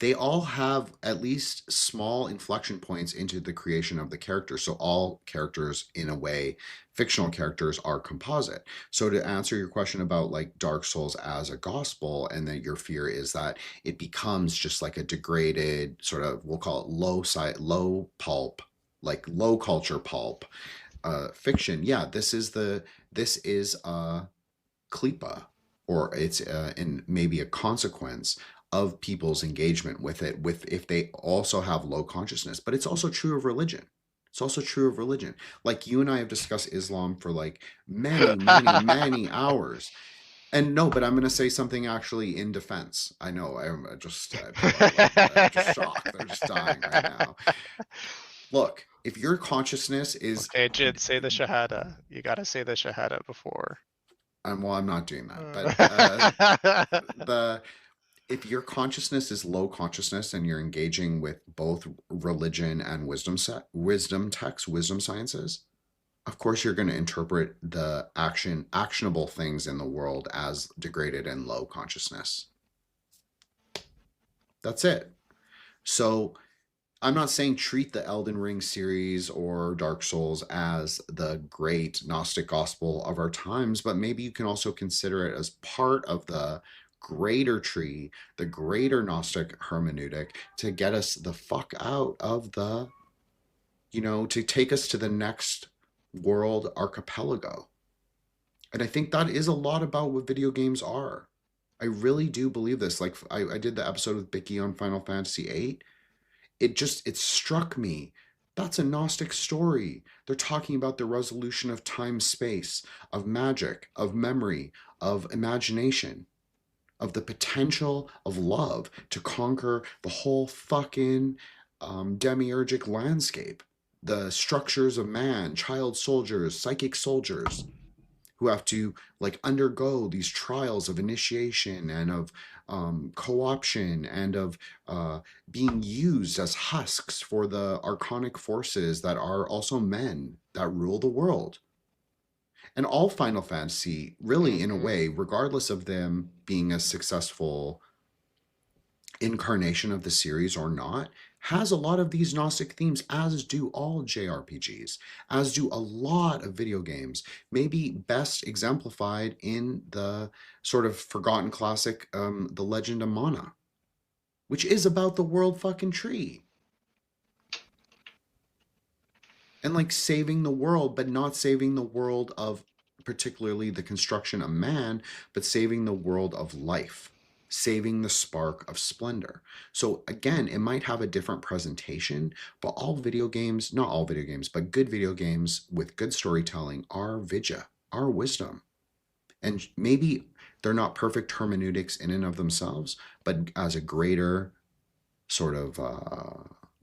they all have at least small inflection points into the creation of the character. So all characters, in a way, fictional characters, are composite. So to answer your question about like Dark Souls as a gospel, and that your fear is that it becomes just like a degraded sort of, we'll call it low pulp, like low culture pulp fiction. Yeah, this is Qlippoth, or it's in maybe a consequence of people's engagement with it, with if they also have low consciousness. But it's also true of religion. It's also true of religion. Like you and I have discussed Islam for like many hours. And no, but I'm going to say something actually in defense. I know I'm just people are just shocked. They're just dying right now. Look, if your consciousness is okay, Jid, say the Shahada. You got to say the Shahada before. Well, I'm not doing that. But if your consciousness is low consciousness and you're engaging with both religion and wisdom texts, wisdom sciences, of course you're going to interpret the actionable things in the world as degraded and low consciousness. That's it. So I'm not saying treat the Elden Ring series or Dark Souls as the great Gnostic gospel of our times, but maybe you can also consider it as part of the greater tree, the greater Gnostic hermeneutic, to get us the fuck out of the, to take us to the next world archipelago. And I think that is a lot about what video games are. I really do believe this. Like I did the episode with Bicky on Final Fantasy VIII. It struck me. That's a Gnostic story. They're talking about the resolution of time, space, of magic, of memory, of imagination, of the potential of love to conquer the whole fucking demiurgic landscape. The structures of man, child soldiers, psychic soldiers, who have to like undergo these trials of initiation and of co-option and of being used as husks for the archonic forces that are also men that rule the world. And all Final Fantasy, really, in a way, regardless of them being a successful incarnation of the series or not, has a lot of these Gnostic themes, as do all JRPGs, as do a lot of video games, maybe best exemplified in the sort of forgotten classic, The Legend of Mana, which is about the world fucking tree. And like saving the world, but not saving the world of particularly the construction of man, but saving the world of life, saving the spark of splendor. So again, it might have a different presentation, but all video games, not all video games, but good video games with good storytelling are Vidya, are wisdom. And maybe they're not perfect hermeneutics in and of themselves, but as a greater sort of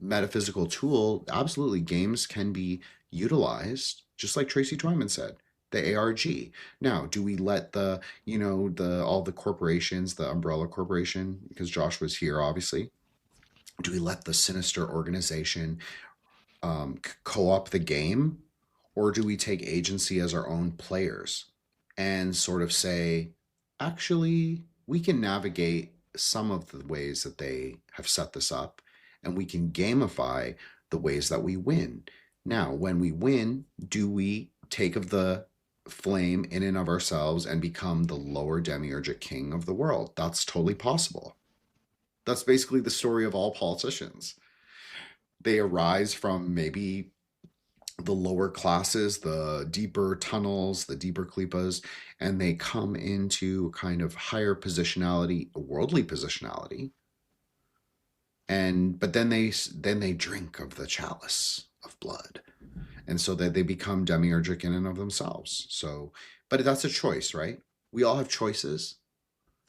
metaphysical tool, absolutely games can be utilized, just like Tracy Twyman said, the ARG. Now, do we let the all the corporations, the umbrella corporation, because Josh was here obviously, do we let the sinister organization co-op the game, or do we take agency as our own players and sort of say, actually, we can navigate some of the ways that they have set this up, and we can gamify the ways that we win. Now, when we win, do we take of the flame in and of ourselves and become the lower demiurgic king of the world? That's totally possible. That's basically the story of all politicians. They arise from maybe the lower classes, the deeper tunnels, the deeper Qlippoths, and they come into a kind of higher positionality, a worldly positionality. But then they drink of the chalice of blood, and so that they become demiurgic in and of themselves. So, but that's a choice, right? We all have choices,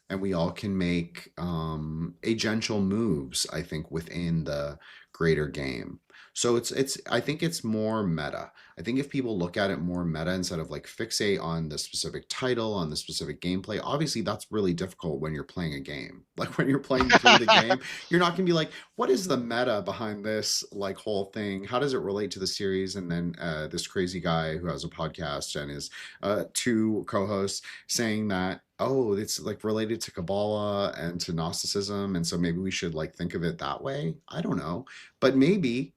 and we all can make agential moves, I think, within the greater game. So it's I think it's more meta. I think if people look at it more meta instead of like fixate on the specific title, on the specific gameplay, obviously that's really difficult when you're playing a game. Like when you're playing through the game, you're not gonna be like, what is the meta behind this like whole thing? How does it relate to the series? And then this crazy guy who has a podcast and his two co-hosts saying that, oh, it's like related to Kabbalah and to Gnosticism, and so maybe we should like think of it that way. I don't know, but maybe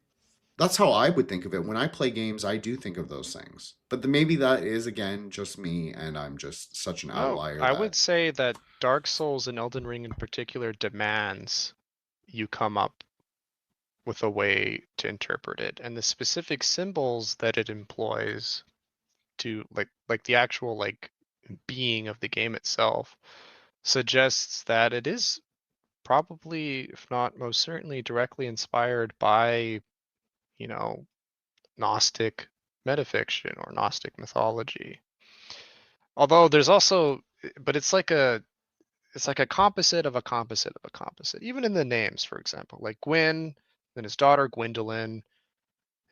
that's how I would think of it. When I play games, I do think of those things. But maybe that is, again, just me, and I'm just such an No, outlier I that would say that Dark Souls and Elden Ring in particular demands you come up with a way to interpret it, and the specific symbols that it employs to like the actual like being of the game itself suggests that it is probably, if not most certainly, directly inspired by, you know, Gnostic metafiction or Gnostic mythology. Although there's also, but it's like a composite of a composite of a composite. Even in the names, for example, like Gwyn, then his daughter Gwendolyn,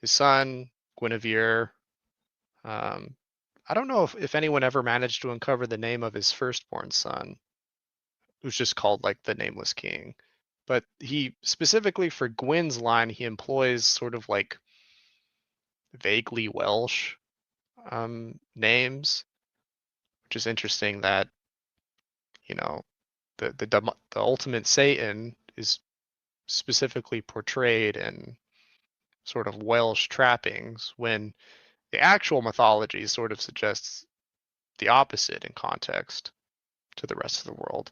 his son Guinevere. I don't know if anyone ever managed to uncover the name of his firstborn son, who's just called like the Nameless King. But he specifically for Gwyn's line, he employs sort of like vaguely Welsh names, which is interesting that, you know, the ultimate Satan is specifically portrayed in sort of Welsh trappings when the actual mythology sort of suggests the opposite in context to the rest of the world.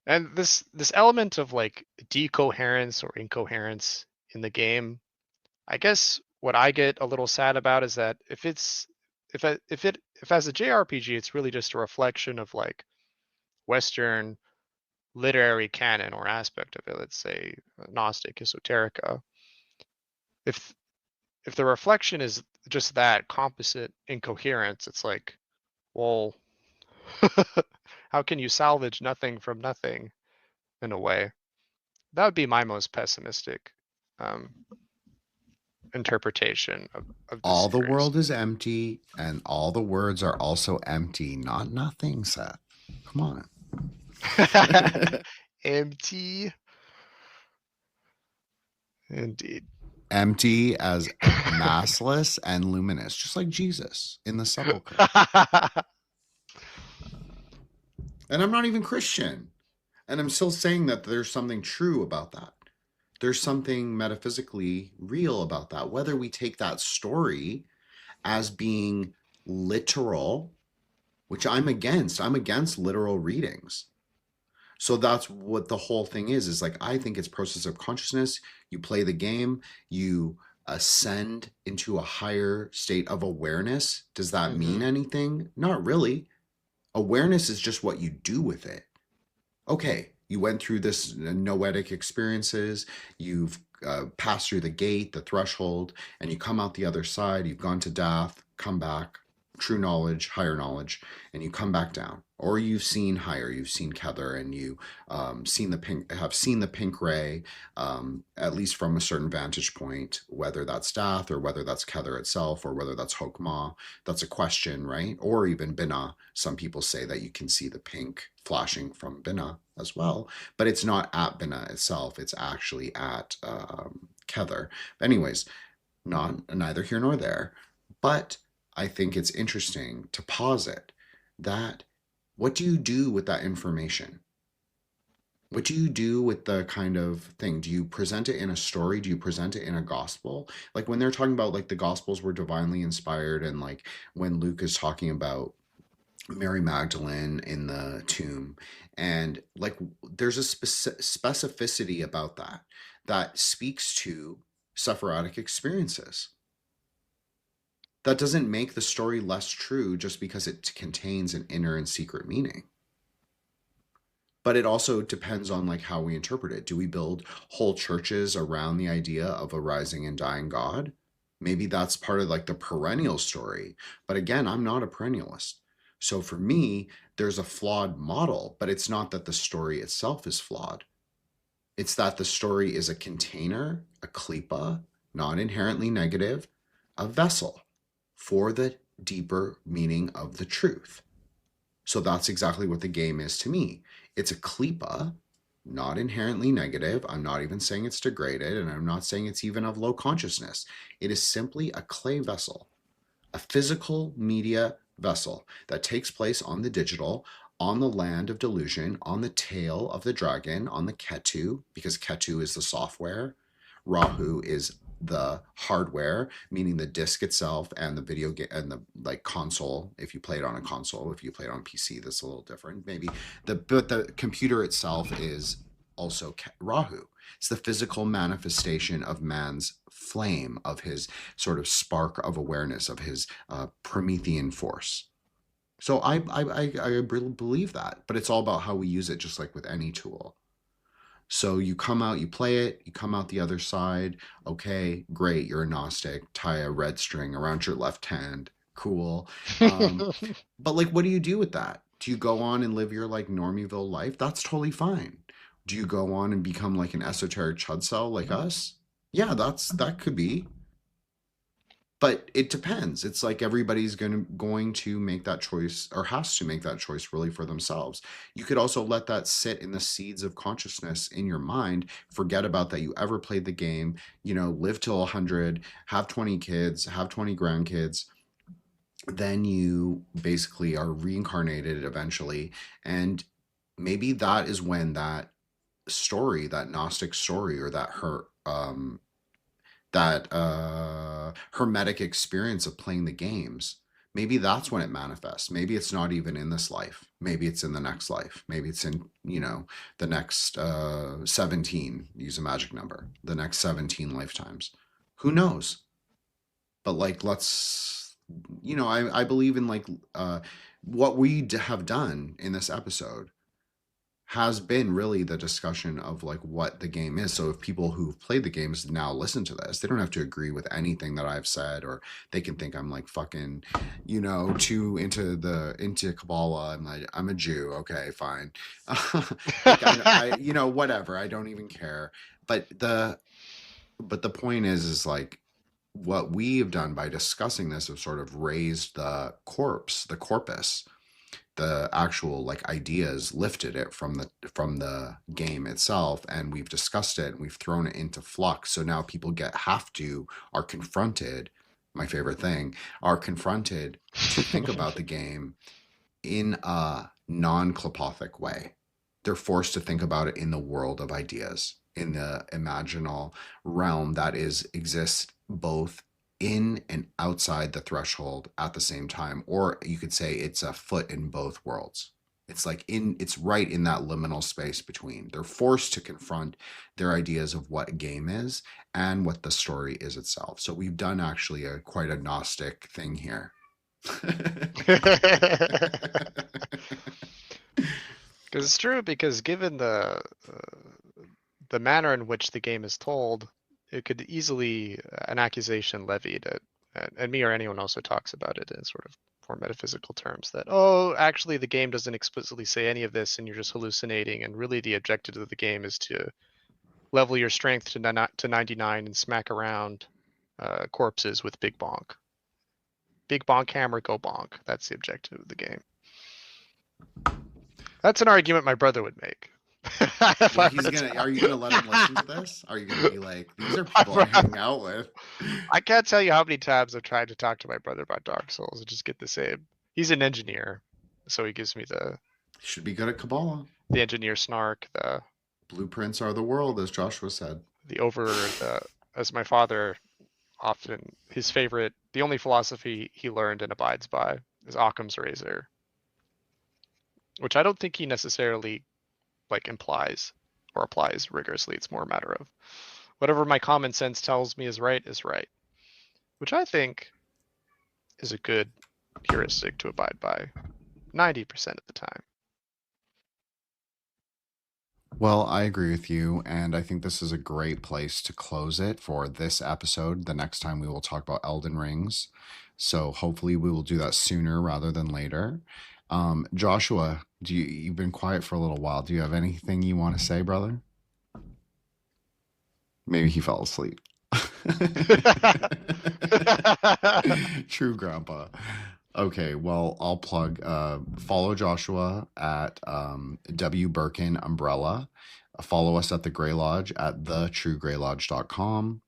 And this element of like decoherence or incoherence in the game, I guess what I get a little sad about is that if as a JRPG, it's really just a reflection of like Western literary canon or aspect of it, let's say Gnostic esoterica. If the reflection is just that composite incoherence, it's like, well, how can you salvage nothing from nothing in a way? That would be my most pessimistic interpretation of the all the series. world is empty, and all the words are also empty, not nothing, Seth. Come on. Empty. Indeed. Empty as massless and luminous, just like Jesus in the sepulchre. And I'm not even Christian. And I'm still saying that there's something true about that. There's something metaphysically real about that. Whether we take that story as being literal, which I'm against literal readings. So that's what the whole thing is like, I think it's process of consciousness. You play the game, you ascend into a higher state of awareness. Does that mean anything? Not really. Awareness is just what you do with it. Okay, you went through this noetic experiences, you've passed through the gate, the threshold, and you come out the other side, you've gone to death, come back, true knowledge, higher knowledge, and you come back down. Or you've seen higher, you've seen Kether, and you have seen the pink ray, at least from a certain vantage point, whether that's Dath or whether that's Kether itself or whether that's Hokmah. That's a question, right? Or even Binah. Some people say that you can see the pink flashing from Binah as well, but it's not at Binah itself. It's actually at Kether. Anyways, neither here nor there. But I think it's interesting to posit that what do you do with that information? What do you do with the kind of thing? Do you present it in a story? Do you present it in a gospel? Like when they're talking about like the gospels were divinely inspired, and like when Luke is talking about Mary Magdalene in the tomb, and like there's a specificity about that speaks to Sephirotic experiences. That doesn't make the story less true just because it contains an inner and secret meaning. But it also depends on like how we interpret it. Do we build whole churches around the idea of a rising and dying God? Maybe that's part of like the perennial story. But again, I'm not a perennialist. So for me, there's a flawed model, but it's not that the story itself is flawed. It's that the story is a container, a klipa, not inherently negative, a vessel for the deeper meaning of the truth. So that's exactly what the game is to me. It's a klipa, not inherently negative. I'm not even saying it's degraded, and I'm not saying it's even of low consciousness. It is simply a clay vessel, a physical media vessel that takes place on the digital, on the land of delusion, on the tail of the dragon, on the Ketu, because Ketu is the software, Rahu is the hardware, meaning the disc itself and the video game and the like console. If you play it on a console, if you play it on PC, that's a little different. Maybe but the computer itself is also Rahu. It's the physical manifestation of man's flame, of his sort of spark of awareness, of his Promethean force. So I really believe that, but it's all about how we use it, just like with any tool. So you come out, you play it, you come out the other side. Okay, great, you're a Gnostic. Tie a red string around your left hand. Cool. But like, what do you do with that? Do you go on and live your like Normieville life? That's totally fine. Do you go on and become like an esoteric chud cell like us? Yeah, that could be. But it depends. It's like everybody's going to make that choice, or has to make that choice really for themselves. You could also let that sit in the seeds of consciousness in your mind. Forget about that you ever played the game. Live till 100, have 20 kids, have 20 grandkids. Then you basically are reincarnated eventually, and maybe that is when that story, that Gnostic story, or that hermetic experience of playing the games, maybe that's when it manifests. Maybe it's not even in this life. Maybe it's in the next life. Maybe it's in the next 17, use a magic number, the next 17 lifetimes. Who knows? But like, let's I believe in like what we have done in this episode has been really the discussion of like what the game is. So if people who've played the games now listen to this, they don't have to agree with anything that I've said, or they can think I'm like fucking, too into Kabbalah. I'm a Jew. Okay, fine. Like whatever. I don't even care. But the point is like, what we have done by discussing this have sort of raised the corpus, the actual like ideas, lifted it from the game itself, and we've discussed it and we've thrown it into flux. So now people are confronted, my favorite thing, are confronted to think about the game in a non-Qlippothic way. They're forced to think about it in the world of ideas, in the imaginal realm that exists both in and outside the threshold at the same time. Or you could say it's a foot in both worlds. It's like it's right in that liminal space between. They're forced to confront their ideas of what a game is and what the story is itself. So we've done actually quite a Gnostic thing here. Because it's true, because given the manner in which the game is told, it could easily, an accusation levied at me or anyone else who talks about it in sort of more metaphysical terms, that, oh, actually the game doesn't explicitly say any of this and you're just hallucinating, and really the objective of the game is to level your strength to 99 and smack around corpses with big bonk. Big bonk hammer, go bonk. That's the objective of the game. That's an argument my brother would make. Are you gonna let him listen to this? Are you gonna be like, these are people I'm hanging out with? I can't tell you how many times I've tried to talk to my brother about Dark Souls and just get the same. He's an engineer, so he gives me should be good at Kabbalah. The engineer snark, the blueprints are the world, as Joshua said. As my father often, the only philosophy he learned and abides by is Occam's razor, which I don't think he necessarily like implies or applies rigorously. It's more a matter of whatever my common sense tells me is right, which I think is a good heuristic to abide by 90% of the time. Well, I agree with you, and I think this is a great place to close it for this episode. The next time we will talk about Elden Rings. So hopefully we will do that sooner rather than later. Joshua, you've been quiet for a little while. Do you have anything you want to say, brother? Maybe he fell asleep. True grandpa. Okay, well, I'll plug follow Joshua at W Birkin Umbrella. Follow us at the Grey Lodge at thetruegraylodge.com,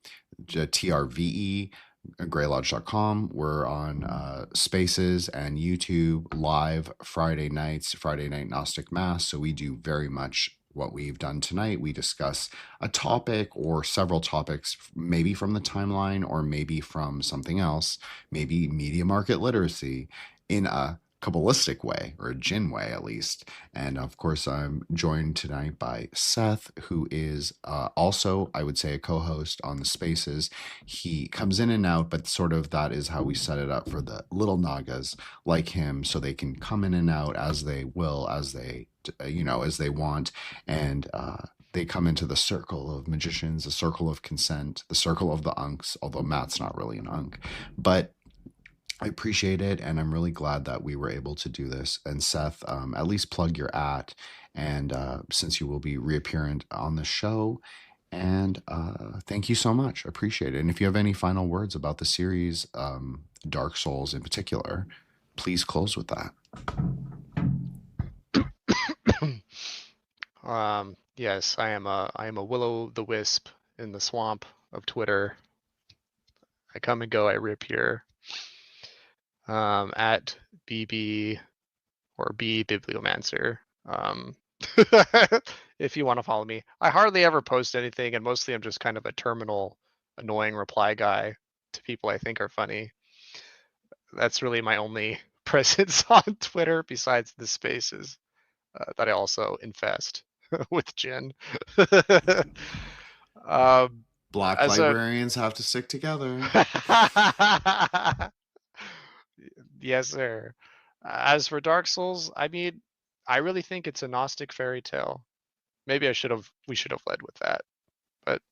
TRVE graylodge.com. We're on Spaces and YouTube live Friday nights, Friday night Gnostic Mass. So we do very much what we've done tonight. We discuss a topic or several topics, maybe from the timeline or maybe from something else, maybe media market literacy in a Kabbalistic way, or a Jinn way at least. And of course, I'm joined tonight by Seth, who is also, I would say, a co-host on the Spaces. He comes in and out, but sort of that is how we set it up for the little Nagas like him, so they can come in and out as they will, as they, as they want. And they come into the circle of magicians, the circle of consent, the circle of the unks, although Matt's not really an unk. But I appreciate it, and I'm really glad that we were able to do this. And Seth, at least plug your and since you will be reappearing on the show. And thank you so much. I appreciate it. And if you have any final words about the series, Dark Souls in particular, please close with that. Yes, I am a will-o'-the-wisp in the swamp of Twitter. I come and go, I reappear. At BB or B Bibliomancer. If you want to follow me. I hardly ever post anything, and mostly I'm just kind of a terminal, annoying reply guy to people I think are funny. That's really my only presence on Twitter besides the Spaces that I also infest with Jinn. Black librarians have to stick together. Yes, sir. As for Dark Souls, I mean, I really think it's a Gnostic fairy tale. Maybe we should have led with that. But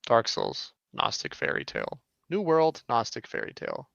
Dark Souls, Gnostic fairy tale. New World, Gnostic fairy tale.